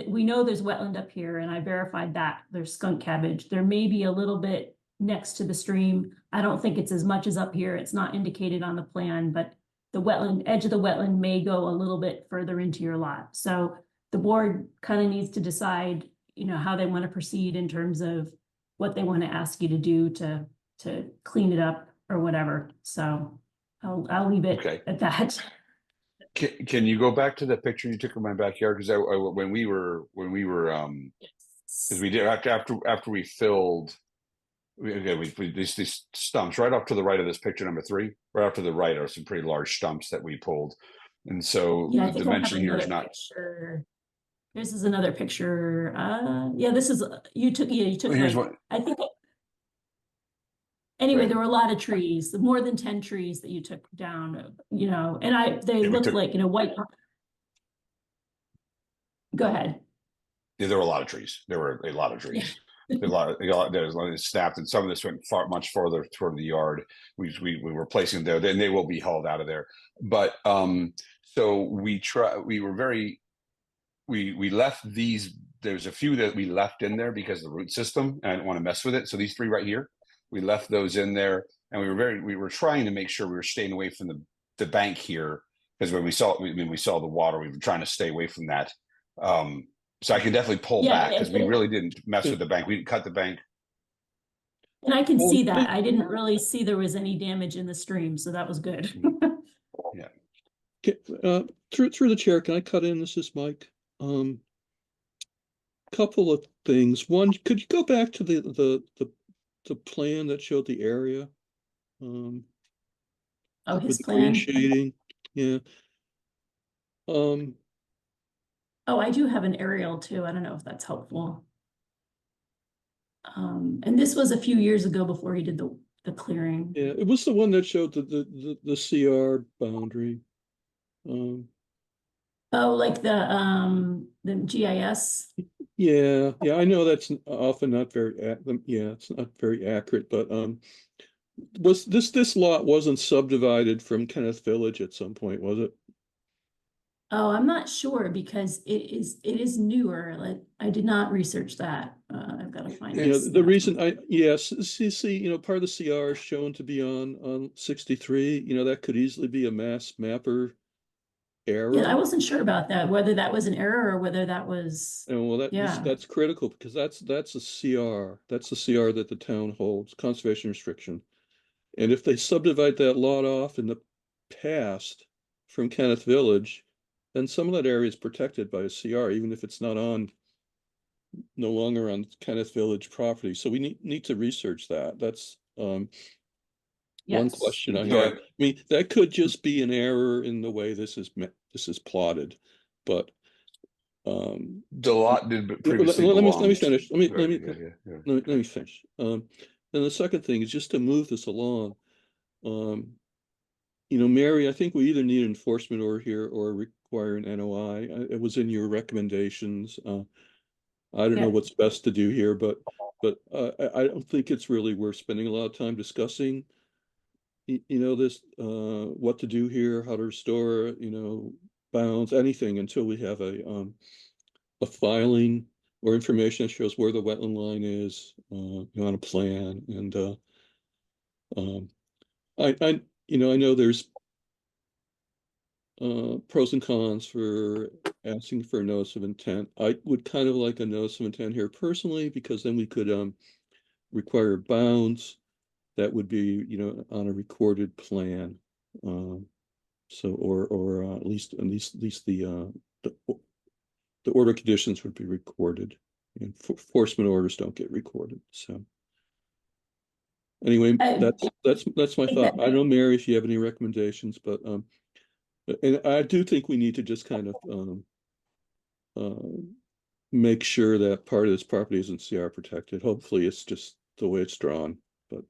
S2: we know there's wetland up here, and I verified that, there's skunk cabbage. There may be a little bit next to the stream. I don't think it's as much as up here. It's not indicated on the plan, but the edge of the wetland may go a little bit further into your lot. So the board kind of needs to decide, how they want to proceed in terms of what they want to ask you to do to clean it up or whatever. So I'll leave it at that.
S17: Can you go back to the picture you took of my backyard? Because when we were because we did after we filled, these stumps right off to the right of this picture number 3, right off to the right are some pretty large stumps that we pulled, and so the dimension here is not.
S2: Picture. This is another picture. Yeah, this is you took. Yeah, you took.
S17: Well, here's
S2: like, I think. Anyway, there were a lot of trees, more than 10 trees that you took down. And they looked like white. Go ahead.
S17: Yeah, there were a lot of trees. There were a lot of trees. Yeah. There was a lot of snapped, and some of this went much farther toward the yard. We were placing there, then they will be hauled out of there. But so we left these. There's a few that we left in there because of the root system, and I didn't want to mess with it. So these 3 right here, we left those in there, and we were trying to make sure we were staying away from the bank here, because when we saw the water, we were trying to stay away from that. So I can definitely pull back, because we really didn't mess with the bank. We didn't cut the bank.
S2: And I can see that. I didn't really see there was any damage in the stream, so that was good.
S6: Yeah. Through the chair, can I cut in? This is Mike. Couple of things. One, could you go back to the plan that showed the area?
S2: His plan.
S6: Shading. Yeah.
S2: I do have an aerial too. I don't know if that's helpful. And this was a few years ago before he did the clearing.
S6: Yeah, it was the one that showed the CR boundary.
S2: Like the GIS.
S6: Yeah, I know that's often not very it's not very accurate, but was this lot wasn't subdivided from Kenneth Village at some point, was it?
S2: Oh, I'm not sure, because it is newer. Like, I did not research that. I've got to find it.
S6: The reason see, part of the CR is shown to be on 63. That could easily be a mass mapper error.
S2: Yeah, I wasn't sure about that, whether that was an error or whether that was.
S6: Well, that's critical, because that's a CR. That's the CR that the town holds, conservation restriction. And if they subdivide that lot off in the past from Kenneth Village, then some of that area is protected by a CR, even if it's no longer on Kenneth Village property. So we need to research that. That's one
S2: Yes.
S6: question I
S17: Go
S6: have.
S17: ahead.
S6: I mean, that could just be an error in the way this is plotted, but
S17: The lot did
S6: let
S17: previously
S6: me
S17: belong.
S6: finish.
S17: Yeah, yeah.
S6: Let me finish. And the second thing is just to move this along. You know, Mary, I think we either need an enforcement order here or require an NOI. It was in your recommendations. I don't know
S2: Yeah.
S6: what's best to do here, but I don't think it's really worth spending a lot of time discussing. You know, this what to do here, how to restore, you know, bounds, anything until we have a filing or information that shows where the wetland line is, you know, on a plan. And you know, I know there's pros and cons for asking for a notice of intent. I would kind of like a notice of intent here personally, because then we could require bounds that would be, you know, on a recorded plan. So or at least the order conditions would be recorded, and enforcement orders don't get recorded. So anyway, that's my thought. I don't know, Mary, if you have any recommendations, but and I do think we need to just kind of make sure that part of this property isn't CR protected. Hopefully it's just the way it's drawn, but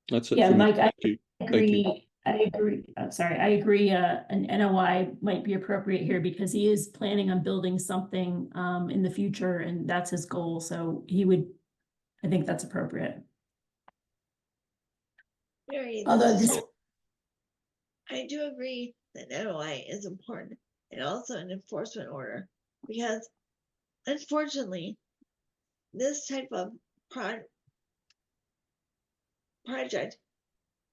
S6: that's it
S2: Yeah,
S6: for me.
S2: Mike, I
S6: Thank you.
S2: agree. I agree. I'm sorry. I agree. An NOI might be appropriate here because he is planning on building something in the future, and that's his goal. So I think that's appropriate.
S1: Mary,
S2: Although this,
S1: I do agree that NOI is important and also an enforcement order, because unfortunately, this type of project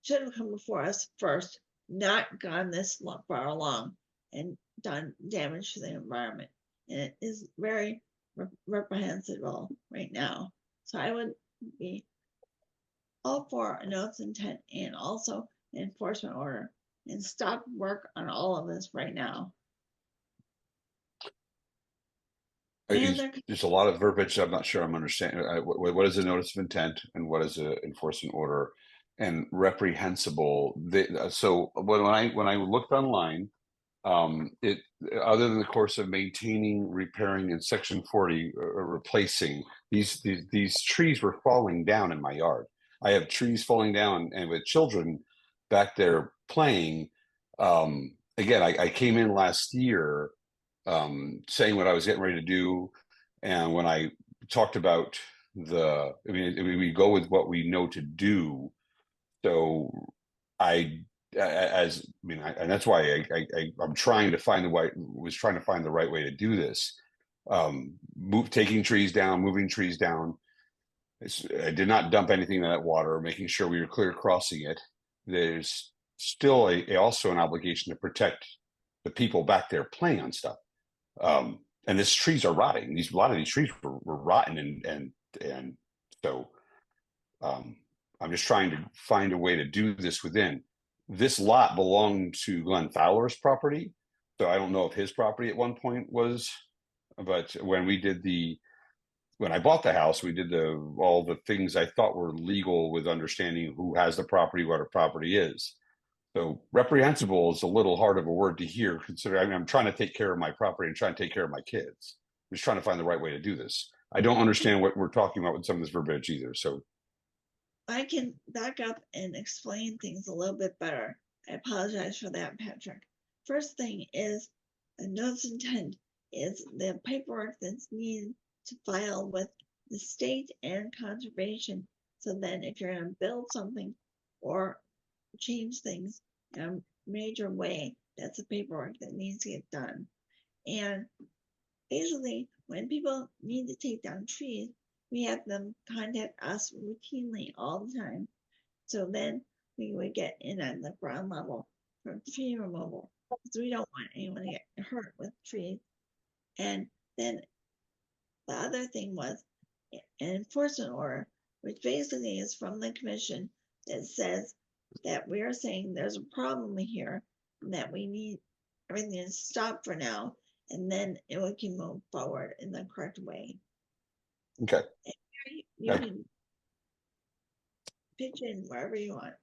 S1: should have come before us first, not gone this far along and done damage to the environment. And it is very reprehensible right now. So I would be all for a notice of intent and also an enforcement order, and stop work on all of this right now.
S17: There's a lot of verbiage. I'm not sure I'm understanding. What is a notice of intent and what is an enforcement order? And reprehensible. So when I looked online, it other than the course of maintaining, repairing, in section 40, replacing these trees were falling down in my yard. I have trees falling down, and with children back there playing. Again, I came in last year saying what I was getting ready to do, and when I talked about we go with what we know to do. So and that's why I'm trying to find the right way to do this. Taking trees down, moving trees down. I did not dump anything in that water, making sure we were clear crossing it. There's still also an obligation to protect the people back there playing on stuff. And these trees are rotting. A lot of these trees were rotten, and so I'm just trying to find a way to do this within. This lot belonged to Glenn Fowler's property, so I don't know if his property at one point was, but when I bought the house, we did all the things I thought were legal with understanding who has the property, what a property is. So reprehensible is a little hard of a word to hear, considering I'm trying to take care of my property and trying to take care of my kids. I'm just trying to find the right way to do this. I don't understand what we're talking about with some of this verbiage either. So
S1: I can back up and explain things a little bit better. I apologize for that, Patrick. First thing is, a notice of intent is the paperwork that's needed to file with the state and conservation. So then if you're going to build something or change things in a major way, that's the paperwork that needs to get done. And basically, when people need to take down trees, we have them contact us routinely all the time. So then we would get in at the ground level for tree removal, because we don't want anyone to get hurt with trees. And then the other thing was an enforcement order, which basically is from the commission that says that we are saying there's a problem here and that we need everything to stop for now, and then it can move forward in the correct way.
S17: okay.
S1: pitch in wherever you want.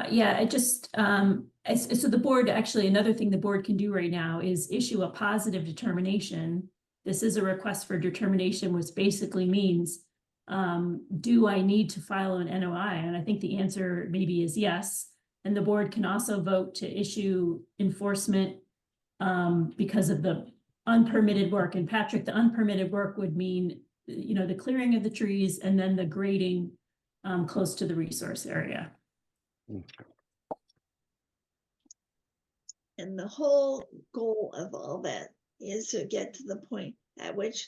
S2: Yeah, I just, so the board, actually, another thing the board can do right now is issue a positive determination. This is a request for determination, which basically means, do I need to file an NOI? And I think the answer maybe is yes. And the board can also vote to issue enforcement because of the unpermitted work. And Patrick, the unpermitted work would mean, the clearing of the trees and then the grading close to the resource area.
S1: And the whole goal of all that is to get to the point at which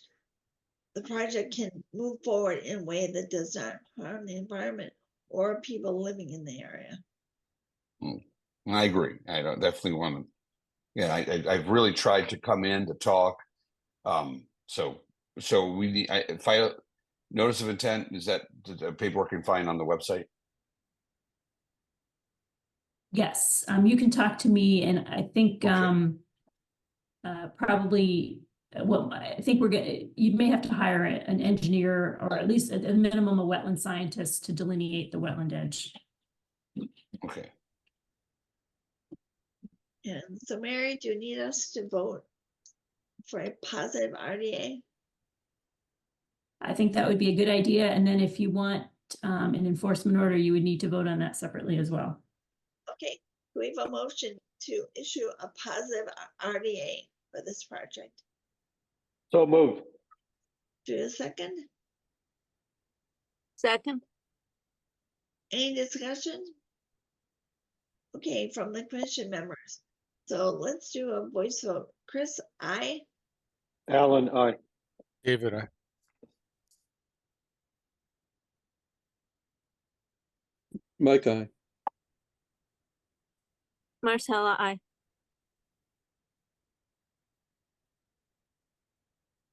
S1: the project can move forward in a way that does not harm the environment or people living in the area.
S17: I agree. I don't definitely want to. Yeah, I've really tried to come in to talk. So we need. If I notice of intent, is that the paperwork can find on the website?
S2: Yes, you can talk to me, and I think probably I think you may have to hire an engineer or at least at a minimum a wetland scientist to delineate the wetland edge.
S17: Okay.
S1: And so, Mary, do you need us to vote for a positive RDA?
S2: I think that would be a good idea. And then if you want an enforcement order, you would need to vote on that separately as well.
S1: Okay, we have a motion to issue a positive RDA for this project.
S9: So moved.
S1: Do a second?
S12: Second,
S1: Any discussion? Okay, from the commission members. So let's do a voice vote. Chris, aye.
S9: Alan, aye.
S8: David,
S6: Mike, aye.
S12: Marcella, I.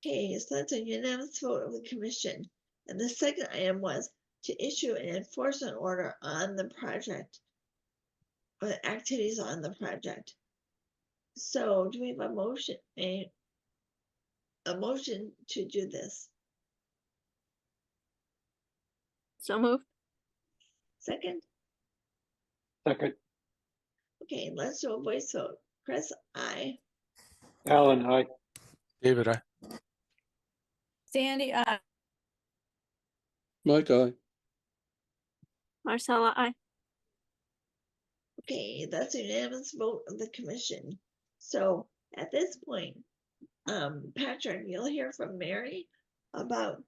S1: Okay, so that's a unanimous vote of the commission. And the second item was to issue an enforcement order on the project, or the activities on the project. So do we have a motion, a motion to do this?
S12: So moved.
S1: Second?
S9: Second.
S1: Okay, let's do a voice vote. Chris, aye.
S9: Alan, aye.
S8: David,
S7: Sandy, I.
S6: Mike, aye.
S12: Marcella, I.
S1: Okay, that's a unanimous vote of the commission. So at this point, Patrick, you'll hear from Mary about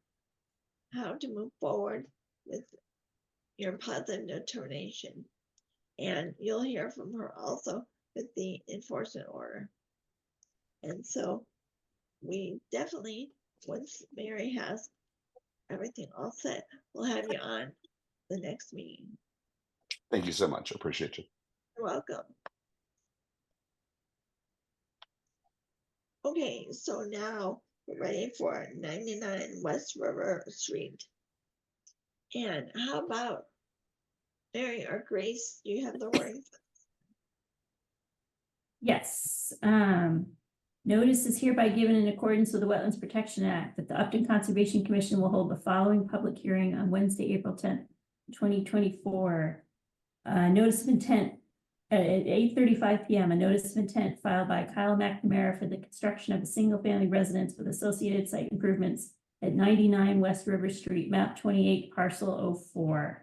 S1: how to move forward with your positive determination. And you'll hear from her also with the enforcement order. And so we definitely, once Mary has everything all set, we'll have you on the next meeting.
S17: Thank you so much. I appreciate you.
S1: You're welcome. Okay, so now we're ready for 99 West River Street. And how about Mary or Grace, you have the word?
S2: Yes. Notice is hereby given in accordance with the Wetlands Protection Act that the Upton Conservation Commission will hold the following public hearing on Wednesday, April 10th, 2024. Notice of intent at 8:35 p.m. A notice of intent filed by Kyle McNamara for the construction of a single-family residence with associated site improvements at 99 West River Street, map 28, parcel 04.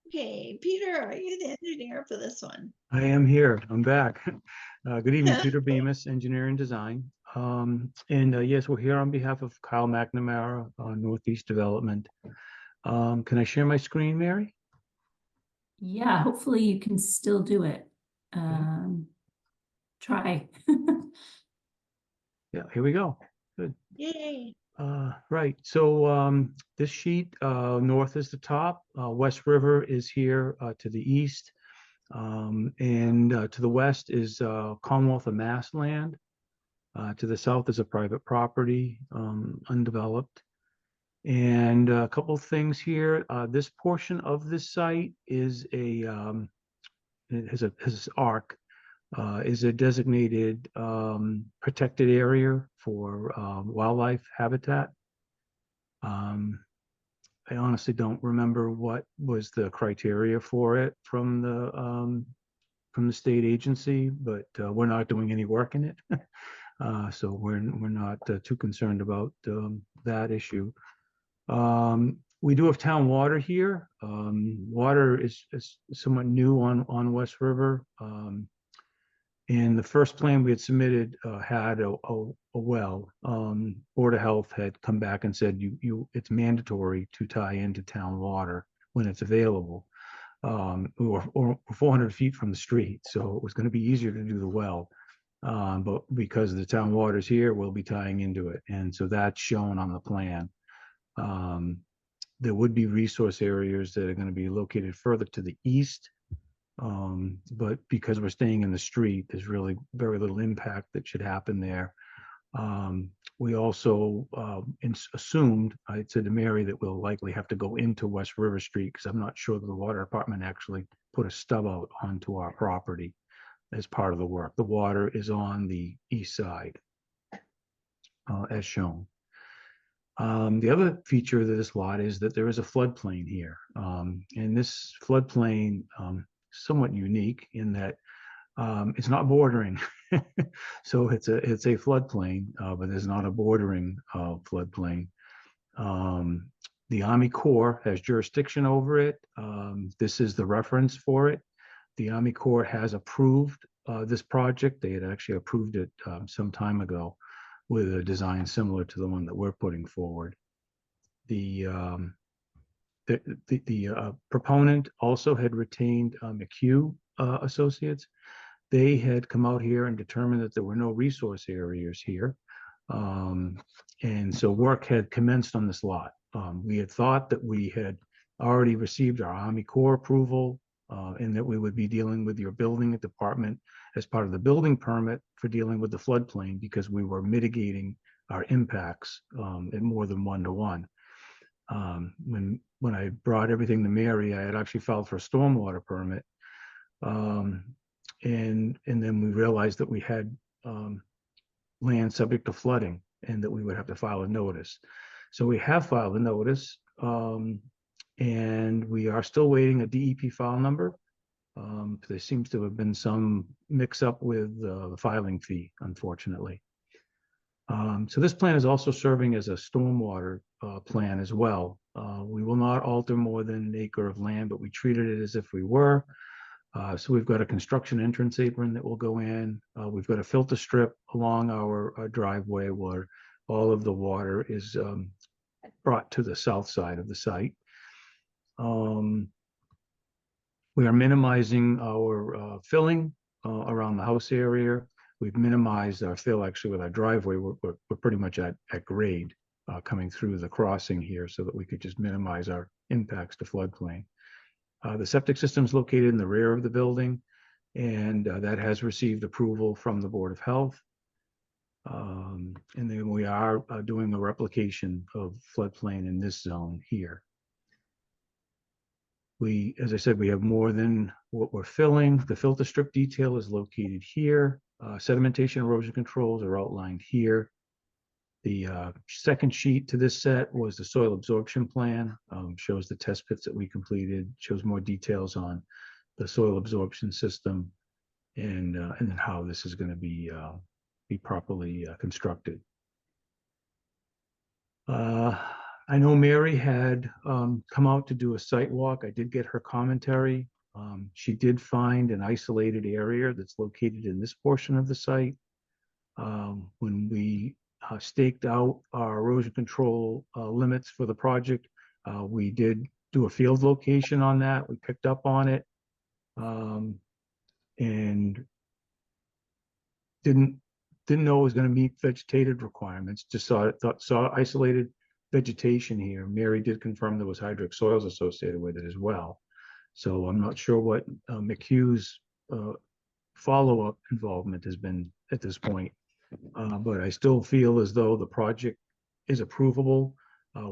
S1: Okay, Peter, are you the engineer for this one?
S11: I am here. I'm back. Good evening, Peter Bemis, Engineer and Design. Yes, we're here on behalf of Kyle McNamara, Northeast Development. Can I share my screen, Mary?
S2: Yeah, hopefully you can still do it. Try.
S11: Yeah, here we go. Good.
S1: Yay.
S11: Right, so this sheet, north is the top, West River is here to the east, and to the west is Commonwealth of Mass land. To the south is a private property, undeveloped. And a couple of things here. This portion of this site is it has an arc is a designated protected area for wildlife habitat. I honestly don't remember what was the criteria for it from the state agency, but we're not doing any work in it. So we're not too concerned about that issue. We do have town water here. Water is somewhat new on West River. And the first plan we had submitted had a well. Board of Health had come back and said it's mandatory to tie into town water when it's available. We were 400 feet from the street, so it was going to be easier to do the well. But because the town water's here, we'll be tying into it. And so that's shown on the plan. There would be resource areas that are going to be located further to the east. But because we're staying in the street, there's really very little impact that should happen there. We also assumed, I said to Mary, that we'll likely have to go into West River Street because I'm not sure that the water department actually put a stub out onto our property as part of the work. The water is on the east side, as shown. The other feature of this lot is that there is a floodplain here. And this floodplain somewhat unique in that it's not bordering. So it's a floodplain, but there's not a bordering floodplain. The Army Corps has jurisdiction over it. This is the reference for it. The Army Corps has approved this project. They had actually approved it some time ago with a design similar to the one that we're putting forward. The proponent also had retained McHugh Associates. They had come out here and determined that there were no resource areas here. And so work had commenced on this lot. We had thought that we had already received our Army Corps approval and that we would be dealing with your building department as part of the building permit for dealing with the floodplain because we were mitigating our impacts at more than 1-to-1. When I brought everything to Mary, I had actually filed for a stormwater permit. And then we realized that we had land subject to flooding and that we would have to file a notice. So we have filed a notice and we are still waiting a DEP file number. There seems to have been some mix up with the filing fee, unfortunately. So this plan is also serving as a stormwater plan as well. We will not alter more than an acre of land, but we treated it as if we were. So we've got a construction entrance apron that will go in. We've got a filter strip along our driveway where all of the water is brought to the south side of the site. We are minimizing our filling around the house area. We've minimized our fill actually with our driveway. We're pretty much at grade coming through the crossing here so that we could just minimize our impacts to floodplain. The septic system is located in the rear of the building, and that has received approval from the Board of Health. And then we are doing a replication of floodplain in this zone here. As I said, we have more than what we're filling. The filter strip detail is located here. Sedimentation erosion controls are outlined here. The second sheet to this set was the soil absorption plan, shows the test pits that we completed, shows more details on the soil absorption system and then how this is going to be properly constructed. I know Mary had come out to do a site walk. I did get her commentary. She did find an isolated area that's located in this portion of the site. When we staked out our erosion control limits for the project, we did do a field location on that. We picked up on it and didn't know it was going to meet vegetated requirements. Just saw isolated vegetation here. Mary did confirm there was hydric soils associated with it as well. So I'm not sure what McHugh's follow-up involvement has been at this point. But I still feel as though the project is approvable.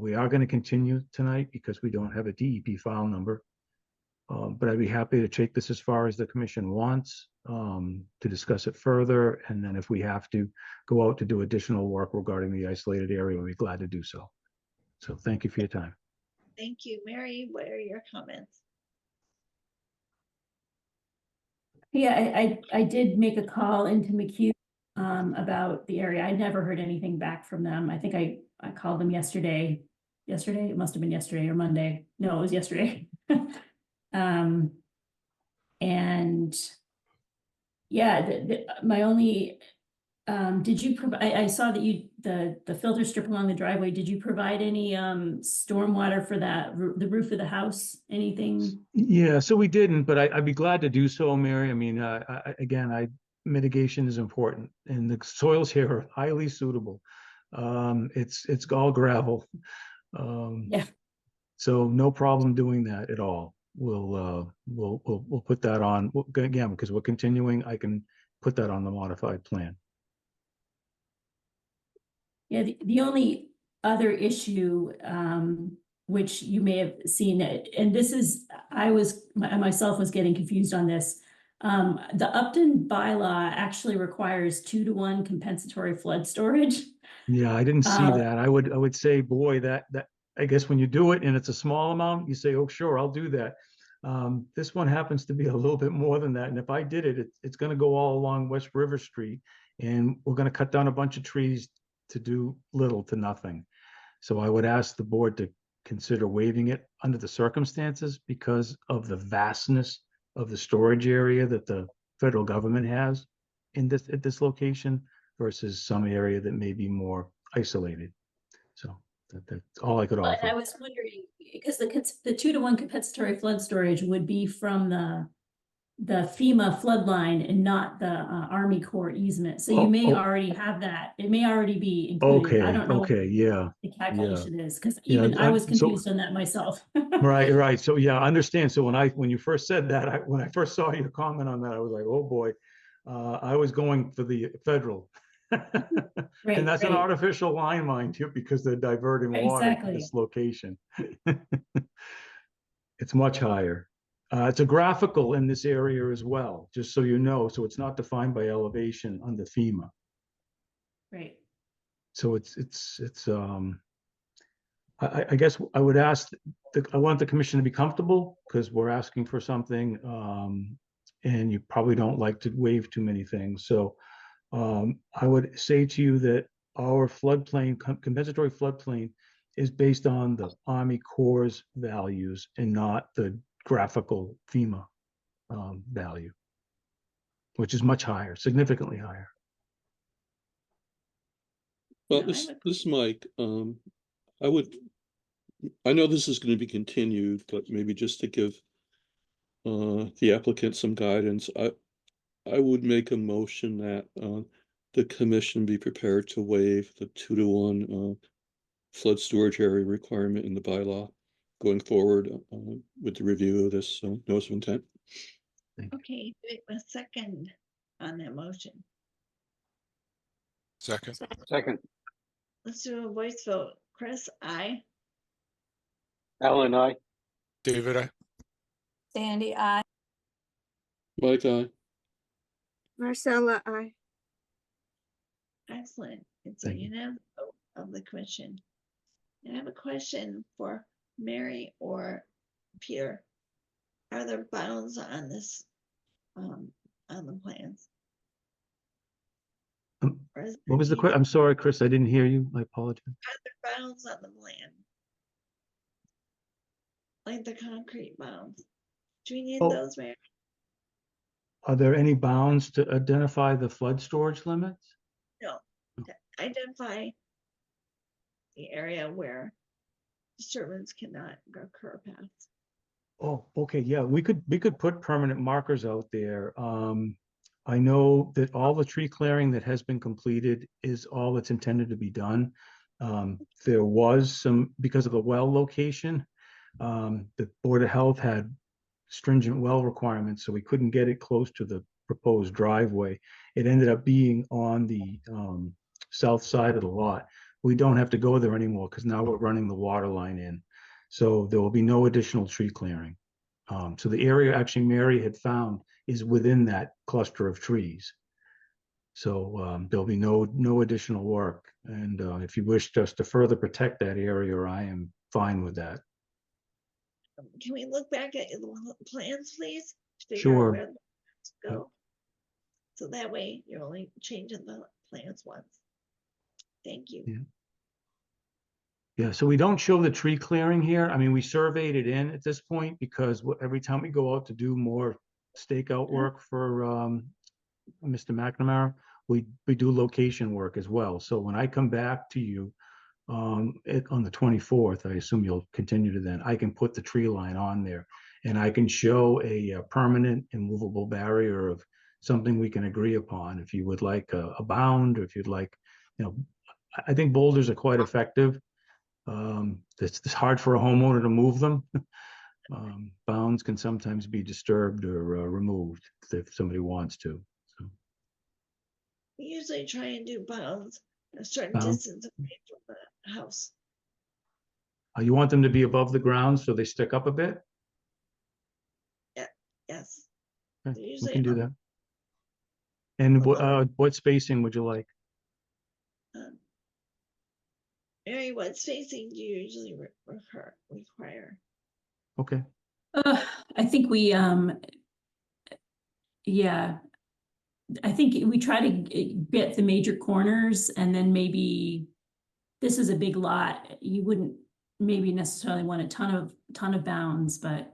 S11: We are going to continue tonight because we don't have a DEP file number. But I'd be happy to take this as far as the commission wants, to discuss it further. And then if we have to go out to do additional work regarding the isolated area, we'll be glad to do so. So thank you for your time.
S1: Thank you. Mary, what are your comments?
S2: Yeah, I did make a call into McHugh about the area. I never heard anything back from them. I think I called them yesterday. Yesterday, it must have been yesterday or Monday. No, it was yesterday. And yeah, my only, did you provide, I saw that you, the filter strip along the driveway, did you provide any stormwater for that, the roof of the house, anything?
S11: Yeah, so we didn't, but I'd be glad to do so, Mary. I mean, again, mitigation is important, and the soils here are highly suitable. It's all gravel.
S2: Yeah.
S11: So no problem doing that at all. We'll put that on again, because we're continuing. I can put that on the modified plan.
S2: Yeah, the only other issue, which you may have seen it, and this is, I myself was getting confused on this. The Upton bylaw actually requires 2-to-1 compensatory flood storage.
S11: Yeah, I didn't see that. I would say, boy, that I guess when you do it and it's a small amount, you say, oh, sure, I'll do that. This one happens to be a little bit more than that. And if I did it, it's going to go all along West River Street, and we're going to cut down a bunch of trees to do little to nothing. So I would ask the board to consider waiving it under the circumstances because of the vastness of the storage area that the federal government has at this location versus some area that may be more isolated. So that's all I could
S2: But
S11: offer.
S2: I was wondering, because the 2-to-1 compensatory flood storage would be from the FEMA flood line and not the Army Corps easement. So you may already have that. It may already be included. I don't know what
S11: Yeah.
S2: the calculation is, because
S11: Yeah,
S2: even I was
S11: so-
S2: confused on that myself.
S11: Right. So yeah, I understand. So when you first said that, when I first saw your comment on that, I was like, oh boy, I was going for the federal.
S2: Right,
S11: And that's an
S2: right.
S11: artificial line, mind you, because they're diverting water to
S2: Exactly.
S11: this location. It's much higher. It's a graphical in this area as well, just so you know. So it's not defined by elevation under FEMA.
S2: Right.
S11: So I guess I would ask, I want the commission to be comfortable because we're asking for something, and you probably don't like to waive too many things. So I would say to you that our floodplain, compensatory floodplain, is based on the Army Corps' values and not the graphical FEMA value, which is much higher, significantly higher.
S6: Well, this is Mike. I know this is going to be continued, but maybe just to give the applicant some guidance, I would make a motion that the commission be prepared to waive the 2-to-1 flood storage area requirement in the bylaw going forward with the review of this notice of intent.
S1: Okay, do a second on that motion.
S8: Second.
S9: Second.
S1: Let's do a voice vote. Chris, aye.
S9: Alan, aye.
S8: David, I.
S7: Sandy, I.
S6: Mike, aye.
S12: Marcella, I.
S1: Excellent. It's a
S11: Thank you.
S1: unanimous vote of the commission. And I have a question for Mary or Peter. Are there bounds on this, on the plans? Or is
S11: What
S1: there
S11: was the
S1: need-
S11: question? I'm sorry, Chris, I didn't hear you. I apologize.
S1: Are there bounds on the plan? Like the concrete bounds? Do we need
S11: Oh.
S1: those, Mary?
S11: Are there any bounds to identify the flood storage limits?
S1: No, to identify the area where disturbance cannot occur past.
S11: Oh, okay, yeah, we could put permanent markers out there. I know that all the tree clearing that has been completed is all that's intended to be done. There was some, because of the well location, the Board of Health had stringent well requirements, so we couldn't get it close to the proposed driveway. It ended up being on the south side of the lot. We don't have to go there anymore because now we're running the water line in. So there will be no additional tree clearing. So the area actually Mary had found is within that cluster of trees. So there'll be no additional work. And if you wish us to further protect that area, I am fine with that.
S1: Can we look back at the plans, please? To figure out
S11: Sure.
S1: where to go. So that way you're only changing the plans once. Thank you.
S11: Yeah. Yeah, so we don't show the tree clearing here. I mean, we surveyed it in at this point because every time we go out to do more stakeout work for Mr. McNamara, we do location work as well. So when I come back to you on the 24th, I assume you'll continue to then, I can put the tree line on there and I can show a permanent immovable barrier of something we can agree upon. If you would like a bound, or if you'd like, I think boulders are quite effective. It's hard for a homeowner to move them. Bounds can sometimes be disturbed or removed if somebody wants to. So.
S1: We usually try and do bounds a certain
S11: Bound.
S1: distance away from the house.
S11: You want them to be above the ground so they stick up a bit?
S1: Yeah, yes.
S11: Okay,
S1: They're
S11: we
S1: usually
S11: can do
S1: up.
S11: that. And what spacing would you like?
S1: Mary, what spacing do you usually require?
S11: Okay.
S2: I think we, yeah, I think we try to get the major corners, and then maybe this is a big lot. You wouldn't maybe necessarily want a ton of bounds, but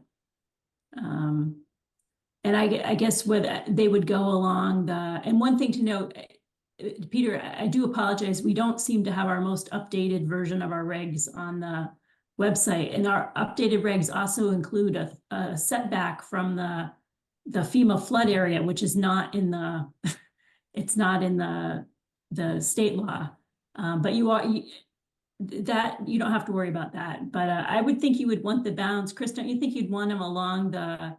S2: and I guess where they would go along the, and one thing to note, Peter, I do apologize. We don't seem to have our most updated version of our regs on the website, and our updated regs also include a setback from the FEMA flood area, which is not in the, it's not in the state law. But that you don't have to worry about that. But I would think you would want the bounds. Chris, don't you think you'd want them along the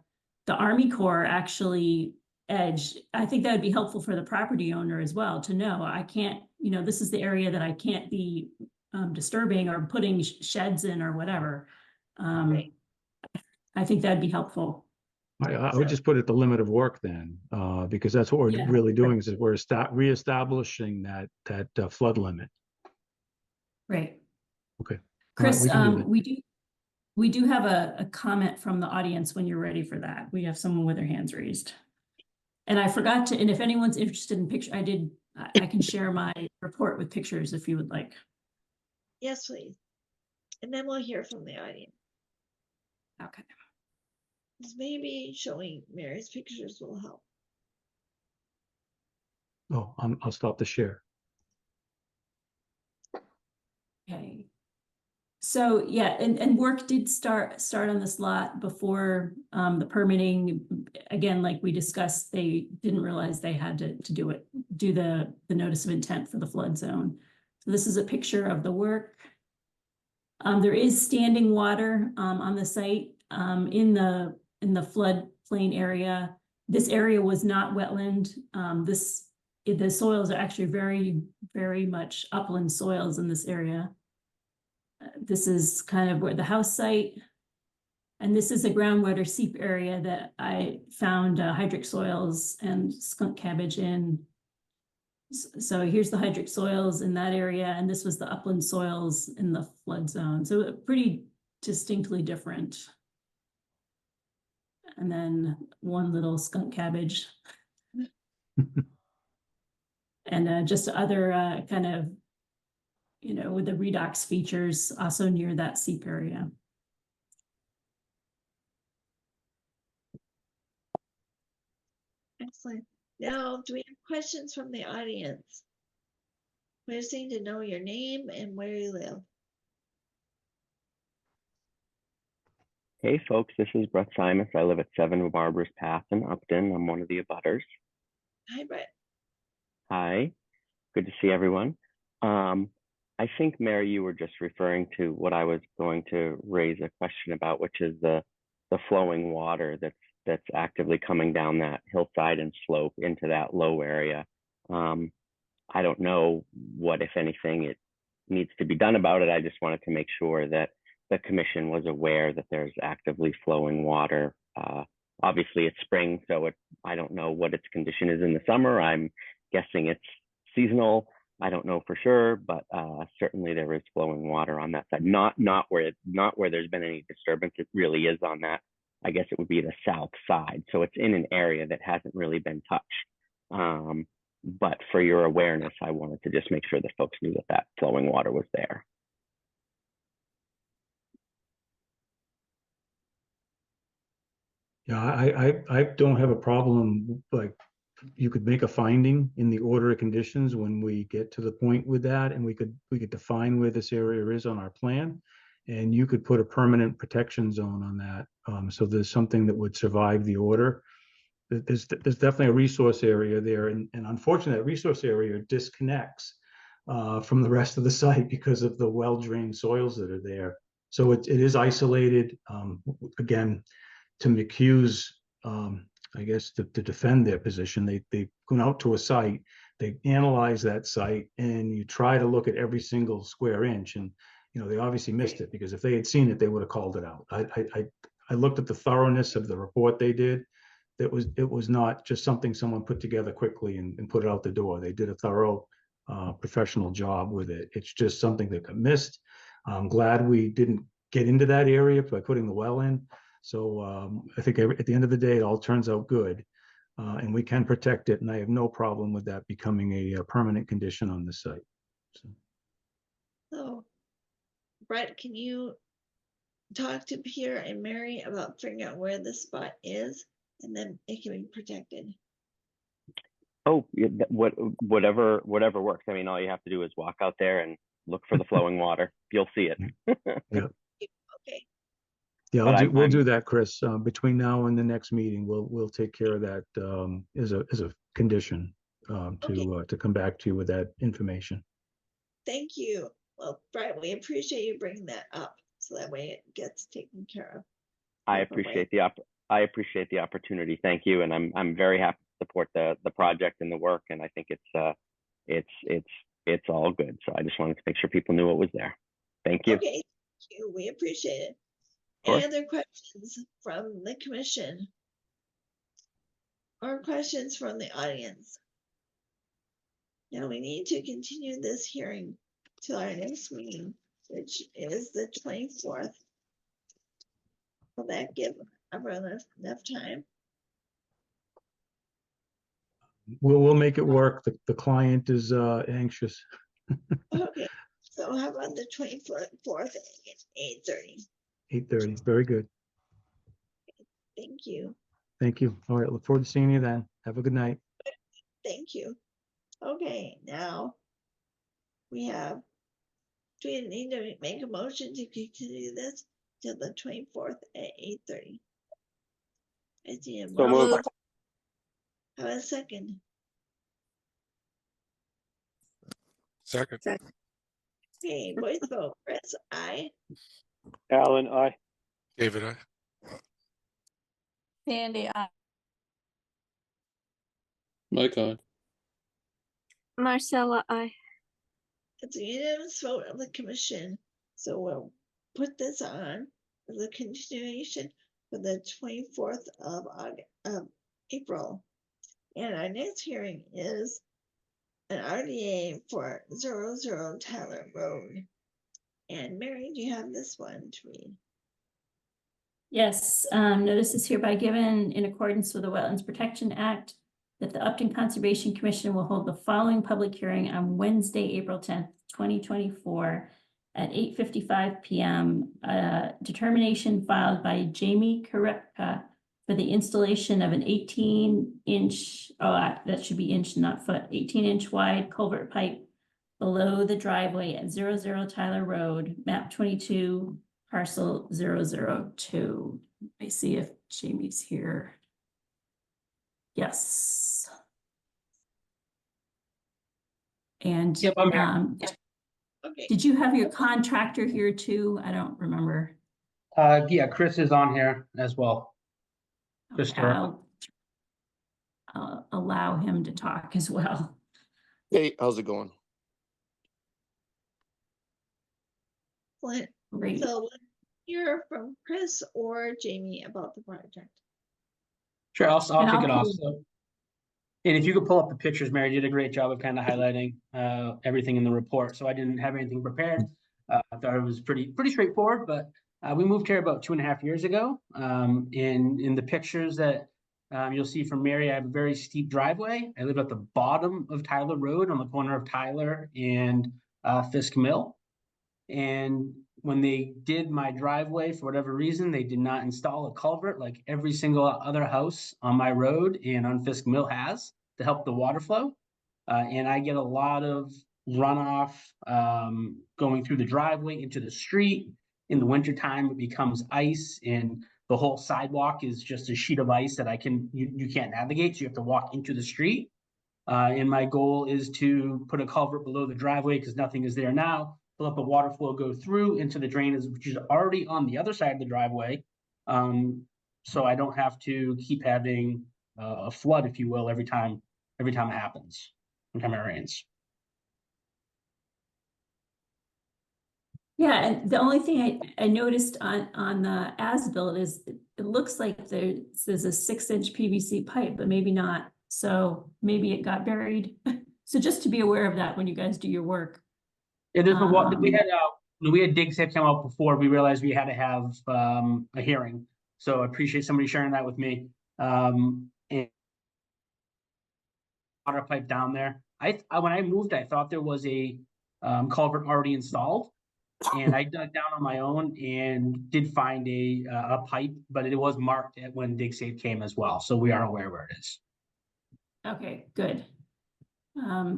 S2: Army Corps actually edge? I think that would be helpful for the property owner as well to know, I can't, this is the area that I can't be disturbing or putting sheds in or whatever.
S1: Right.
S2: I think that'd be helpful.
S11: I would just put it the limit of work then, because that's what we're really doing is we're reestablishing that flood limit.
S2: Right.
S11: Okay.
S2: Chris,
S11: Right,
S2: we do have a comment from the audience when you're ready for that. We have someone with their hands raised. And I forgot to, and if anyone's interested in picture, I can share my report with pictures if you would like.
S1: Yes, please. And then we'll hear from the audience.
S2: Okay.
S1: Maybe showing Mary's pictures will help.
S11: Oh, I'll stop the share.
S2: Okay. So yeah, and work did start on this lot before the permitting. Again, like we discussed, they didn't realize they had to do the notice of intent for the flood zone. So this is a picture of the work. There is standing water on the site in the floodplain area. This area was not wetland. The soils are actually very, very much upland soils in this area. This is kind of where the house site, and this is a groundwater seep area that I found hydric soils and skunk cabbage in. So here's the hydric soils in that area, and this was the upland soils in the flood zone. So pretty distinctly different. And then one little skunk cabbage. And just other kind of, with the redox features also near that seep area.
S1: Excellent. Now, do we have questions from the audience? We just need to know your name and where you live.
S18: Hey folks, this is Brett Simus. I live at 7 Barbara's Path in Upton. I'm one of the abutters.
S1: Hi, Brett.
S18: Hi, good to see everyone. I think, Mary, you were just referring to what I was going to raise a question about, which is the flowing water that's actively coming down that hillside and slope into that low area. I don't know what, if anything, it needs to be done about it. I just wanted to make sure that the commission was aware that there's actively flowing water Obviously, it's spring, so I don't know what its condition is in the summer. I'm guessing it's seasonal. I don't know for sure, but certainly there is flowing water on that side. Not where there's been any disturbance. It really is on that. I guess it would be the south side. So it's in an area that hasn't really been touched. But for your awareness, I wanted to just make sure that folks knew that flowing water was there.
S11: Yeah, I don't have a problem, like, you could make a finding in the order of conditions when we get to the point with that, and we could define where this area is on our plan. And you could put a permanent protection zone on that. So there's something that would survive the order. There's definitely a resource area there, and unfortunately, that resource area disconnects from the rest of the site because of the well-drained soils that are there. So it is isolated. Again, to McHugh's, I guess, to defend their position, they've gone out to a site, they analyze that site, and you try to look at every single square inch, and they obviously missed it, because if they had seen it, they would have called it out. I looked at the thoroughness of the report they did. It was not just something someone put together quickly and put it out the door. They did a thorough professional job with it. It's just something that got missed. I'm glad we didn't get into that area by putting the well in. So I think at the end of the day, it all turns out good, and we can protect it. And I have no problem with that becoming a permanent condition on the site.
S1: So, Brett, can you talk to Peter and Mary about figuring out where the spot is, and then it can be protected?
S18: Oh, yeah, whatever works. I mean, all you have to do is walk out there and look for the flowing water. You'll see it.
S11: Yeah.
S1: Okay.
S11: Yeah, we'll do that, Chris. Between now and the next meeting, we'll take care of that as a condition to come back to you with that information.
S1: Thank you. Well, Brett, we appreciate you bringing that up, so that way it gets taken care of.
S18: I appreciate the opportunity. Thank you, and I'm very happy to support the project and the work, and I think it's all good. So I just wanted to make sure people knew what was there. Thank you.
S1: Okay, thank you. We appreciate it.
S18: Of course.
S1: Any other questions from the commission? Or questions from the audience? Now we need to continue this hearing to our next meeting, which is the 24th. Will that give everyone enough time?
S11: We'll make it work. The client is anxious.
S1: Okay, so how about the 24th at 8:30?
S11: 8:30. Very good.
S1: Thank you.
S11: Thank you. All right. Look forward to seeing you then. Have a good night.
S1: Thank you. Okay, now we have, do we need to make a motion to continue this till the 24th at 8:30? I see a
S9: So moved.
S1: motion. Have a second.
S8: Second.
S1: Okay, voice vote. Chris, aye.
S9: Alan, aye.
S8: David, aye.
S7: Sandy,
S6: Mike, aye.
S12: Marcella, I.
S1: It's a unanimous vote of the commission, so we'll put this on as a continuation for the 24th of April. And our next hearing is an RDA for 00 Tyler Road. And Mary, do you have this one to read?
S2: Yes, notice is hereby given in accordance with the Wetlands Protection Act that the Upton Conservation Commission will hold the following public hearing on Wednesday, April 10th, 2024 at 8:55 p.m. Determination filed by Jamie Karepka for the installation of an 18-inch, that should be inch, not foot, 18-inch wide culvert pipe below the driveway at 00 Tyler Road, map 22, parcel 002. Let me see if Jamie's here. Yes. And
S19: Yep, I'm here.
S1: Okay.
S2: Did you have your contractor here too? I don't remember.
S19: Yeah, Chris is on here as well.
S2: Okay, I'll allow him to talk as well.
S20: Hey, how's it going?
S1: What?
S2: Great.
S1: So hear from Chris or Jamie about the project.
S19: Sure, I'll
S2: And
S19: kick it off.
S2: pull-
S19: So, and if you could pull up the pictures, Mary did a great job of kind of highlighting everything in the report. So I didn't have anything prepared. I thought it was pretty straightforward, but we moved here about 2.5 years ago. In the pictures that you'll see from Mary, I have a very steep driveway. I live at the bottom of Tyler Road on the corner of Tyler and Fisk Mill. And when they did my driveway, for whatever reason, they did not install a culvert like every single other house on my road and on Fisk Mill has to help the water flow. And I get a lot of runoff going through the driveway into the street. In the wintertime, it becomes ice and the whole sidewalk is just a sheet of ice that you can't navigate. So you have to walk into the street. And my goal is to put a culvert below the driveway because nothing is there now. To let the water flow go through into the drainage, which is already on the other side of the driveway. So I don't have to keep having a flood, if you will, every time it happens, every time it rains.
S2: Yeah, and the only thing I noticed on the as-built is it looks like there's a 6-inch PVC pipe, but maybe not. So maybe it got buried. So just to be aware of that when you guys do your work.
S19: Yeah, there's we had DigSafe come out before. We realized we had to have a hearing. So I appreciate somebody sharing that with me. And water pipe down there. When I moved, I thought there was a culvert already installed. And I dug down on my own and did find a pipe, but it was marked when DigSafe came as well. So we are aware where it is.
S2: Okay, good.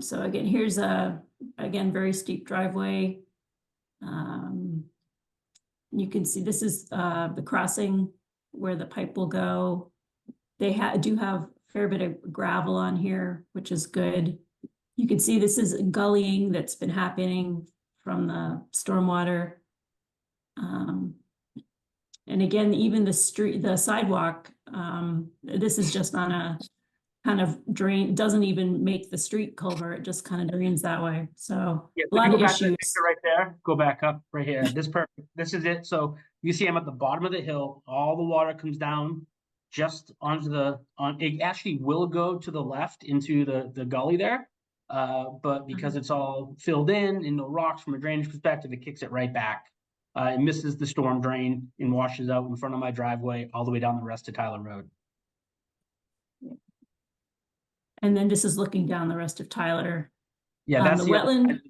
S2: So again, here's very steep driveway. You can see this is the crossing where the pipe will go. They do have a fair bit of gravel on here, which is good. You can see this is gullying that's been happening from the stormwater. And again, even the sidewalk, this is just on a kind of drain, doesn't even make the street culvert, it just kind of drains that way. So
S19: yeah,
S2: a lot
S19: go
S2: of
S19: back to the
S2: issues.
S19: picture right there. Go back up right here. This is it. So you see I'm at the bottom of the hill. All the water comes down just onto it actually will go to the left into the gully there. But because it's all filled in and no rocks from a drainage perspective, it kicks it right back. It misses the storm drain and washes out in front of my driveway all the way down the rest of Tyler Road.
S2: And then this is looking down the rest of Tyler.
S19: Yeah, that's
S2: the wetland.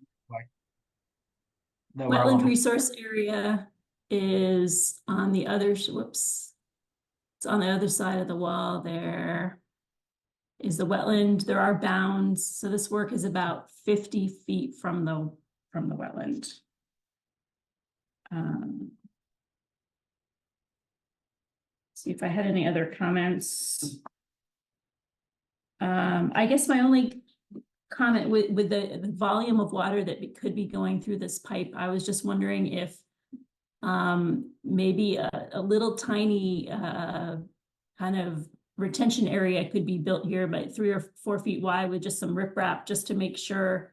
S19: The
S2: Wetland resource area is on the other, whoops. It's on the other side of the wall. There is the wetland. There are bounds. So this work is about 50 feet from the wetland. See if I had any other comments. I guess my only comment with the volume of water that could be going through this pipe, I was just wondering if maybe a little tiny kind of retention area could be built here, but 3 or 4 feet wide with just some riprap, just to make sure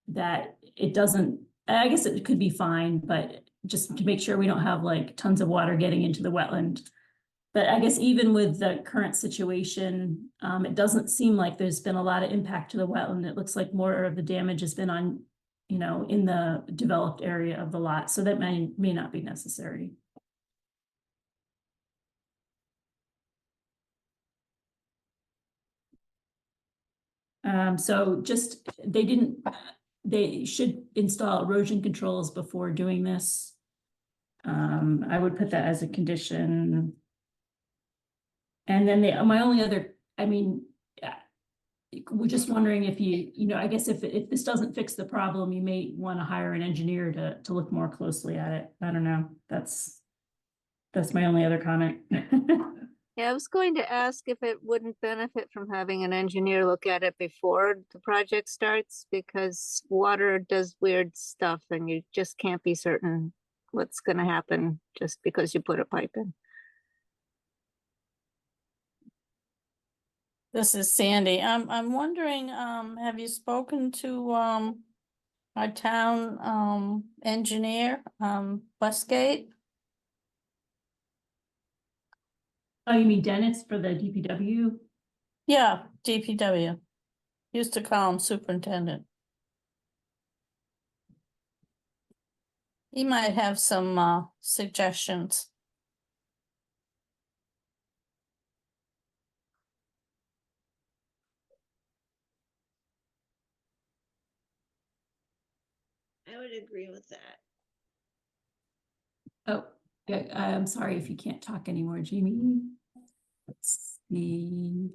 S2: that it doesn't, I guess it could be fine, but just to make sure we don't have like tons of water getting into the wetland. But I guess even with the current situation, it doesn't seem like there's been a lot of impact to the wetland. It looks like more of the damage has been on, in the developed area of the lot. So that may not be necessary. So just, they should install erosion controls before doing this. I would put that as a condition. And then my only other, we're just wondering if I guess if this doesn't fix the problem, you may want to hire an engineer to look more closely at it. I don't know. That's my only other comment.
S12: Yeah, I was going to ask if it wouldn't benefit from having an engineer look at it before the project starts, because water does weird stuff and you just can't be certain what's going to happen just because you put a pipe in.
S7: This is Sandy. I'm wondering, have you spoken to our town engineer, Westgate?
S2: Oh, you mean Dennis for the DPW?
S7: Yeah, DPW. Used to call him superintendent. He might have some suggestions.
S1: I would agree with that.
S2: Oh, yeah, I'm sorry if you can't talk anymore, Jamie. Let's see.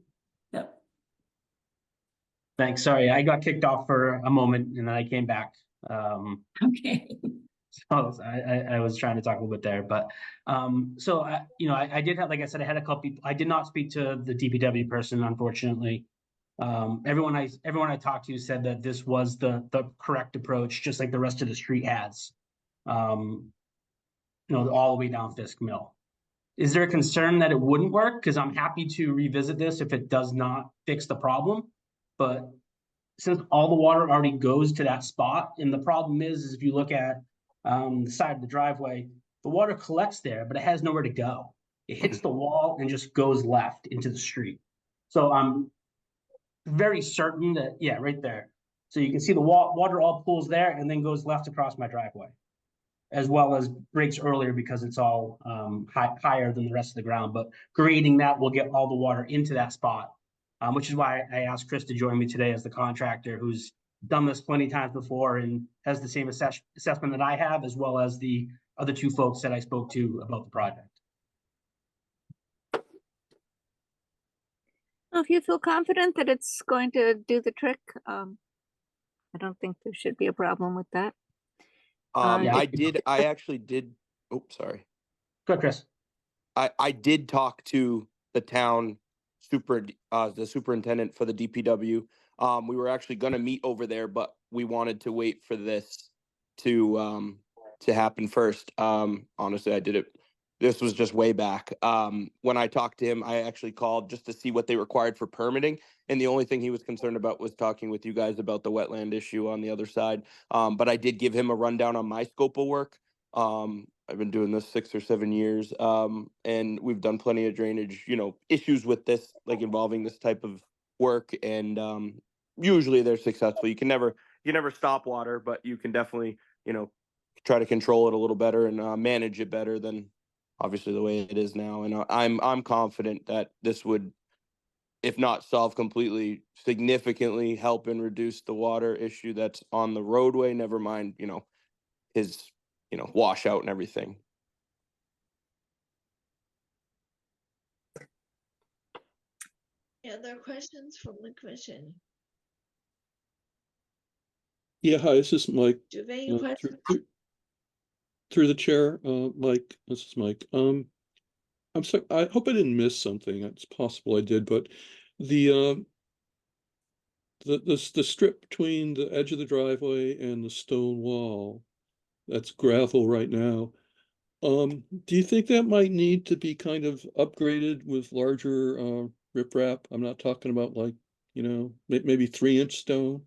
S2: Yep.
S19: Thanks. Sorry, I got kicked off for a moment and then I came back.
S2: Okay.
S19: So I was trying to talk a little bit there, but so I did have, like I said, I had a couple people. I did not speak to the DPW person, unfortunately. Everyone I talked to said that this was the correct approach, just like the rest of the street has. All the way down Fisk Mill. Is there a concern that it wouldn't work? Because I'm happy to revisit this if it does not fix the problem. But since all the water already goes to that spot, and the problem is if you look at the side of the driveway, the water collects there, but it has nowhere to go. It hits the wall and just goes left into the street. So I'm very certain that, yeah, right there. So you can see the water all pools there and then goes left across my driveway, as well as breaks earlier because it's all higher than the rest of the ground. But grading that will get all the water into that spot, which is why I asked Chris to join me today as the contractor who's done this plenty of times before and has the same assessment that I have, as well as the other two folks that I spoke to about the project.
S12: Well, if you feel confident that it's going to do the trick, I don't think there should be a problem with that.
S20: I actually did. Oh, sorry.
S19: Go ahead, Chris.
S20: I did talk to the town the superintendent for the DPW. We were actually going to meet over there, but we wanted to wait for this to happen first. Honestly, I did it. This was just way back. When I talked to him, I actually called just to see what they required for permitting. And the only thing he was concerned about was talking with you guys about the wetland issue on the other side. But I did give him a rundown on my scope of work. I've been doing this 6 or 7 years. And we've done plenty of drainage, issues with this, like involving this type of work. And usually they're successful. You can never stop water, but you can definitely, try to control it a little better and manage it better than obviously the way it is now. And I'm confident that this would, if not solve completely, significantly help and reduce the water issue that's on the roadway, never mind, his, washout and everything.
S1: Any other questions from the commission?
S6: Yeah, hi, this is Mike.
S1: Do you have any questions?
S6: Through the chair, Mike, this is Mike. I'm sorry, I hope I didn't miss something. It's possible I did, but the strip between the edge of the driveway and the stone wall, that's gravel right now. Do you think that might need to be kind of upgraded with larger riprap? I'm not talking about like, maybe 3-inch stone.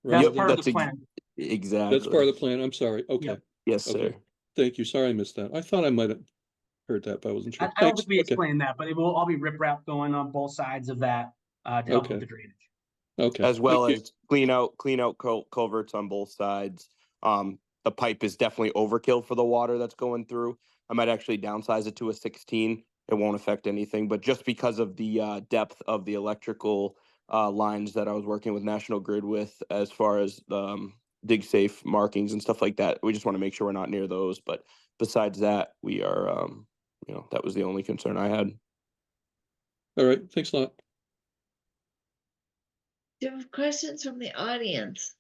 S19: That's part of the plan.
S20: Exactly.
S6: That's part of the plan. I'm sorry. Okay.
S19: Yep.
S20: Yes, sir.
S6: Okay. Thank you. Sorry I missed that. I thought I might have heard that, but I wasn't sure.
S19: I don't
S6: Thanks.
S19: think we
S6: Okay.
S19: explained that, but it will all be riprap going on both sides of that to help
S6: Okay.
S19: with the drainage.
S6: Okay.
S20: As well
S6: Thank you.
S20: as clean out culverts on both sides. The pipe is definitely overkill for the water that's going through. I might actually downsize it to a 16. It won't affect anything, but just because of the depth of the electrical lines that I was working with National Grid with, as far as dig safe markings and stuff like that, we just want to make sure we're not near those. But besides that, we are, that was the only concern I had.
S6: All right. Thanks a lot.
S1: Do you have questions from the audience?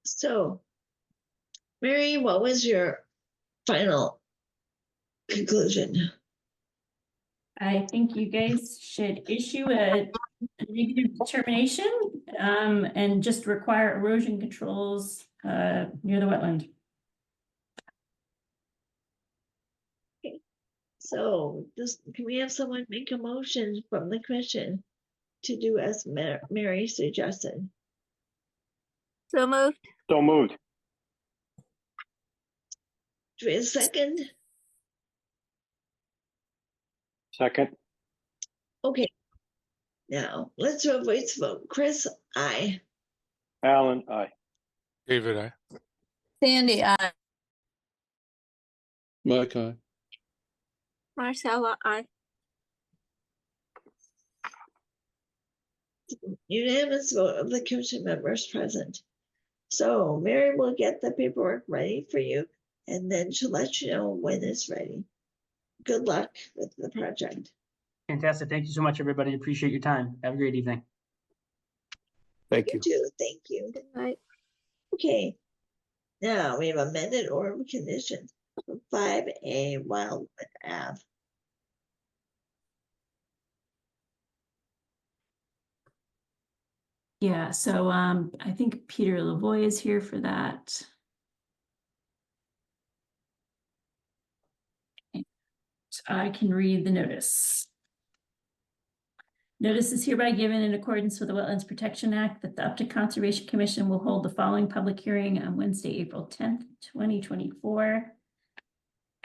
S1: So, Mary, what was your final conclusion?
S2: I think you guys should issue a negative determination and just require erosion controls near the wetland.
S1: Okay. So, can we have someone make a motion from the commission to do as Mary suggested?
S12: So moved.
S9: So moved.
S1: Do we have a second?
S9: Second.
S1: Okay. Now, let's do a voice vote. Chris, aye.
S9: Alan, aye.
S8: David, I.
S7: Sandy, I.
S6: Mike, aye.
S12: Marcella, I.
S1: Unanimous vote of the commission members present. So Mary will get the paperwork ready for you, and then she'll let you know when it's ready. Good luck with the project.
S19: Fantastic. Thank you so much, everybody. Appreciate your time. Have a great evening.
S6: Thank
S1: You too. Thank you.
S12: Good night.
S1: Okay. Now we have amended order of conditions for 5A Wildwood Ave.
S2: Yeah, so I think Peter Lavoie is here for that. I can read the notice. Notice is hereby given in accordance with the Wetlands Protection Act that the Upton Conservation Commission will hold the following public hearing on Wednesday, April 10th, 2024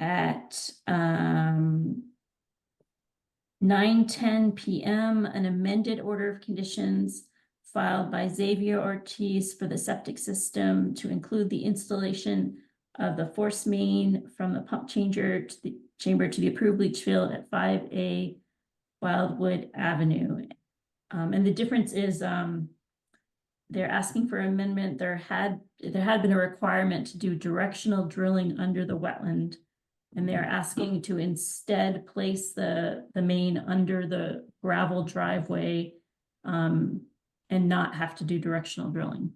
S2: at 9:10 p.m. An amended order of conditions filed by Xavier Ortiz for the septic system to include the installation of the force main from the pump chamber to the approved leach field at 5A Wildwood Avenue. And the difference is they're asking for amendment. There had been a requirement to do directional drilling under the wetland, and they're asking to instead place the main under the gravel driveway and not have to do directional drilling.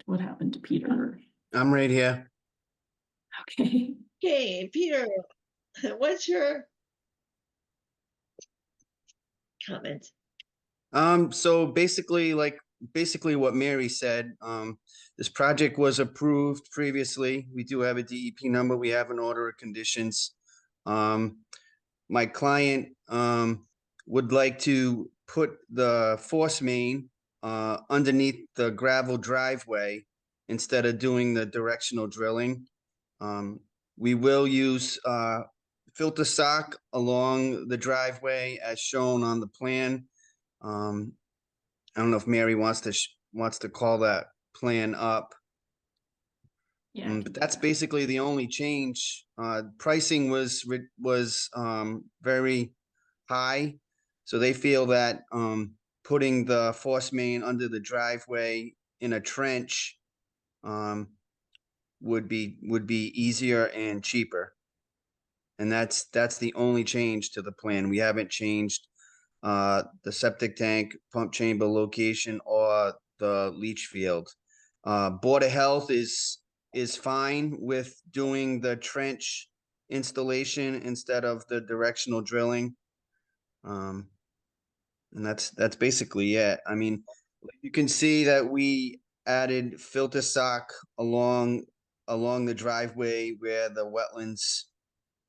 S2: What happened to Peter?
S21: I'm right here.
S2: Okay.
S1: Okay, Peter, what's your comment?
S21: So basically what Mary said, this project was approved previously. We do have a DEP number. We have an order of conditions. My client would like to put the force main underneath the gravel driveway instead of doing the directional drilling. We will use filter sock along the driveway as shown on the plan. I don't know if Mary wants to call that plan up.
S2: Yeah,
S21: but that's basically the only change. Pricing was very high, so they feel that putting the force main under the driveway in a trench would be easier and cheaper. And that's the only change to the plan. We haven't changed the septic tank, pump chamber location, or the leach field. Board of Health is fine with doing the trench installation instead of the directional drilling. And that's basically it. I mean, you can see that we added filter sock along the driveway where the wetlands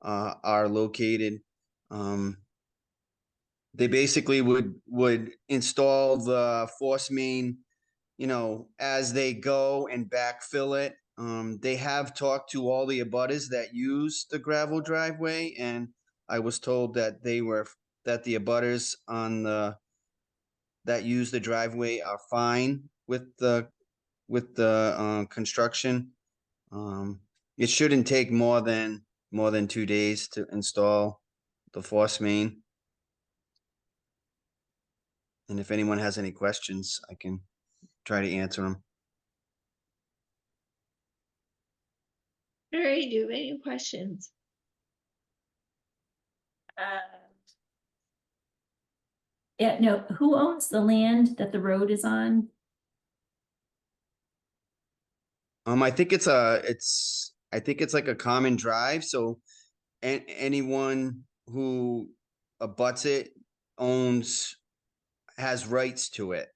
S21: are located. They basically would install the force main, as they go and backfill it. They have talked to all the abutters that use the gravel driveway, and I was told that the abutters that use the driveway are fine with the construction. It shouldn't take more than 2 days to install the force main. And if anyone has any questions, I can try to answer them.
S1: Mary, do you have any questions?
S2: Yeah, no, who owns the land that the road is on?
S21: I think it's like a common drive, so anyone who abuts it has rights to it.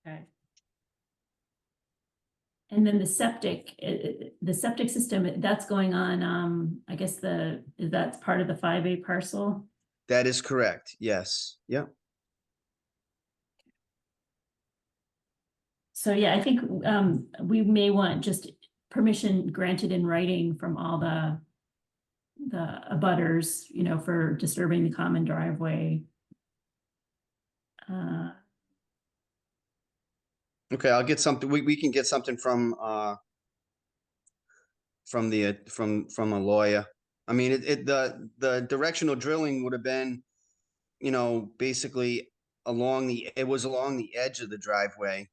S2: Okay. And then the septic system, that's going on, I guess that's part of the 5A parcel?
S21: That is correct. Yes. Yep.
S2: So yeah, I think we may want just permission granted in writing from all the abutters, you know, for disturbing the common driveway.
S21: Okay, I'll get something, we can get something from from a lawyer. I mean, the directional drilling would have been, you know, basically it was along the edge of the driveway.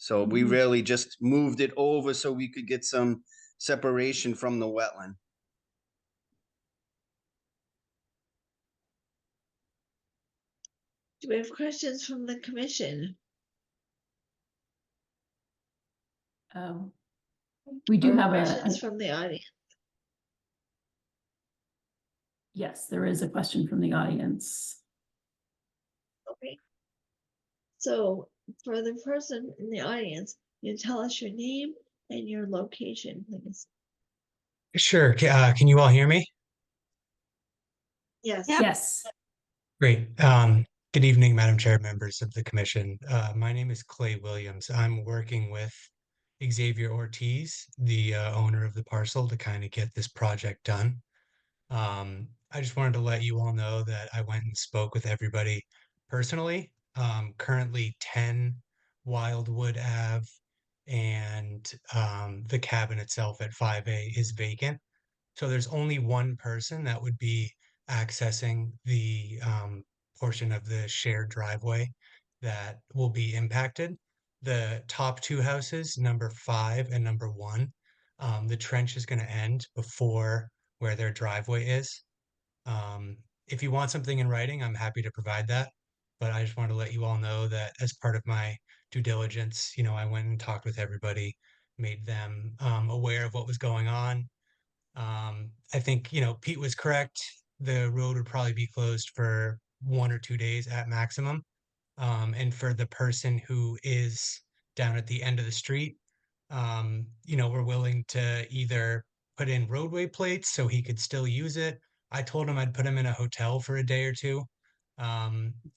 S21: So we
S2: Mhm.
S21: really just moved it over so we could get some separation from the wetland.
S1: Do we have questions from the commission?
S2: We do
S1: Or
S2: have
S1: questions
S2: a,
S1: from the audience?
S2: yes, there is a question from the audience.
S1: Okay. So for the person in the audience, you tell us your name and your location, please.
S3: Sure. Can you all hear me?
S1: Yes.
S2: Yes.
S3: Great. Good evening, Madam Chair, members of the commission. My name is Clay Williams. I'm working with Xavier Ortiz, the owner of the parcel, to kind of get this project done. I just wanted to let you all know that I went and spoke with everybody personally. Currently 10 Wildwood Ave and the cabin itself at 5A is vacant. So there's only one person that would be accessing the portion of the shared driveway that will be impacted. The top two houses, number 5 and number 1, the trench is going to end before where their driveway is. If you want something in writing, I'm happy to provide that. But I just wanted to let you all know that as part of my due diligence, you know, I went and talked with everybody, made them aware of what was going on. I think, you know, Pete was correct. The road would probably be closed for 1 or 2 days at maximum. And for the person who is down at the end of the street, you know, we're willing to either put in roadway plates so he could still use it. I told him I'd put him in a hotel for a day or two.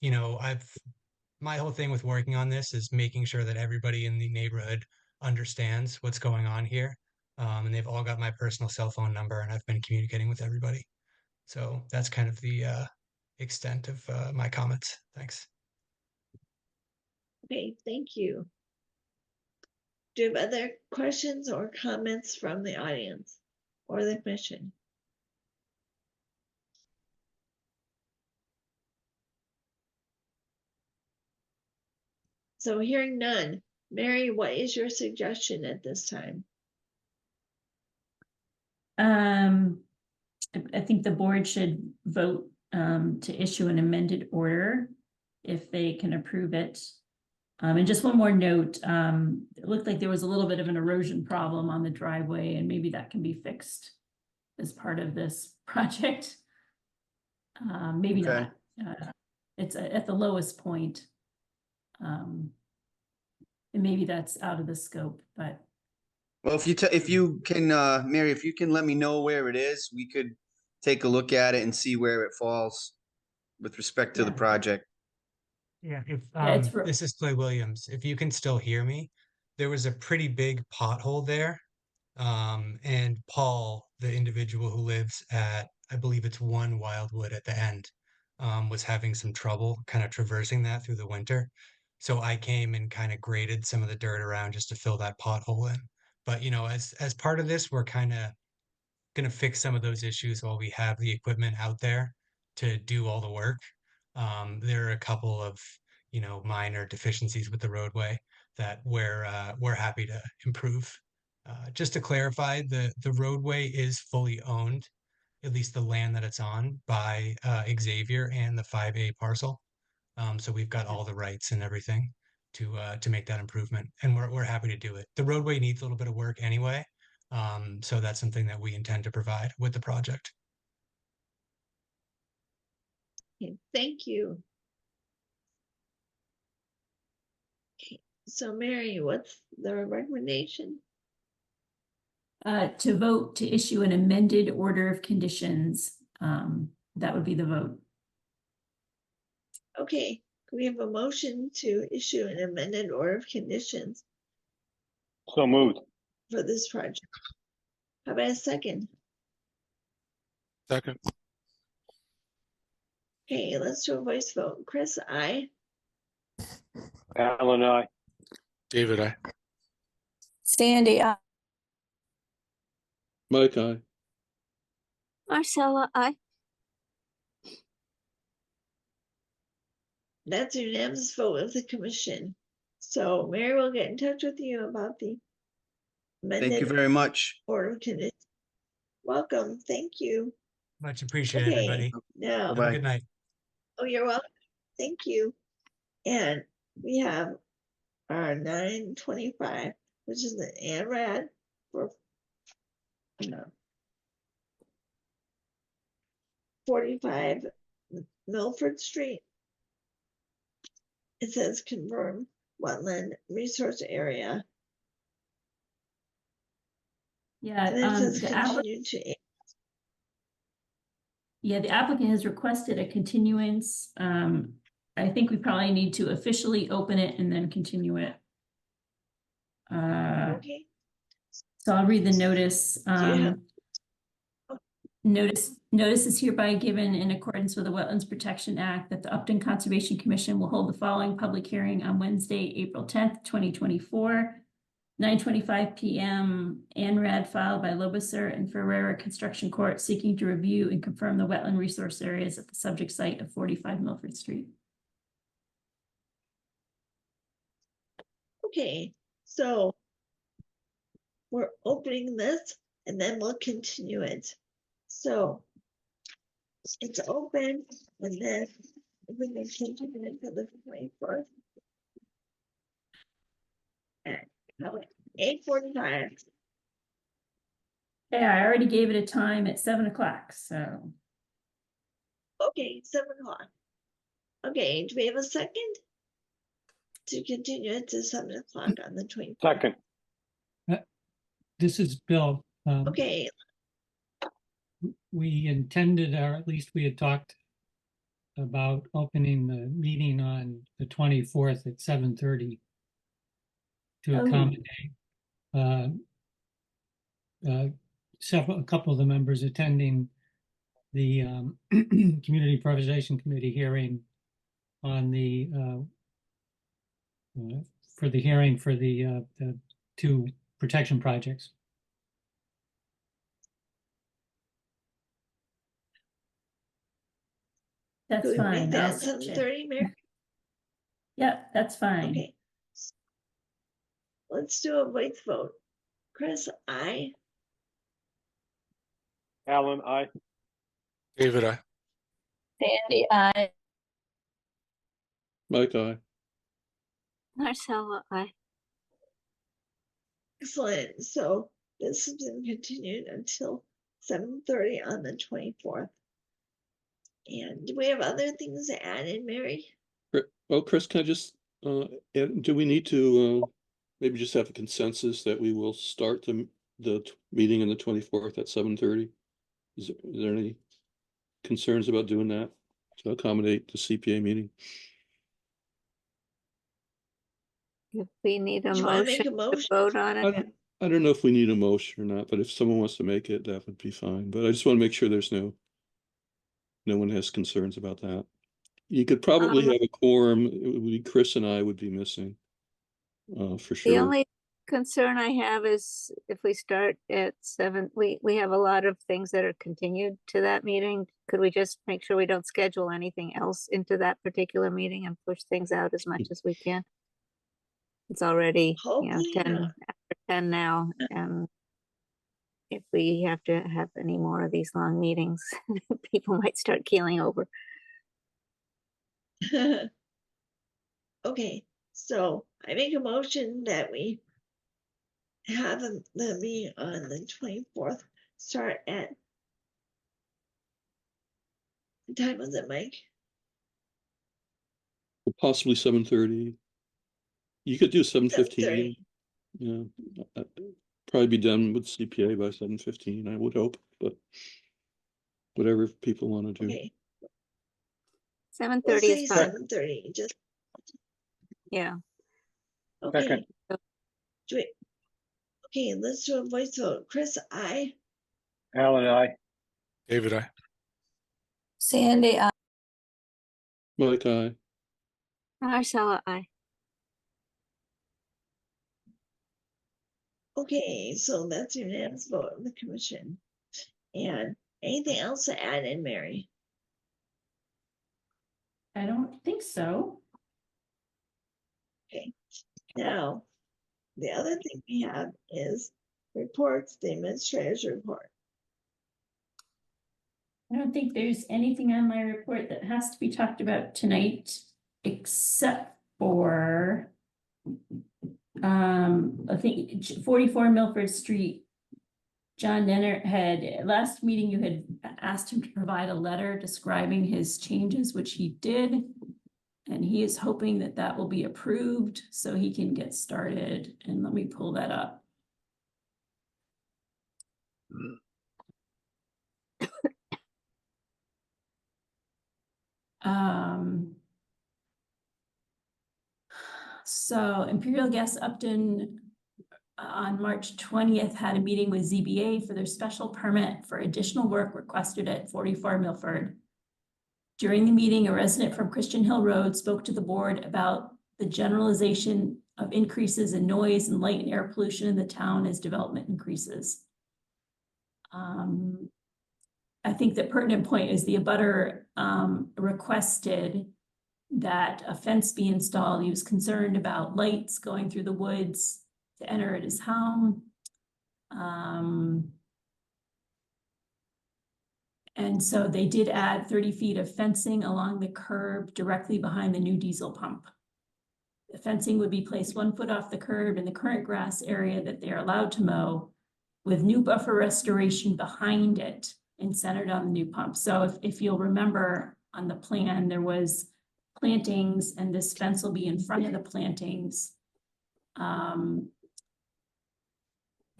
S3: You know, my whole thing with working on this is making sure that everybody in the neighborhood understands what's going on here. And they've all got my personal cell phone number, and I've been communicating with everybody. So that's kind of the extent of my comments. Thanks.
S1: Okay, thank you. Do you have other questions or comments from the audience or the commission? So hearing none, Mary, what is your suggestion at this time?
S2: I think the board should vote to issue an amended order if they can approve it. And just one more note, it looked like there was a little bit of an erosion problem on the driveway, and maybe that can be fixed as part of this project. Maybe
S21: Okay.
S2: not. It's at the lowest point. And maybe that's out of the scope, but
S21: Well, if you can, Mary, if you can let me know where it is, we could take a look at it and see where it falls with respect to the
S2: Yeah.
S21: project.
S3: Yeah, if
S2: it's
S3: this is Clay Williams, if you can still hear me, there was a pretty big pothole there. And Paul, the individual who lives at, I believe it's 1 Wildwood at the end, was having some trouble kind of traversing that through the winter. So I came and kind of graded some of the dirt around just to fill that pothole in. But you know, as part of this, we're kind of going to fix some of those issues while we have the equipment out there to do all the work. There are a couple of, you know, minor deficiencies with the roadway that we're happy to improve. Just to clarify, the roadway is fully owned, at least the land that it's on, by Xavier and the 5A parcel. So we've got all the rights and everything to make that improvement, and we're happy to do it. The roadway needs a little bit of work anyway, so that's something that we intend to provide with the project.
S1: Okay, thank you. Okay, so Mary, what's the recommendation?
S2: to vote to issue an amended order of conditions, that would be the vote.
S1: Okay, can we have a motion to issue an amended order of conditions
S9: So moved.
S1: for this project? How about a second?
S8: Second,
S1: Okay, let's do a voice vote. Chris, I.
S9: Alan, I.
S8: David, I.
S7: Sandy,
S6: Mike, aye.
S12: Marcella, I.
S1: That's a unanimous vote of the commission. So Mary will get in touch with you about the
S21: Thank you
S1: amended
S21: very much.
S1: order of conditions. Welcome, thank you.
S3: Much appreciated,
S1: Okay,
S3: everybody.
S1: now,
S3: Have a good night.
S1: oh, you're welcome. Thank you. And we have our 925, which is the ANRAD for 45 Milford Street. It says confirm wetland resource area.
S2: Yeah,
S1: And then it says
S2: the applicant,
S1: continue to.
S2: yeah, the applicant has requested a continuance. I think we probably need to officially open it and then continue it.
S1: Okay.
S2: So I'll read the notice.
S1: Do you have-
S2: Notice is hereby given in accordance with the Wetlands Protection Act that the Upton Conservation Commission will hold the following public hearing on Wednesday, April 10th, 2024, 9:25 p.m. ANRAD filed by Lobiser and Ferreira Construction Court seeking to review and confirm the wetland resource areas at the subject site of 45 Milford Street.
S1: Okay, so we're opening this and then we'll continue it. So it's open and then we can continue it to the 24th. At 8:45.
S2: Yeah, I already gave it a time at 7 o'clock, so.
S1: Okay, 7 o'clock. Okay, do we have a second? To continue it to 7 o'clock on the 24th.
S9: Second.
S4: This is Bill.
S1: Okay,
S4: We intended, or at least we had talked about opening the meeting on the 24th at 7:30 to
S2: Oh.
S4: accommodate a couple of the members attending the Community Improvisation Committee hearing on the for the hearing for the two protection projects.
S2: That's
S1: could we
S2: fine.
S1: make that
S2: I'll-
S1: 7:30, Mary?
S2: Yep, that's fine.
S1: Okay. Let's do a voice vote. Chris, I.
S9: Alan, I.
S8: David, I.
S7: Sandy, I.
S6: Mike, aye.
S12: Marcella, I.
S1: Excellent. So this has been continued until 7:30 on the 24th. And do we have other things to add in, Mary?
S6: Oh, Chris, can I just, do we need to, maybe just have a consensus that we will start the meeting on the 24th at 7:30? Is there any concerns about doing that to accommodate the CPA meeting?
S12: If we need a
S1: Do you wanna make
S12: motion
S1: a motion?
S12: to vote on it.
S6: I don't know if we need a motion or not, but if someone wants to make it, that would be fine. But I just want to make sure there's no one has concerns about that. You could probably have a quorum. It would be Chris and I would be missing, for
S12: The
S6: sure.
S12: only concern I have is if we start at 7, we have a lot of things that are continued to that meeting. Could we just make sure we don't schedule anything else into that particular meeting and push things out as much as we can? It's already,
S1: Hopefully
S12: 10
S1: not.
S12: after 10 now, and if we have to have any more of these long meetings, people might start keeling over.
S1: Okay, so I make a motion that we have the meeting on the 24th, start at, what time was it, Mike?
S6: Possibly 7:30. You could do 7:15.
S1: 7:30.
S6: Yeah, probably be done with CPA by 7:15, I would hope, but whatever people want to do.
S1: Okay. We'll
S12: 7:30
S1: say
S12: is fine.
S1: 7:30, just,
S12: Yeah.
S1: okay.
S9: Second.
S1: Do it. Okay, let's do a voice vote. Chris, I.
S9: Alan, I.
S8: David, I.
S7: Sandy,
S6: Mike, aye.
S12: Marcella, I.
S1: Okay, so that's your unanimous vote of the commission. And anything else to add in, Mary?
S2: I don't think so.
S1: Okay, now, the other thing we have is reports, the administrator's report.
S2: I don't think there's anything on my report that has to be talked about tonight, except for I think 44 Milford Street. John Dennert had, last meeting you had asked him to provide a letter describing his changes, which he did. And he is hoping that that will be approved so he can get started. And let me pull that up. So Imperial Gas Upton on March 20th had a meeting with ZBA for their special permit for additional work requested at 44 Milford. During the meeting, a resident from Christian Hill Road spoke to the board about the generalization of increases in noise and light and air pollution in the town as development increases. I think the pertinent point is the abutter requested that a fence be installed. He was concerned about lights going through the woods to enter at his home. And so they did add 30 feet of fencing along the curb directly behind the new diesel pump. The fencing would be placed 1 foot off the curb in the current grass area that they are allowed to mow, with new buffer restoration behind it and centered on the new pump. So if you'll remember on the plan, there was plantings and this fence will be in front of the plantings.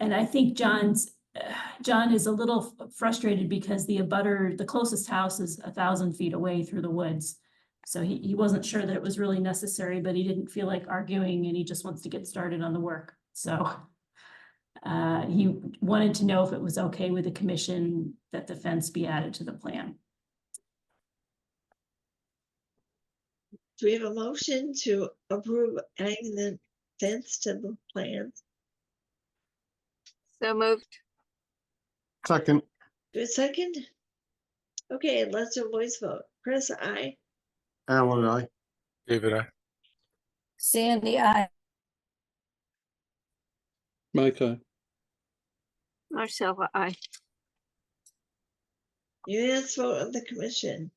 S2: And I think John is a little frustrated because the abutter, the closest house is 1,000 feet away through the woods. So he wasn't sure that it was really necessary, but he didn't feel like arguing and he just wants to get started on the work. So he wanted to know if it was okay with the commission that the fence be added to the plan.
S1: Do we have a motion to approve adding the fence to the plans?
S12: So moved.
S5: Second.
S1: Do a second? Okay, let's do a voice vote. Chris, I.
S5: Alan, I.
S8: David, I.
S7: Sandy, I.
S6: Mike, aye.
S12: Marcella, I.
S1: Unanimous vote of the commission.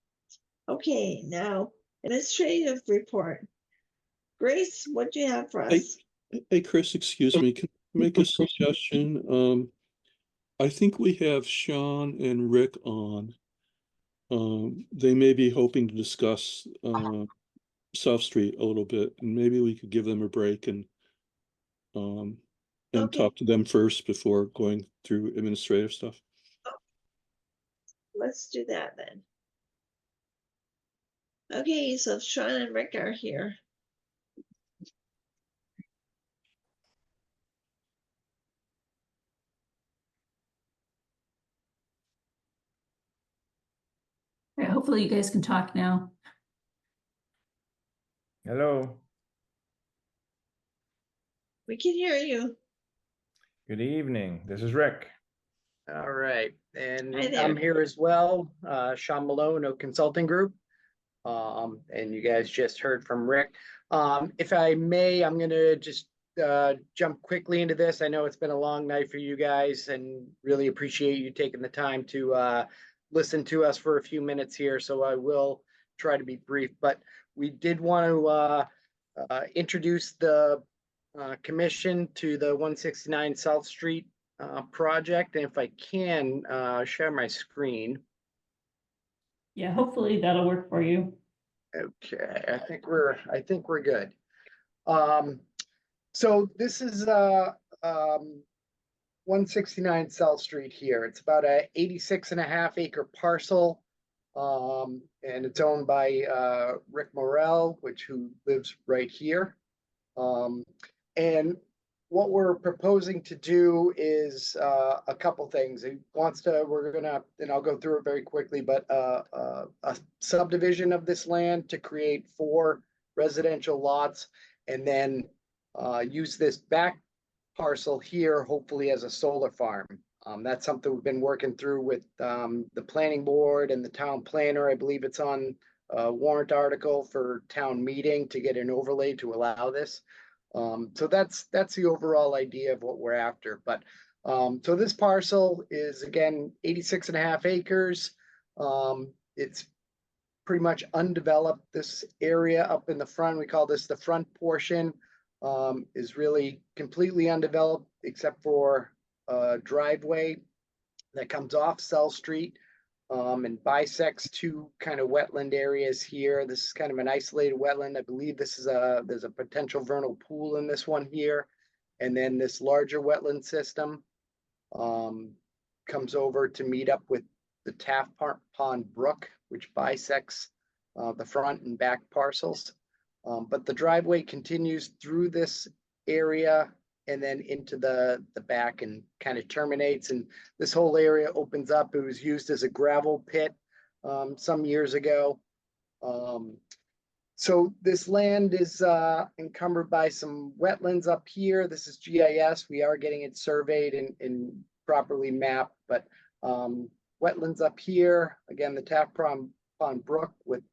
S1: Okay, now administrative report. Grace, what do you have for us?
S6: Hey, Chris, excuse me, can I make a suggestion? I think we have Sean and Rick on. They may be hoping to discuss South Street a little bit, and maybe we could give them a break and
S1: Okay.
S6: talk to them first before going through administrative stuff.
S1: Let's do that then. Okay, so Sean and Rick are here.
S2: All right, hopefully you guys can talk now.
S22: Hello,
S1: We can hear you.
S22: good evening. This is Rick.
S5: All right, and
S1: Hi there.
S5: I'm here as well, Sean Malone of Consulting Group. And you guys just heard from Rick. If I may, I'm gonna just jump quickly into this. I know it's been a long night for you guys and really appreciate you taking the time to listen to us for a few minutes here. So I will try to be brief, but we did want to introduce the commission to the 169 South Street project. And if I can share my screen.
S2: Yeah, hopefully that'll work for you.
S5: Okay, I think we're good. So this is 169 South Street here. It's about a 86.5 acre parcel. And it's owned by Rick Morel, who lives right here. And what we're proposing to do is a couple things. We're gonna, and I'll go through it very quickly, but a subdivision of this land to create 4 residential lots, and then use this back parcel here, hopefully as a solar farm. That's something we've been working through with the planning board and the town planner. I believe it's on a warrant article for town meeting to get an overlay to allow this. So that's the overall idea of what we're after. But so this parcel is, again, 86.5 acres. It's pretty much undeveloped. This area up in the front, we call this the front portion, is really completely undeveloped except for a driveway that comes off South Street and bisects 2 kind of wetland areas here. This is kind of an isolated wetland. I believe this is there's a potential vernal pool in this one here. And then this larger wetland system comes over to meet up with the Taft Pond Brook, which bisects the front and back parcels. But the driveway continues through this area and then into the back and kind of terminates. And this whole area opens up. It was used as a gravel pit some years ago. So this land is encumbered by some wetlands up here. This is GIS. We are getting it surveyed and properly mapped, but wetlands up here. Again, the Taft Pond Brook with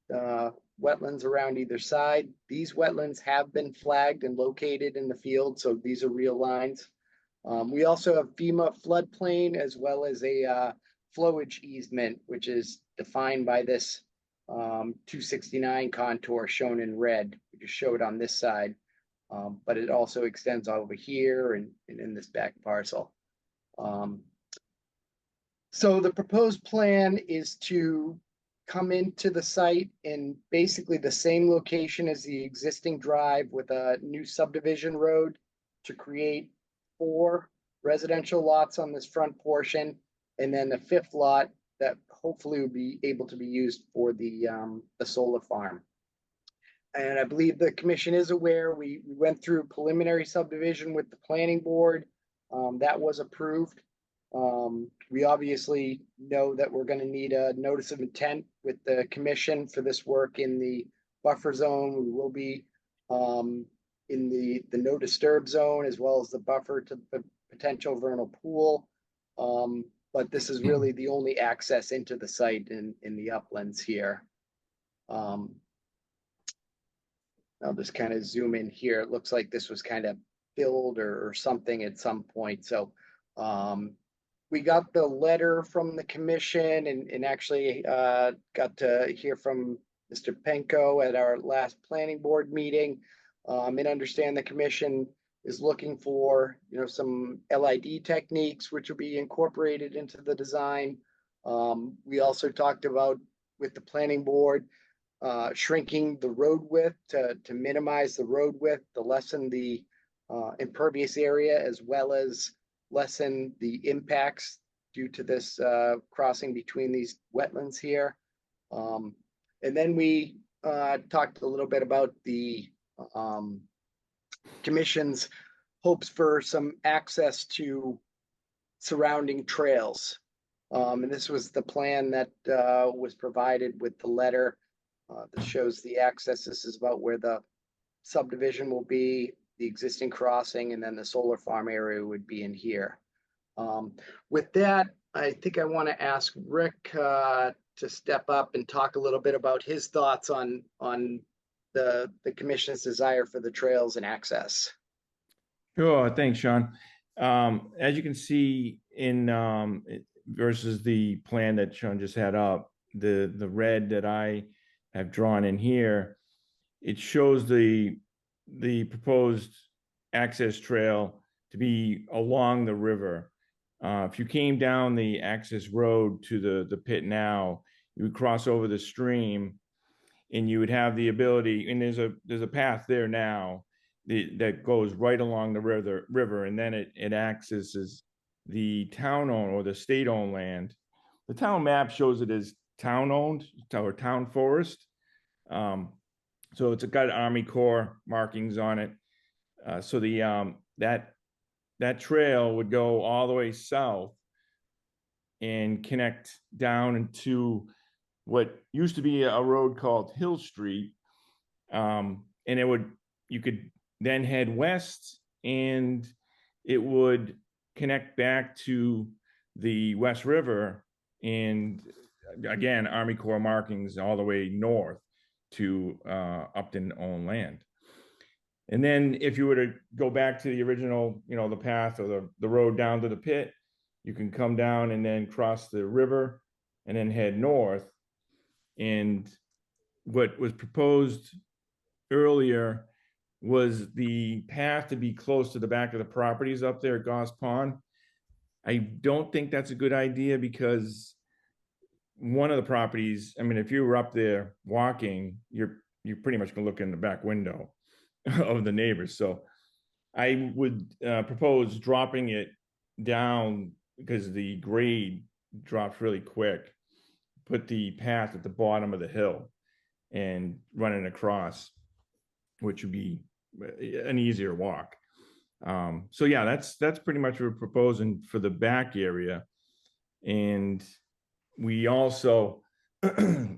S5: wetlands around either side. These wetlands have been flagged and located in the field, so these are real lines. We also have FEMA floodplain as well as a flowage easement, which is defined by this 269 contour shown in red. We just showed on this side, but it also extends over here and in this back parcel. So the proposed plan is to come into the site in basically the same location as the existing drive with a new subdivision road to create 4 residential lots on this front portion, and then the 5th lot that hopefully will be able to be used for the solar farm. And I believe the commission is aware, we went through preliminary subdivision with the planning board. That was approved. We obviously know that we're going to need a notice of intent with the commission for this work in the buffer zone. We will be in the no disturb zone as well as the buffer to the potential vernal pool. But this is really the only access into the site in the uplands here. I'll just kind of zoom in here. It looks like this was kind of filled or something at some point. So we got the letter from the commission and actually got to hear from Mr. Penko at our last planning board meeting, and understand the commission is looking for, some LID techniques which will be incorporated into the design. We also talked about with the planning board shrinking the road width to minimize the road width, to lessen the impervious area, as well as lessen the impacts due to this crossing between these wetlands here. And then we talked a little bit about the commission's hopes for some access to surrounding trails. And this was the plan that was provided with the letter that shows the access. This is about where the subdivision will be, the existing crossing, and then the solar farm area would be in here. With that, I think I want to ask Rick to step up and talk a little bit about his thoughts on the commission's desire for the trails and access.
S22: Sure, thanks, Sean. As you can see in versus the plan that Sean just had up, the red that I have drawn in here, it shows the proposed access trail to be along the river. If you came down the access road to the pit now, you would cross over the stream, and you would have the ability. And there's a path there now that goes right along the river, and then it accesses the town-owned or the state-owned land. The town map shows it as town-owned or town forest. So it's got Army Corps markings on it. So the that trail would go all the way south and connect down into what used to be a road called Hill Street. And you could then head west, and it would connect back to the West River, and again, Army Corps markings all the way north to Upton owned land. And then if you were to go back to the original, the path or the road down to the pit, you can come down and then cross the river and then head north. And what was proposed earlier was the path to be close to the back of the properties up there at Goss Pond. I don't think that's a good idea, because one of the properties, I mean, if you were up there walking, you're pretty much gonna look in the back window of the neighbors. So I would propose dropping it down, because the grade drops really quick. Put the path at the bottom of the hill and running across, which would be an easier walk. So yeah, that's pretty much what we're proposing for the back area. And we also,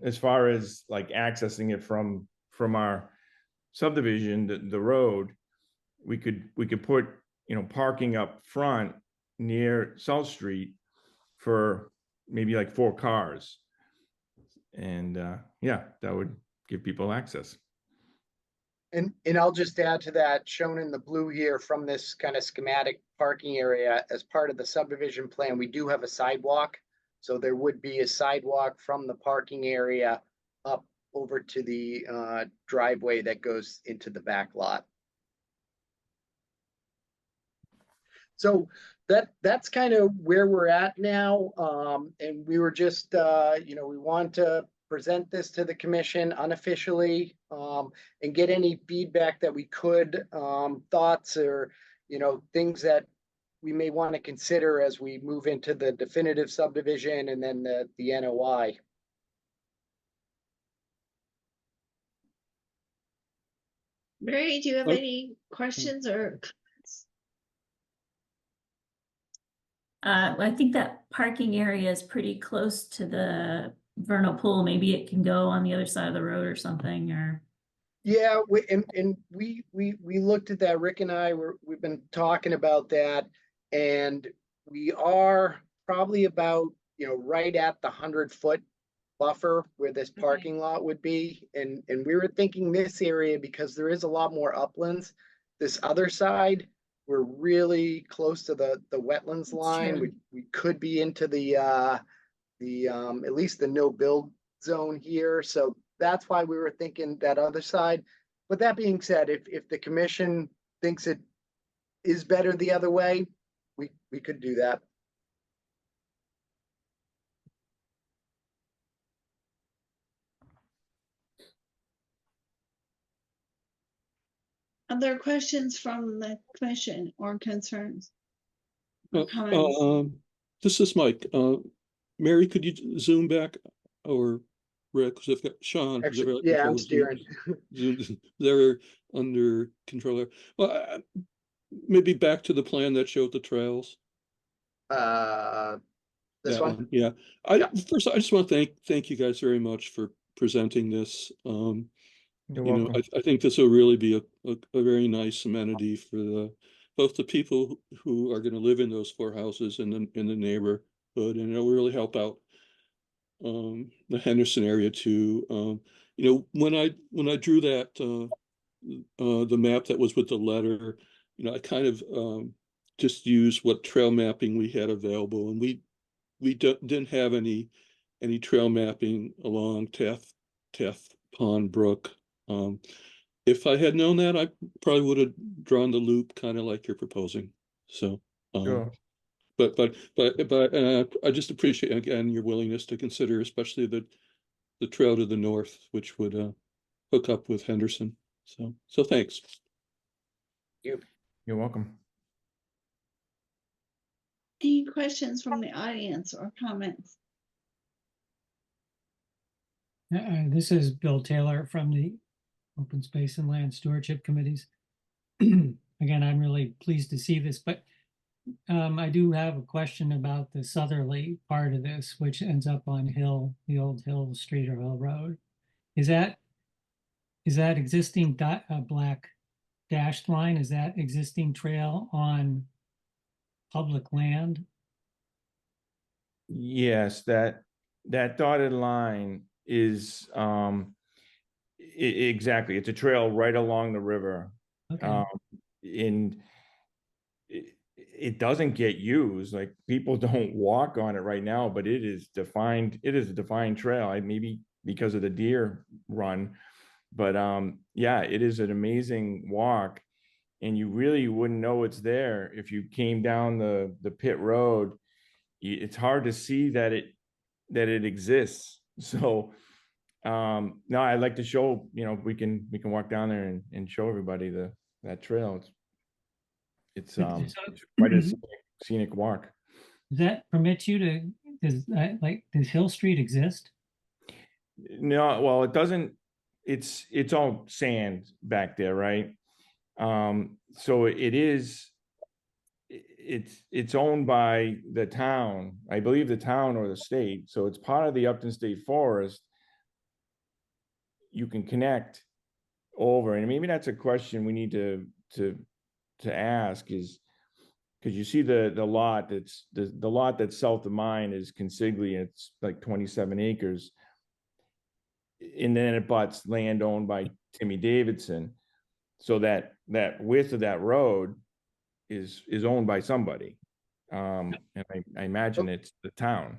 S22: as far as like accessing it from our subdivision, the road, we could put, parking up front near South Street for maybe like 4 cars. And yeah, that would give people access.
S5: And I'll just add to that, shown in the blue here from this kind of schematic parking area, as part of the subdivision plan, we do have a sidewalk. So there would be a sidewalk from the parking area up over to the driveway that goes into the back lot. So that's kind of where we're at now. And we were just, we want to present this to the commission unofficially, and get any feedback that we could, thoughts or, things that we may want to consider as we move into the definitive subdivision and then the NOI.
S1: Mary, do you have any questions or comments?
S2: I think that parking area is pretty close to the vernal pool. Maybe it can go on the other side of the road or something, or.
S5: Yeah, we looked at that. Rick and I we've been talking about that, and we are probably about, right at the 100-foot buffer where this parking lot would be. And we were thinking this area, because there is a lot more uplands. This other side, we're really close to the wetlands line. We could be into the at least the no build zone here. So that's why we were thinking that other side. But that being said, if the commission thinks it is better the other way, we could do that.
S1: Other questions from the commission or concerns? Or comments?
S6: This is Mike. Mary, could you zoom back, or Rick? Because I've got Sean.
S5: Actually, yeah, I'm steering.
S6: They're under controller. Well, maybe back to the plan that showed the trails.
S5: This one?
S6: Yeah. First, I just want to thank you guys very much for presenting this.
S22: You're welcome.
S6: I think this will really be a very nice amenity for both the people who are going to live in those 4 houses in the neighborhood, and it'll really help out the Henderson area too. When I drew that the map that was with the letter, I kind of just used what trail mapping we had available, and we didn't have any trail mapping along Taft Pond Brook. If I had known that, I probably would have drawn the loop kind of like you're proposing. So,
S22: Sure.
S6: but I just appreciate again your willingness to consider, especially the trail to the north, which would hook up with Henderson. So thanks.
S22: You're welcome.
S1: Any questions from the audience or comments?
S4: This is Bill Taylor from the Open Space and Land Stewardship Committees. Again, I'm really pleased to see this, but I do have a question about the southerly part of this, which ends up on Hill, the old Hill Street or Hill Road. Is that existing black dashed line? Is that existing trail on public land?
S22: Yes, that dotted line is exactly, it's a trail right along the river.
S4: Okay.
S22: And it doesn't get used, like people don't walk on it right now, but it is defined, it is a defined trail. Maybe because of the deer run, but yeah, it is an amazing walk, and you really wouldn't know it's there if you came down the pit road. It's hard to see that it exists. So no, I'd like to show, we can walk down there and show everybody that trail. It's quite a scenic walk.
S4: Does that permit you to, does Hill Street exist?
S22: No, well, it doesn't. It's all sand back there, right? So it's owned by the town, I believe, the town or the state. So it's part of the Upton State Forest. You can connect over, and maybe that's a question we need to ask, is because you see the lot that's the lot that's south of mine is consiglia. It's like 27 acres. And then it butts land owned by Timmy Davidson. So that width of that road is owned by somebody. And I imagine it's the town.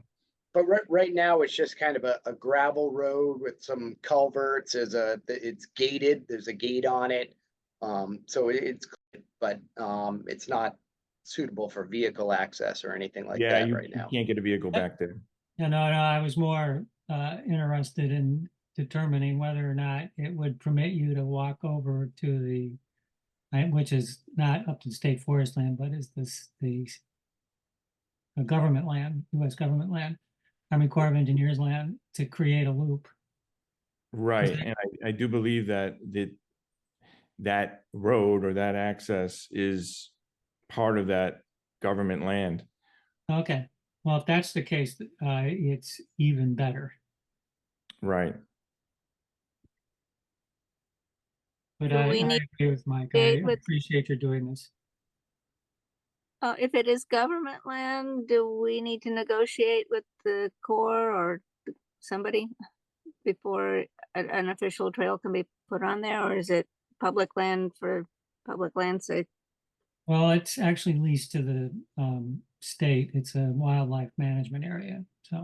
S5: But right now, it's just kind of a gravel road with some culverts. It's gated. There's a gate on it. So it's not suitable for vehicle access or anything like that right now.
S22: You can't get a vehicle back there.
S4: No, I was more interested in determining whether or not it would permit you to walk over to the, which is not Upton State Forest land, but is the government land, U.S. government land, Army Corps of Engineers land, to create a loop.
S22: Right, and I do believe that road or that access is part of that government land.
S4: Okay, well, if that's the case, it's even better.
S22: Right.
S4: But
S12: Do
S4: I
S12: we need
S4: agree with Mike. I
S12: to
S4: appreciate you doing this.
S12: If it is government land, do we need to negotiate with the Corps or somebody before an official trail can be put on there, or is it public land for public land's sake?
S4: Well, it's actually leased to the state. It's a wildlife management area. So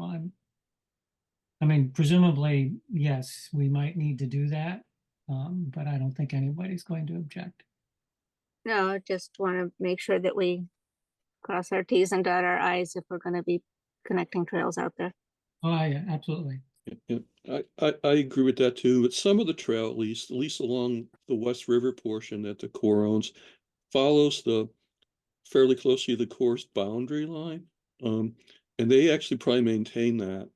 S4: I mean, presumably, yes, we might need to do that, but I don't think anybody's going to object.
S12: No, I just want to make sure that we cross our T's and dot our I's if we're going to be connecting trails out there.
S4: Oh, yeah, absolutely.
S6: Yeah, I agree with that too, but some of the trail, at least along the West River portion that the Corps owns, follows fairly closely the Corps boundary line. And they actually probably maintain that.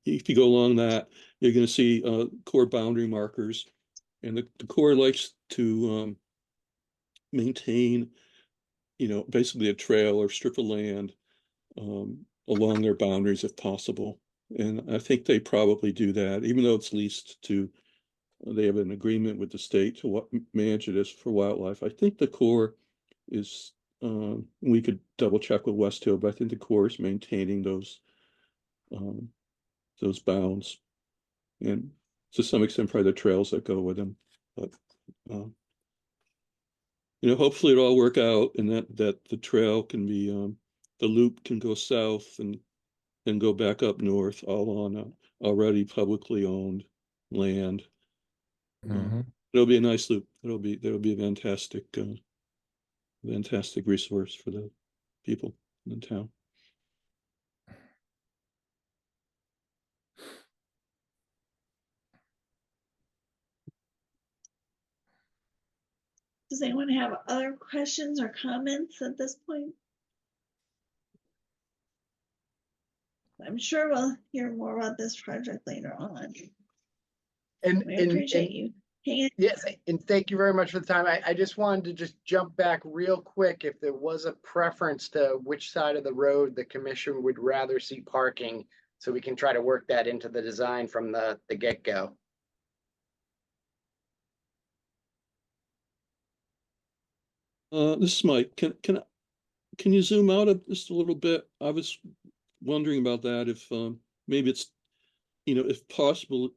S6: If you go along that, you're going to see Corps boundary markers, and the Corps likes to maintain, basically a trail or strip of land along their boundaries if possible. And I think they probably do that, even though it's leased to. They have an agreement with the state to manage it as for wildlife. I think the Corps is. We could double check with West Hill, but I think the Corps is maintaining those bounds, and to some extent probably the trails that go with them. But hopefully it all work out, and that the trail can be the loop can go south and go back up north, all on already publicly owned land. It'll be a nice loop. That'll be a fantastic resource for the people in the town.
S1: Does anyone have other questions or comments at this point? I'm sure we'll hear more about this project later on.
S5: And,
S1: We
S5: and,
S1: appreciate
S5: and
S1: you. Hang
S5: yes, and thank you very much for the time. I just wanted to just jump back real quick. If there was a preference to which side of the road the commission would rather see parking, so we can try to work that into the design from the get-go.
S6: This is Mike. Can you zoom out just a little bit? I was wondering about that. If maybe it's, if possible,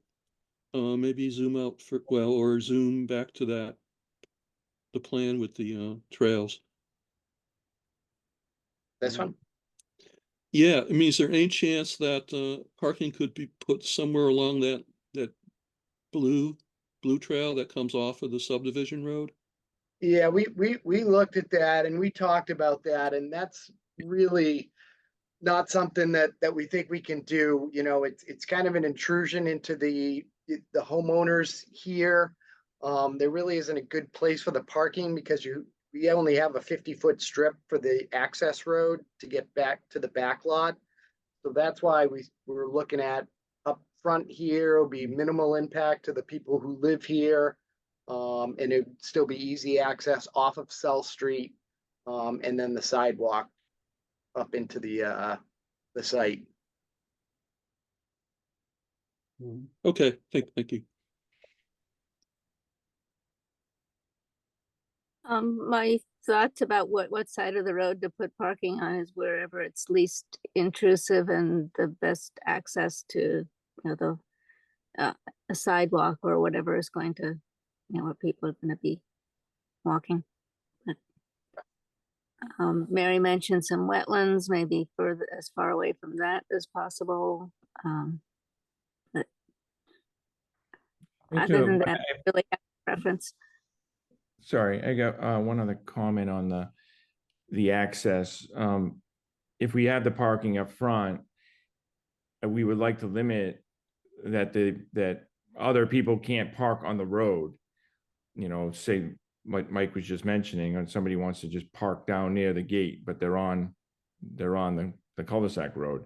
S6: maybe zoom out or zoom back to the plan with the trails.
S5: This one?
S6: Yeah, I mean, is there any chance that parking could be put somewhere along that blue trail that comes off of the subdivision road?
S5: Yeah, we looked at that and we talked about that, and that's really not something that we think we can do. It's kind of an intrusion into the homeowners here. There really isn't a good place for the parking because we only have a 50-foot strip for the access road to get back to the back lot. So that's why we were looking at up front here. It'll be minimal impact to the people who live here. And it'd still be easy access off of South Street, and then the sidewalk up into the site.
S6: Okay, thank you.
S12: My thoughts about what side of the road to put parking on is wherever it's least intrusive and the best access to, a sidewalk or whatever is going to, where people are going to be walking. But, Mary mentioned some wetlands, maybe further as far away from that as possible. But
S22: Me
S12: other
S22: too,
S12: than
S22: but
S12: that, I really have a preference.
S22: Sorry, I got one other comment on the access. If we have the parking up front, we would like to limit that other people can't park on the road. Say what Mike was just mentioning, and somebody wants to just park down near the gate, but they're on the cul-de-sac road.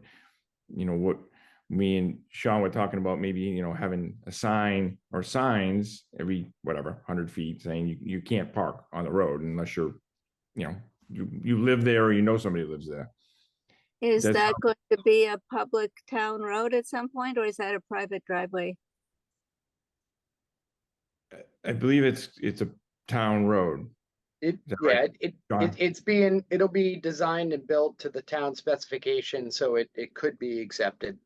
S22: What me and Sean were talking about, maybe, having a sign or signs every 100 feet saying you can't park on the road unless you're, you live there or somebody lives there.
S12: Is
S22: That's
S12: that going to be a public town road at some point, or is that a private driveway?
S22: I believe it's a town road.
S5: It'll be designed and built to the town specification, so it could be accepted.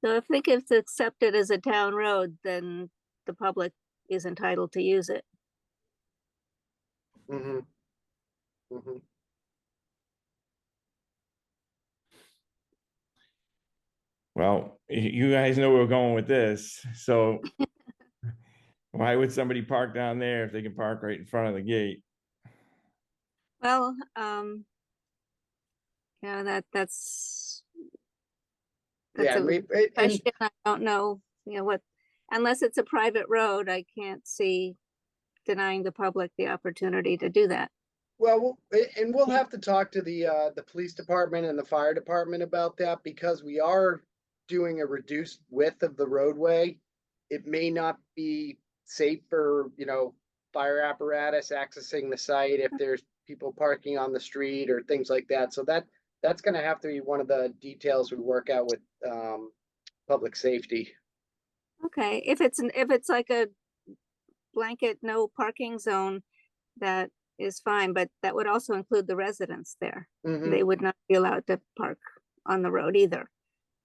S12: So I think if it's accepted as a town road, then the public is entitled to use it.
S5: Mm-hmm. Mm-hmm.
S22: Well, you guys know where we're going with this. So why would somebody park down there if they can park right in front of the gate?
S12: Well, that's
S5: Yeah,
S12: a question. I don't know, unless it's a private road, I can't see denying the public the opportunity to do that.
S5: Well, and we'll have to talk to the police department and the fire department about that, because we are doing a reduced width of the roadway. It may not be safe for, fire apparatus accessing the site if there's people parking on the street or things like that. So that's going to have to be one of the details we work out with public safety.
S12: Okay, if it's like a blanket no parking zone, that is fine, but that would also include the residents there.
S5: Mhm.
S12: They would not be allowed to park on the road either,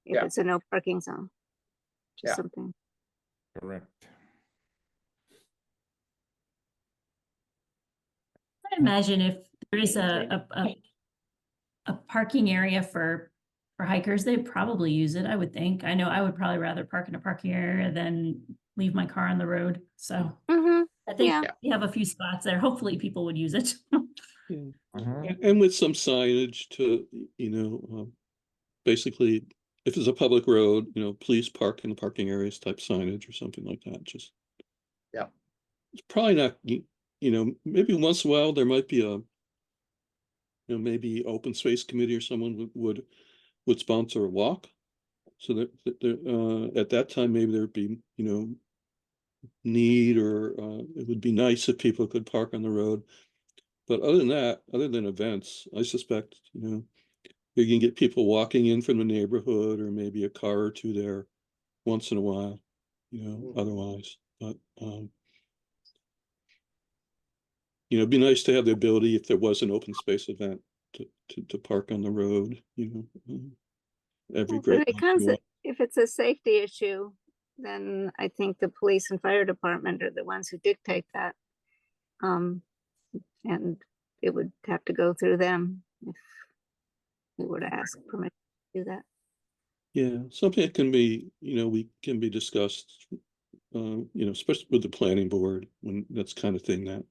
S12: if
S5: Yeah.
S12: it's a no parking zone. Just
S5: Yeah.
S12: something.
S22: Correct.
S2: I imagine if there is a parking area for hikers, they'd probably use it, I would think. I know I would probably rather park in a parking area than leave my car on the road. So I think we have a few spots there. Hopefully people would use it.
S6: And with some signage to, basically, if it's a public road, please park in the parking areas type signage or something like that. Just,
S5: yeah,
S6: it's probably not, maybe once in a while there might be a, maybe open space committee or someone would sponsor a walk. So that at that time, maybe there'd be, need, or it would be nice if people could park on the road. But other than that, other than events, I suspect, you can get people walking in from the neighborhood, or maybe a car or two there once in a while, otherwise. But, it'd be nice to have the ability, if there was an open space event, to park on the road, every
S12: Well,
S6: great
S12: If it
S6: once in a
S12: comes,
S6: while.
S12: if it's a safety issue, then I think the police and fire department are the ones who dictate that. And it would have to go through them if we were to ask permission to do that.
S6: Yeah, something that can be, we can be discussed, especially with the planning board, when that's kind of thing that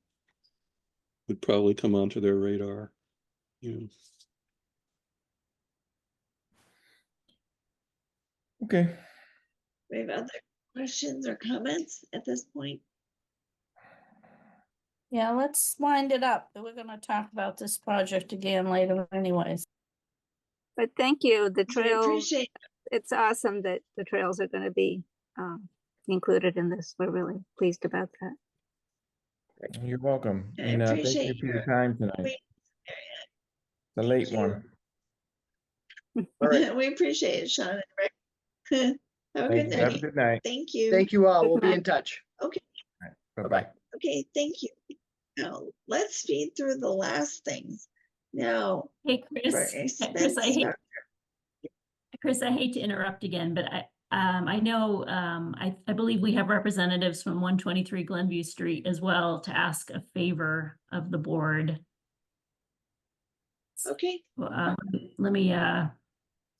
S6: would probably come onto their radar,
S22: Okay.
S1: We have other questions or comments at this point?
S7: Yeah, let's wind it up. We're gonna talk about this project again later anyways.
S12: But thank you, the
S1: We
S12: trail,
S1: appreciate
S12: it's awesome that the trails are gonna be included in this. We're really pleased about that.
S22: You're welcome.
S1: I
S22: And thank you
S1: appreciate
S22: for your
S1: your
S22: time tonight. The late
S1: you.
S22: one.
S5: All right.
S1: We appreciate it, Sean and Rick. Have a
S22: Thank
S1: good
S22: you. Have a
S1: night.
S22: good night.
S1: Thank you.
S5: Thank you all.
S12: Good
S5: We'll be
S12: night.
S5: in touch.
S1: Okay,
S22: Bye-bye.
S1: okay, thank you. Now, let's speed through the last things. Now,
S2: Hey,
S1: for
S2: Chris,
S1: expense
S2: Chris, I hate to interrupt again, but I know, I believe we have representatives from 123 Glenview Street as well to ask a favor of the board.
S1: Okay,
S2: Well, let me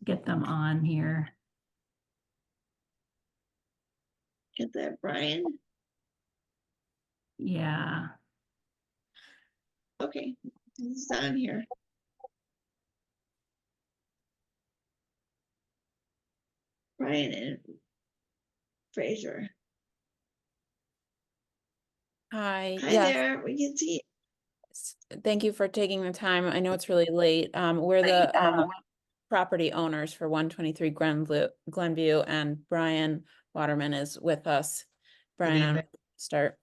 S2: get them on here.
S1: get that, Brian.
S2: Yeah.
S1: Okay, it's on here. Brian and Fraser.
S10: Hi,
S1: Hi
S10: yes,
S1: there, we can see you.
S10: thank you for taking the time. I know it's really late. We're the property owners for 123 Glenview, and Brian Waterman is with us. Brian, I'm
S15: evening.
S10: start.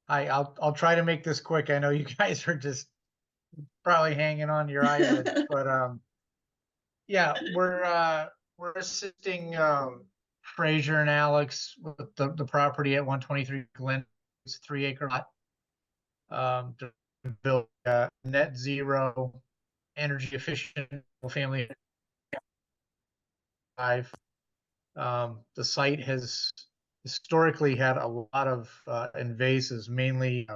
S15: Hi, I'll try to make this quick. I know you guys are just probably hanging on your eyelids, but yeah, we're assisting Fraser and Alex with the property at 123 Glen. It's a 3-acre lot to build a net zero energy efficient family. The site has historically had a lot of invasives, mainly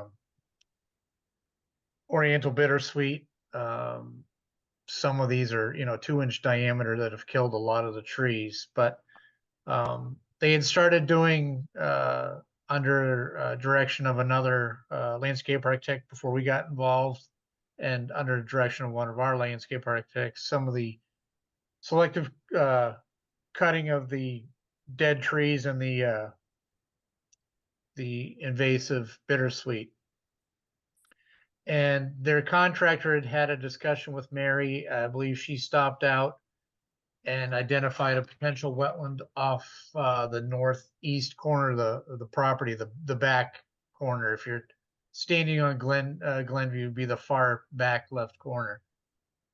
S15: Oriental bittersweet. Some of these are, 2-inch diameter that have killed a lot of the trees, but they had started doing under direction of another landscape architect before we got involved, and under direction of one of our landscape architects, some of the selective cutting of the dead trees and the invasive bittersweet. And their contractor had a discussion with Mary. I believe she stopped out and identified a potential wetland off the northeast corner of the property, the back corner. If you're standing on Glenview, would be the far back left corner.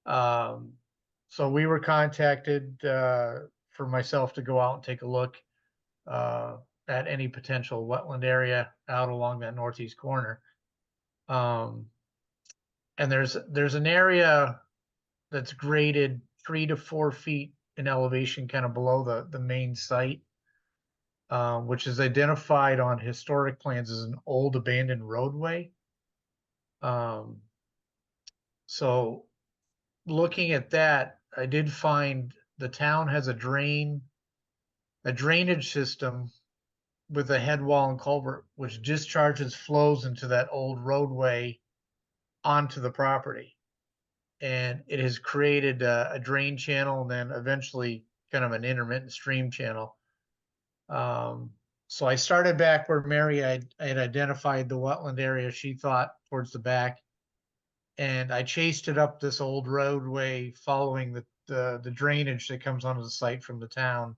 S15: So we were contacted for myself to go out and take a look at any potential wetland area out along that northeast corner. And there's an area that's graded 3 to 4 feet in elevation, kind of below the main site, which is identified on historic plans as an old abandoned roadway. So looking at that, I did find the town has a drainage system with a head wall and culvert, which discharges flows into that old roadway onto the property. And it has created a drain channel and then eventually kind of an intermittent stream channel. So I started back where Mary I had identified the wetland area she thought towards the back. And I chased it up this old roadway following the drainage that comes onto the site from the town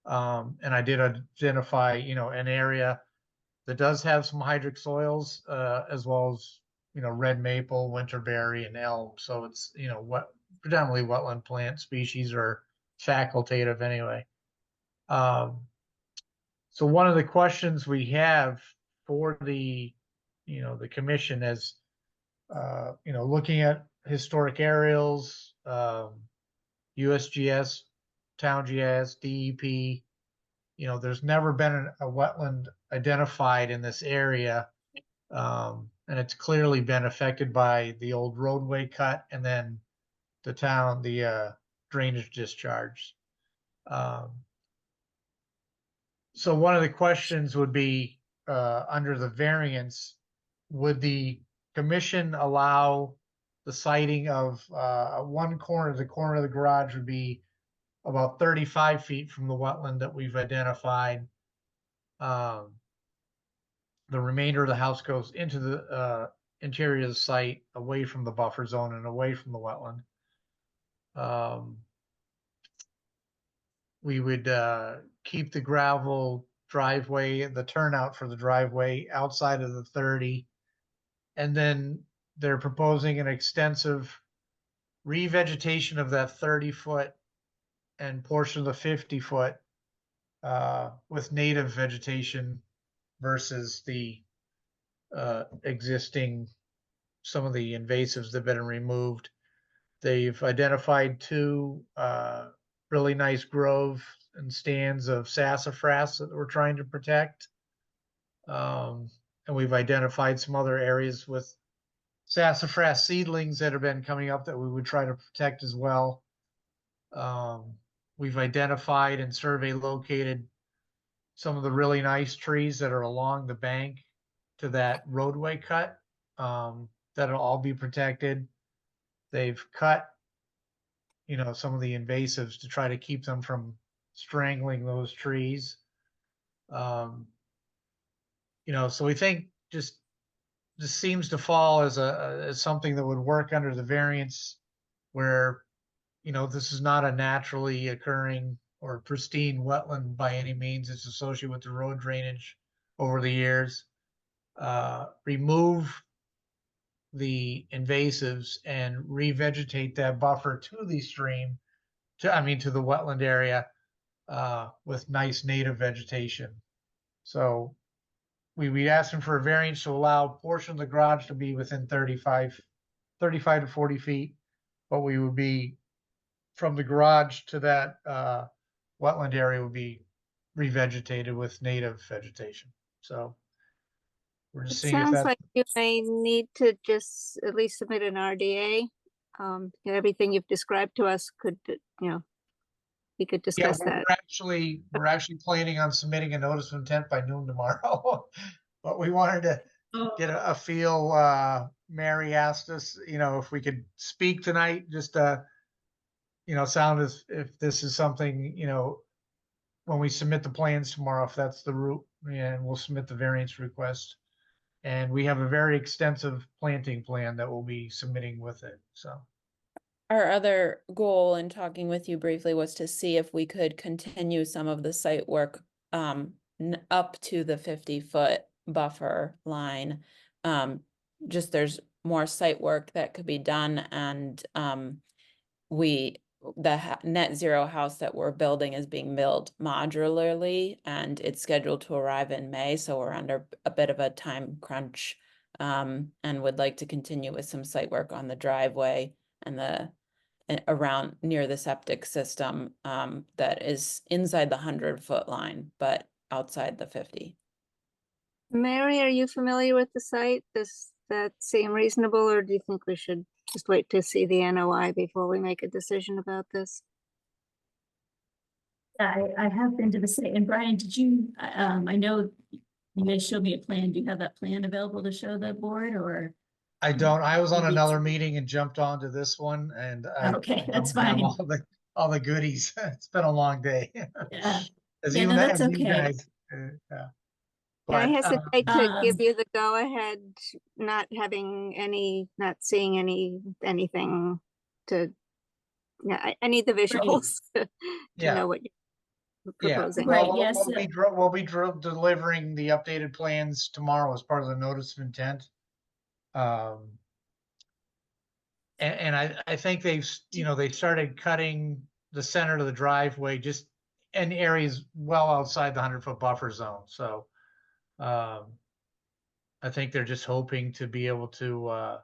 S15: And I did identify, an area that does have some hydric soils, as well as, red maple, winterberry, and elm. So it's, predominantly wetland plant species or facultative anyway. So one of the questions we have for the, the commission is, looking at historic aerials, USGS, Town GIS, DEP, there's never been a wetland identified in this area. And it's clearly been affected by the old roadway cut and then the drainage discharge. So one of the questions would be, under the variance, would the commission allow the siting of one corner? The corner of the garage would be about 35 feet from the wetland that we've identified. The remainder of the house goes into the interior of the site, away from the buffer zone and away from the wetland. We would keep the gravel driveway, the turnout for the driveway outside of the 30. And then they're proposing an extensive revegetation of that 30-foot and portion of the 50-foot with native vegetation versus the existing, some of the invasives that have been removed. They've identified 2 really nice grove and stands of sassafras that we're trying to protect. And we've identified some other areas with sassafras seedlings that have been coming up that we would try to protect as well. We've identified and survey located some of the really nice trees that are along the bank to that roadway cut, that'll all be protected. They've cut, some of the invasives to try to keep them from strangling those trees. So we think just seems to fall as something that would work under the variance, where, this is not a naturally occurring or pristine wetland by any means. It's associated with the road drainage over the years. Remove the invasives and revegetate that buffer to the stream, to the wetland area, with nice native vegetation. So we asked them for a variance to allow a portion of the garage to be within 35 to 40 feet, but we would be from the garage to that wetland area would be revegetated with native vegetation. So we're just seeing if
S12: Sounds
S15: that's
S12: like you may need to just at least submit an RDA. Everything you've described to us could, we could discuss that.
S15: We're actually planning on submitting a notice of intent by noon tomorrow. But we wanted to get a feel. Mary asked us, if we could speak tonight, just sound as if this is something, when we submit the plans tomorrow, if that's the route, and we'll submit the variance request. And we have a very extensive planting plan that we'll be submitting with it, so.
S10: Our other goal in talking with you briefly was to see if we could continue some of the site work up to the 50-foot buffer line. Just there's more site work that could be done, and the net zero house that we're building is being built modularly, and it's scheduled to arrive in May, so we're under a bit of a time crunch, and would like to continue with some site work on the driveway and around near the septic system, that is inside the 100-foot line, but outside the 50.
S12: Mary, are you familiar with the site? Does that seem reasonable, or do you think we should just wait to see the NOI before we make a decision about this?
S2: I have been to the site. And Brian, did you, I know you guys showed me a plan. Do you have that plan available to show the board, or?
S15: I don't. I was on another meeting and jumped onto this one, and
S2: Okay, that's
S15: don't have
S2: fine.
S15: all the goodies. It's been a long day.
S2: Yeah.
S15: As
S2: Yeah,
S15: you
S2: no, that's
S15: you
S2: okay.
S15: guys,
S12: I
S15: but,
S12: hesitate to give you the go-ahead, not seeing anything to, I need the visuals to
S15: Yeah.
S12: know what
S15: Yeah,
S12: proposing.
S2: Right,
S15: well,
S2: yes,
S15: we'll be delivering the updated plans tomorrow as part of the notice of intent. And I think they started cutting the center of the driveway just in areas well outside the 100-foot buffer zone. So I think they're just hoping to be able to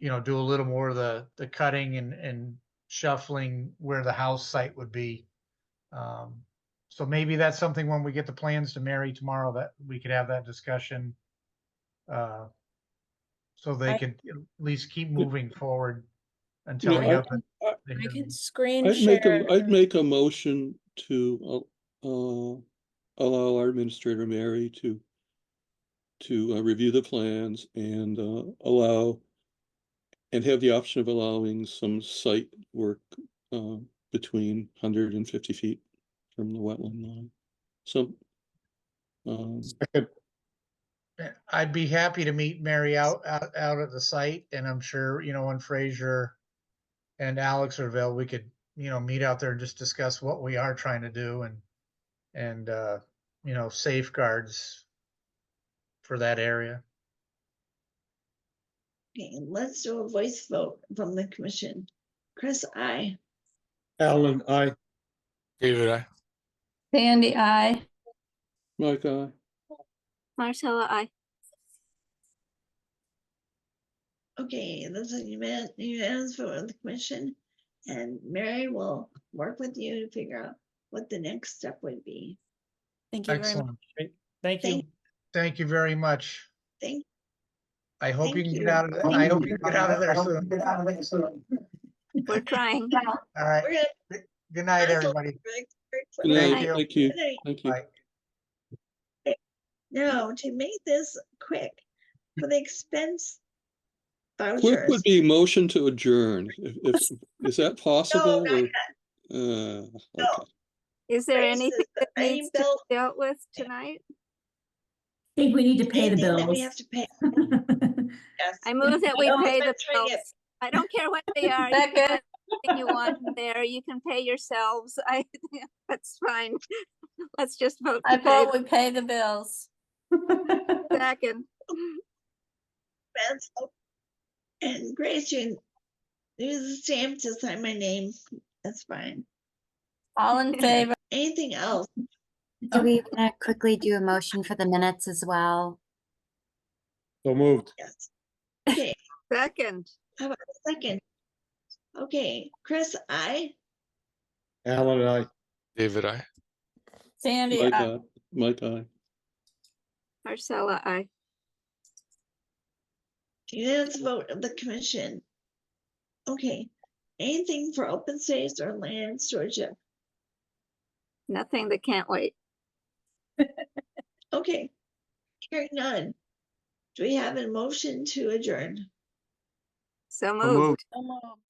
S15: do a little more of the cutting and shuffling where the house site would be. So maybe that's something when we get the plans to Mary tomorrow that we could have that discussion. So they could at least keep moving forward until we
S6: Yeah,
S15: have the
S10: I
S15: hearing.
S10: can screen
S6: I'd make
S10: share.
S6: I'd make a motion to allow our administrator Mary to review the plans and allow and have the option of allowing some site work between 150 feet from the wetland line. So
S15: I'd be happy to meet Mary out at the site, and I'm sure, when Fraser and Alex are available, we could, meet out there and just discuss what we are trying to do and safeguards for that area.
S1: Okay, let's do a voice vote from the commission. Chris, aye.
S9: Alan, aye.
S8: David, I.
S7: Sandy, I.
S6: Mike, aye.
S12: Marcella, I.
S1: Okay, that's a unanimous vote of the commission, and Mary will work with you to figure out what the next step would be.
S10: Thank you very much.
S15: Excellent.
S4: Thank you.
S15: Thank you very much.
S1: Thank
S15: I hope
S1: Thank
S15: you can
S1: you.
S15: get out of I hope you can get out of there soon.
S12: We're trying.
S15: All right.
S1: We're gonna
S15: Good night,
S1: cancel
S15: everybody.
S6: Good night.
S15: Thank you.
S6: Thank you.
S1: Good night.
S6: Thank you.
S15: Bye.
S1: Now, to make this quick, for the expense
S6: Quick
S1: vouchers.
S6: would be motion to adjourn. If is that possible?
S1: not
S6: Or,
S1: No.
S6: okay.
S12: Is there
S1: Grace,
S12: anything
S1: is there
S12: that
S1: any
S12: needs to
S1: bill-
S12: be dealt with tonight?
S2: I think we need to pay the
S1: Anything that we
S2: bills.
S1: have to pay. Yes.
S12: I move that we
S1: don't
S12: pay the
S1: mention it.
S12: bills. I don't care what they are. You can put anything you want in there. You can pay yourselves. That's fine. Let's just vote
S7: I
S12: to pay.
S7: vote we pay the bills.
S12: Second.
S1: That's- And Grace, you use the stamp to sign my name. That's fine.
S7: All in favor?
S1: Anything else?
S13: Do we want to quickly do a motion for the minutes as well?
S9: So moved.
S1: Yes. Okay,
S12: Second.
S1: how about a second? Okay, Chris, aye.
S9: Alan and I.
S8: David, I.
S7: Sandy,
S6: Mike,
S7: I.
S6: aye. Mike, aye.
S12: Marcella, I.
S1: Unanimous vote of the commission. Okay, anything for open space or land stewardship?
S12: Nothing that can't wait.
S1: Okay, hearing none. Do we have a motion to adjourn?
S12: So
S9: moved.
S12: moved.
S7: So moved.